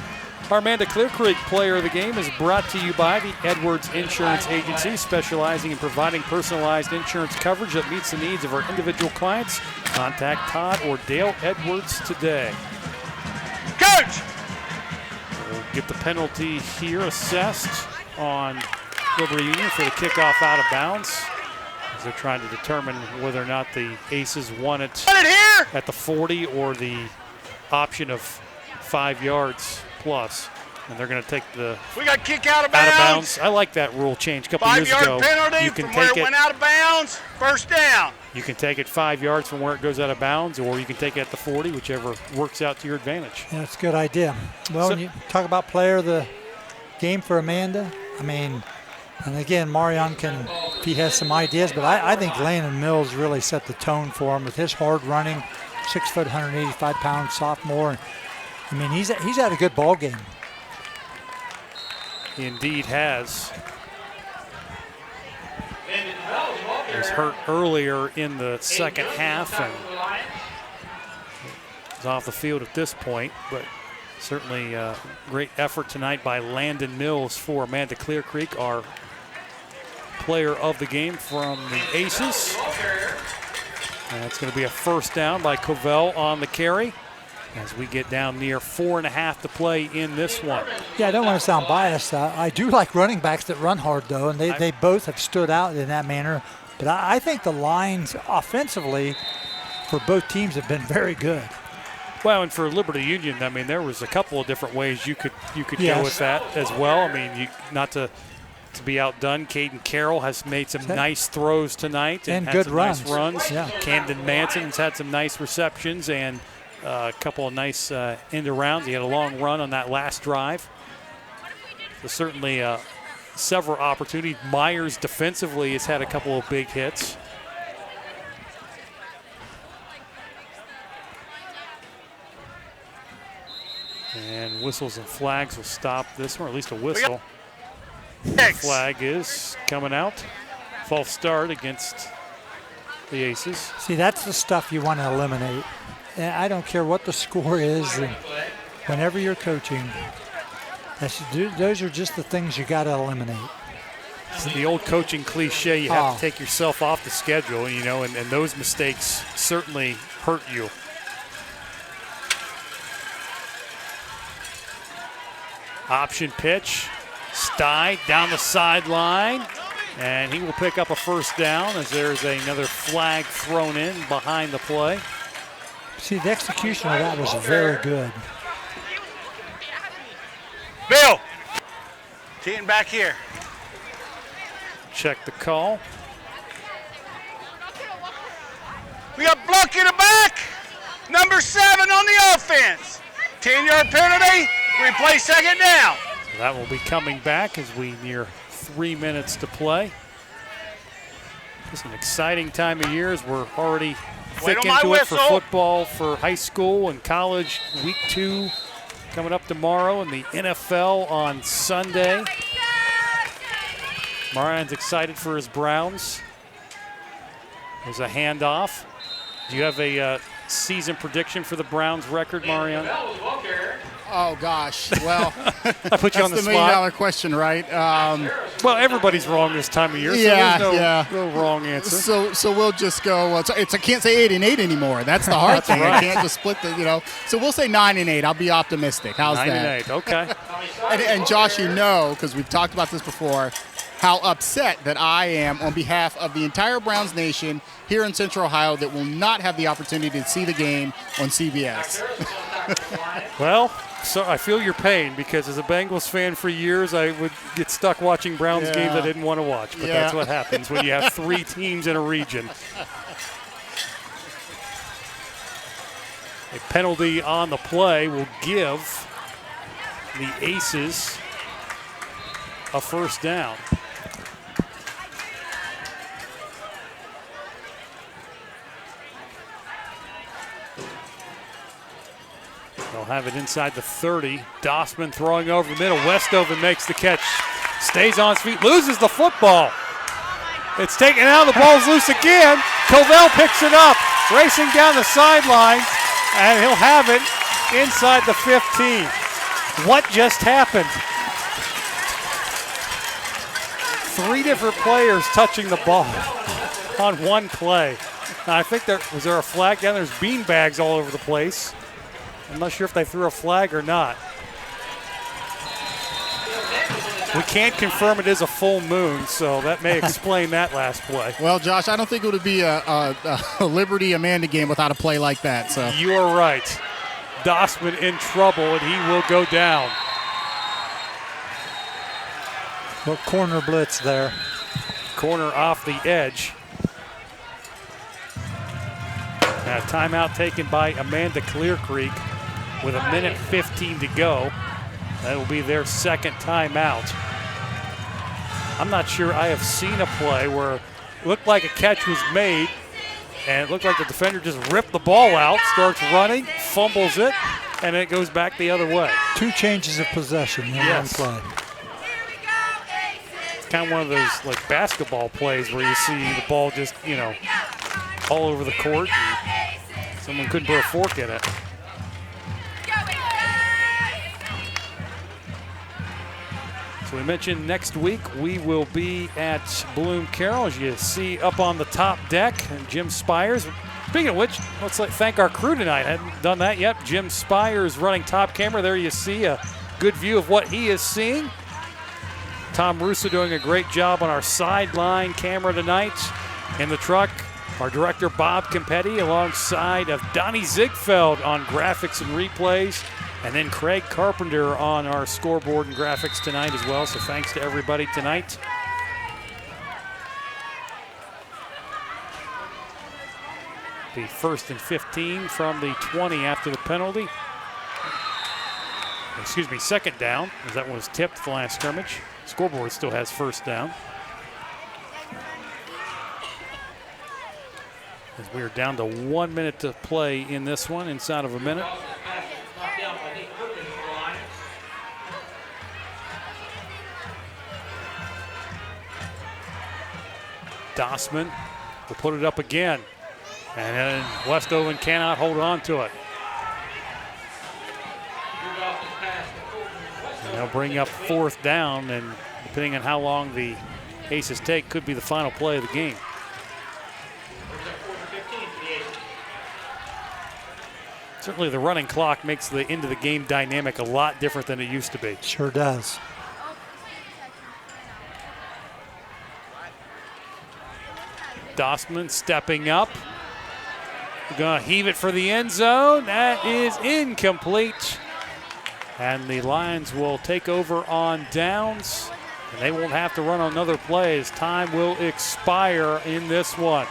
B: Our Amanda-Clearcreek player of the game is brought to you by the Edwards Insurance Agency, specializing in providing personalized insurance coverage that meets the needs of our individual clients. Contact Todd or Dale Edwards today.
E: Coach!
B: We'll get the penalty here assessed on Liberty Union for the kickoff out of bounds, as they're trying to determine whether or not the Aces won it at the 40 or the option of 5 yards plus. And they're going to take the
E: we got kick out of bounds.
B: I like that rule change a couple years ago.
E: 5-yard penalty
B: You can
E: from
B: take
E: where it went out of bounds. First down.
B: You can take it 5 yards from where it goes out of bounds, or you can take it at the 40, whichever works out to your advantage.
C: Yeah, that's a good idea. Well, when you talk about player of the game for Amanda, and again, Marion if he has some ideas, but I think Landon Mills really set the tone for him with his hard running, 6 foot, 185-pound sophomore. He's had a good ball game.
B: He indeed has. He was hurt earlier in the second half and is off the field at this point, but certainly a great effort tonight by Landon Mills for Amanda-Clearcreek, our player of the game from the Aces. And it's going to be a first down by Covell on the carry as we get down near 4.5 to play in this one.
C: Yeah, I don't want to sound biased. I do like running backs that run hard, though, and they both have stood out in that manner. But I think the lines offensively for both teams have been very good.
B: Well, and for Liberty Union, I mean, there was a couple of different ways you could
C: Yes.
B: go with that as well. I mean, not to be outdone, Caden Carroll has made some nice throws tonight
C: and
B: had
C: good
B: some
C: runs.
B: nice runs.
C: Yeah.
B: Camden Manson has had some nice receptions and a couple of nice end arounds. He had a long run on that last drive. So certainly several opportunities. Myers defensively has had a couple of big hits. And whistles and flags will stop this one, or at least a whistle. Flag is coming out. False start against the Aces.
C: See, that's the stuff you want to eliminate. And I don't care what the score is. And whenever you're coaching, those are just the things you got to eliminate.
B: It's the old coaching cliche, you have to take yourself off the schedule, you know, and those mistakes certainly hurt you. Option pitch. Stye down the sideline, and he will pick up a first down as there's another flag thrown in behind the play.
C: See, the execution of that was very good.
E: Bill, teeing back here.
B: Check the call.
E: We got Bluck in the back. Number 7 on the offense. 10-yard penalty. Replay second down.
B: That will be coming back as we near 3 minutes to play. It's an exciting time of year as we're already thick into it for football, for high school and college. Week 2 coming up tomorrow, and the NFL on Sunday. Marian's excited for his Browns. There's a handoff. Do you have a season prediction for the Browns record, Marian?
D: Oh, gosh. Well,
B: I put you on the
D: that's the
B: spot.
D: million-dollar question, right?
B: Well, everybody's wrong this time of year, so there's no wrong answer.
D: So we'll just go. I can't say 8-8 anymore. That's the hard thing.
B: Right.
D: I can't just split the. So we'll say 9-8. I'll be optimistic. How's
B: 9-8.
D: that?
B: Okay.
D: and Josh, you know, because we've talked about this before, how upset that I am on behalf of the entire Browns nation here in Central Ohio that will not have the opportunity to see the game on CBS.
B: Well, so I feel your pain because as a Bengals fan for years, I would get stuck watching Browns games I didn't want to watch. But that's what happens when you have 3 teams in a region. A penalty on the play will give the Aces a first down. They'll have it inside the 30. Dossman throwing over the middle. Westoven makes the catch. Stays on his feet. Loses the football. It's taken out. The ball's loose again. Covell picks it up. Racing down the sideline. And he'll have it inside the 15. What just happened? 3 different players touching the ball on one play. Now, I think was there a flag down there? There's bean bags all over the place. I'm not sure if they threw a flag or not. We can't confirm it is a full moon, so that may explain that last play.
D: Well, Josh, I don't think it would be a Liberty Amanda game without a play like that. So
B: you are right. Dossman in trouble, and he will go down.
C: Well, corner blitz there.
B: Corner off the edge. Now, timeout taken by Amanda-Clearcreek with 1:15 to go. That will be their second timeout. I'm not sure I have seen a play where it looked like a catch was made, and it looked like the defender just ripped the ball out, starts running, fumbles it, and it goes back the other way.
C: 2 changes of possession in one play.
B: It's kind of one of those like basketball plays where you see the ball just, all over the court, and someone couldn't put a fork in it. So we mentioned next week we will be at Bloom Carroll, as you see up on the top deck, and Jim Spires. Speaking of which, let's thank our crew tonight. I hadn't done that yet. Jim Spires running top camera. There you see a good view of what he is seeing. Tom Russo doing a great job on our sideline camera tonight. In the truck, Our director, Bob Campetti, alongside of Donnie Ziegfeld on graphics and replays, and then Craig Carpenter on our scoreboard and graphics tonight as well. So thanks to everybody tonight. The 1st and 15 from the 20 after the penalty. Excuse me, 2nd down, as that was tipped the last scrimmage. Scoreboard still has 1st down. As we are down to 1 minute to play in this one, inside of a minute. Dossman will put it up again. And then Westoven cannot hold on to it. And they'll bring up 4th down, and depending on how long the Aces take, could be the final play of the game. Certainly the running clock makes the end of the game dynamic a lot different than it used to be.
C: Sure does.
B: Dossman stepping up. We're going to heave it for the end zone. That is incomplete. And the Lions will take over on downs. And they won't have to run another play as time will expire in this one.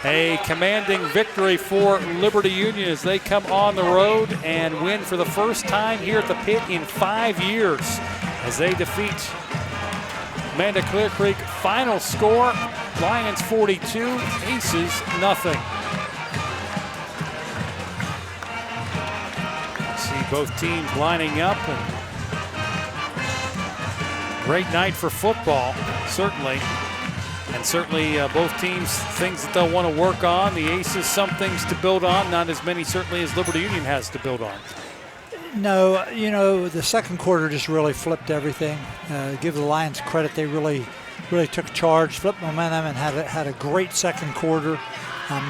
B: A commanding victory for Liberty Union as they come on the road and win for the first time here at the pit in 5 years as they defeat Amanda-Clearcreek. Final score, Lions 42, Aces nothing. See both teams lining up, and great night for football, certainly. And certainly both teams, things that they'll want to work on. The Aces, some things to build on, not as many certainly as Liberty Union has to build on.
C: No, you know, the second quarter just really flipped everything. Give the Lions credit. They really took charge, flipped momentum, and had a great second quarter.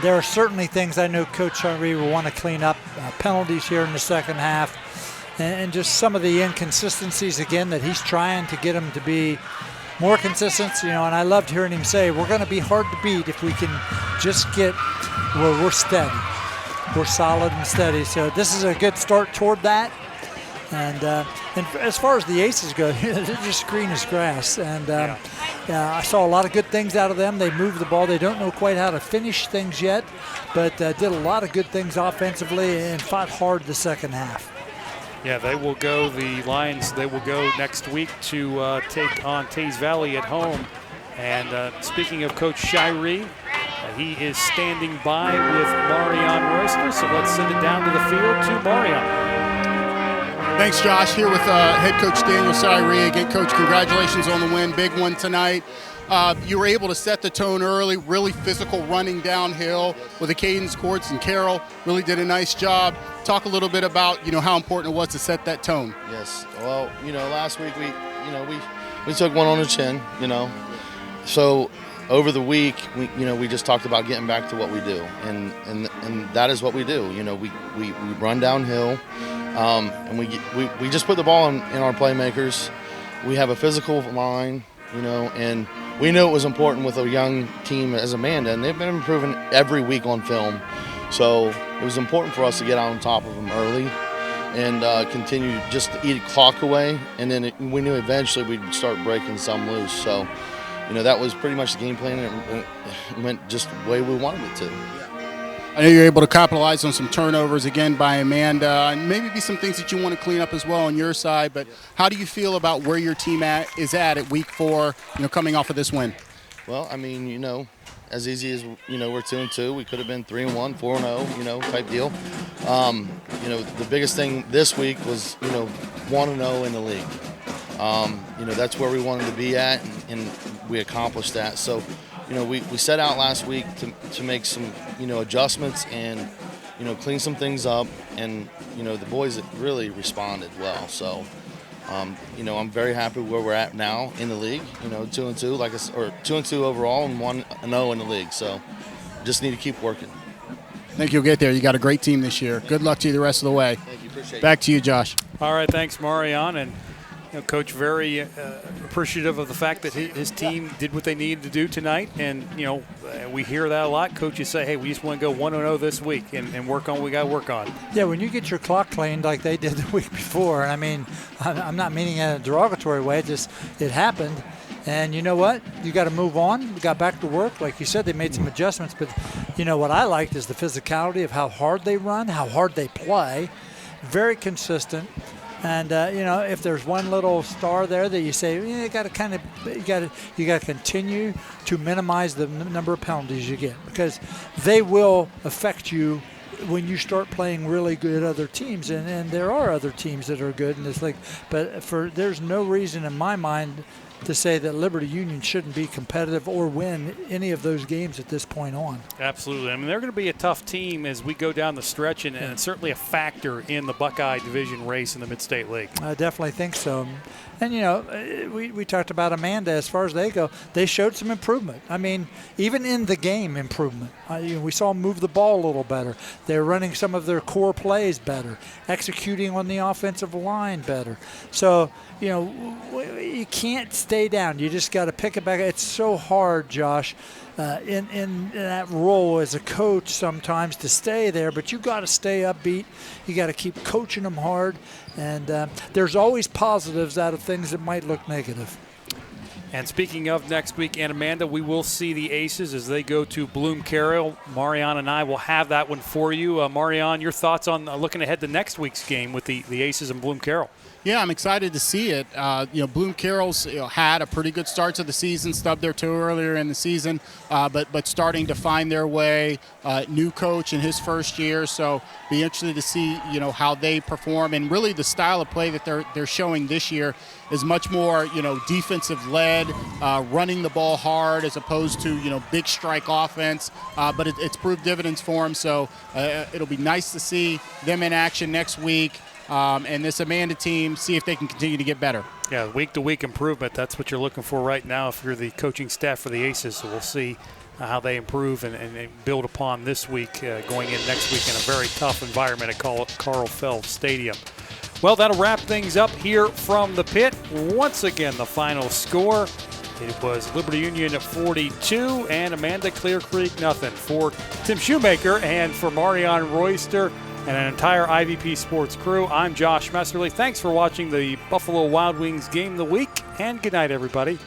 C: There are certainly things I know Coach Henry will want to clean up. Penalties here in the second half. And just some of the inconsistencies, again, that he's trying to get them to be more consistent, you know, and I loved hearing him say, we're going to be hard to beat if we can just get where we're steady. We're solid and steady. So this is a good start toward that. And as far as the Aces go, they're just green as grass. And I saw a lot of good things out of them. They moved the ball. They don't know quite how to finish things yet, but did a lot of good things offensively and fought hard the second half.
B: Yeah, they will go, the Lions, they will go next week to take on Taze Valley at home. And speaking of Coach Shiree, he is standing by with Marion Royster. So let's send it down to the field to Marion.
D: Thanks, Josh. Here with head coach Daniel Shiree. Again, Coach, congratulations on the win. Big one tonight. You were able to set the tone early, really physical running downhill with the Cadence courts, and Carroll really did a nice job. Talk a little bit about, you know, how important it was to set that tone.
U: Yes. Well, you know, last week we took one on the chin, you know. So over the week, we just talked about getting back to what we do, and that is what we do. You know, we run downhill, and we just put the ball in our playmakers. We have a physical line, you know, and we knew it was important with a young team as Amanda, and they've been improving every week on film. So it was important for us to get on top of them early and continue just to eat a clock away. And then we knew eventually we'd start breaking some loose. So, you know, that was pretty much the game plan, and it went just the way we wanted it to.
D: I know you're able to capitalize on some turnovers again by Amanda, and maybe some things that you want to clean up as well on your side. But how do you feel about where your team is at week 4, you know, coming off of this win?
U: Well, I mean, you know, as easy as, you know, we're 2-2. We could have been 3-1, 4-0, you know, type deal. You know, the biggest thing this week was, you know, 1-0 in the league. You know, that's where we wanted to be at, and we accomplished that. So, you know, we set out last week to make some, you know, adjustments and, you know, clean some things up. And, you know, the boys really responded well. So, you know, I'm very happy where we're at now in the league. You know, 2-2, like or 2-2 overall, and 1-0 in the league. So, just need to keep working.
D: I think you'll get there. You got a great team this year. Good luck to you the rest of the way.
U: Thank you. Appreciate it.
D: Back to you, Josh.
B: All right, thanks, Marion. And Coach very appreciative of the fact that his team did what they needed to do tonight. And, we hear that a lot. Coaches say, hey, we just want to go 1-0 this week and work on what we got to work on.
C: Yeah, when you get your clock cleaned like they did the week before, and I mean, I'm not meaning it in a derogatory way, it happened. And you know what? You got to move on. We got back to work. Like you said, they made some adjustments. But, what I liked is the physicality of how hard they run, how hard they play. Very consistent. And if there's one little star there that you say, you got to continue to minimize the number of penalties you get, because they will affect you when you start playing really good other teams. And there are other teams that are good in this league, but there's no reason in my mind to say that Liberty Union shouldn't be competitive or win any of those games at this point on.
B: Absolutely. I mean, they're going to be a tough team as we go down the stretch, and it's certainly a factor in the Buckeye Division race in the Mid-State League.
C: I definitely think so. And, we talked about Amanda. As far as they go, they showed some improvement. I mean, even in the game, improvement. We saw them move the ball a little better. They're running some of their core plays better, executing on the offensive line better. So, you can't stay down. You just got to pick it back. It's so hard, Josh, in that role as a coach sometimes to stay there, but you got to stay upbeat. You got to keep coaching them hard, and there's always positives out of things that might look negative.
B: And speaking of next week, and Amanda, we will see the Aces as they go to Bloom Carroll. Marianne and I will have that one for you. Marianne, your thoughts on looking ahead to next week's game with the Aces and Bloom Carroll?
D: Yeah, I'm excited to see it. Bloom Carroll's had a pretty good start to the season, stubbed their toe earlier in the season, but starting to find their way. New coach in his first year, so be interested to see how they perform, and really the style of play that they're showing this year is much more defensive led, running the ball hard as opposed to big strike offense. But it's proved dividends for them, so it'll be nice to see them in action next week. And this Amanda team, see if they can continue to get better.
B: Yeah, week-to-week improvement, that's what you're looking for right now if you're the coaching staff for the Aces. So we'll see how they improve and build upon this week, going in next week in a very tough environment at Carl Feld Stadium. Well, that'll wrap things up here from the pit. Once again, the final score. It was Liberty Union 42 and Amanda-Clearcreek nothing. For Tim Shoemaker and for Marianne Royster and an entire IVP Sports crew, I'm Josh Messerly. Thanks for watching the Buffalo Wild Wings Game of the Week, and good night, everybody.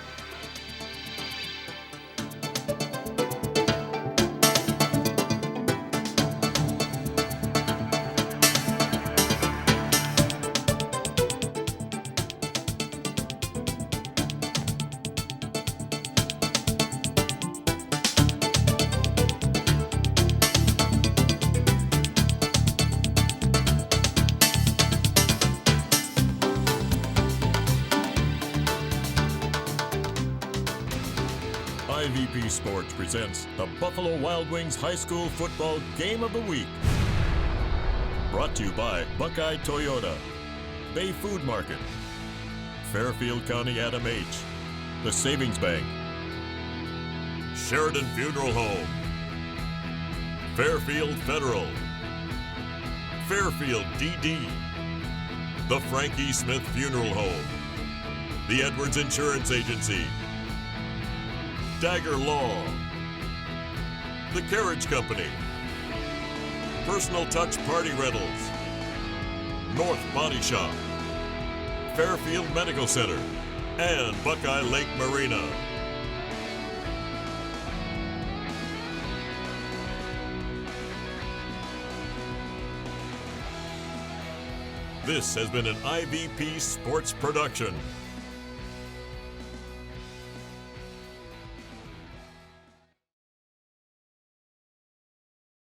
A: IVP Sports presents the Buffalo Wild Wings High School Football Game of the Week. Brought to you by Buckeye Toyota, Bay Food Market, Fairfield County Adam H., the Savings Bank, Sheridan Funeral Home, Fairfield Federal, Fairfield DD, the Frankie Smith Funeral Home, the Edwards Insurance Agency, Dagger Law, The Carriage Company, Personal Touch Party Rentals, North Body Shop, Fairfield Medical Center, and Buckeye Lake Marina. This has been an IVP Sports production.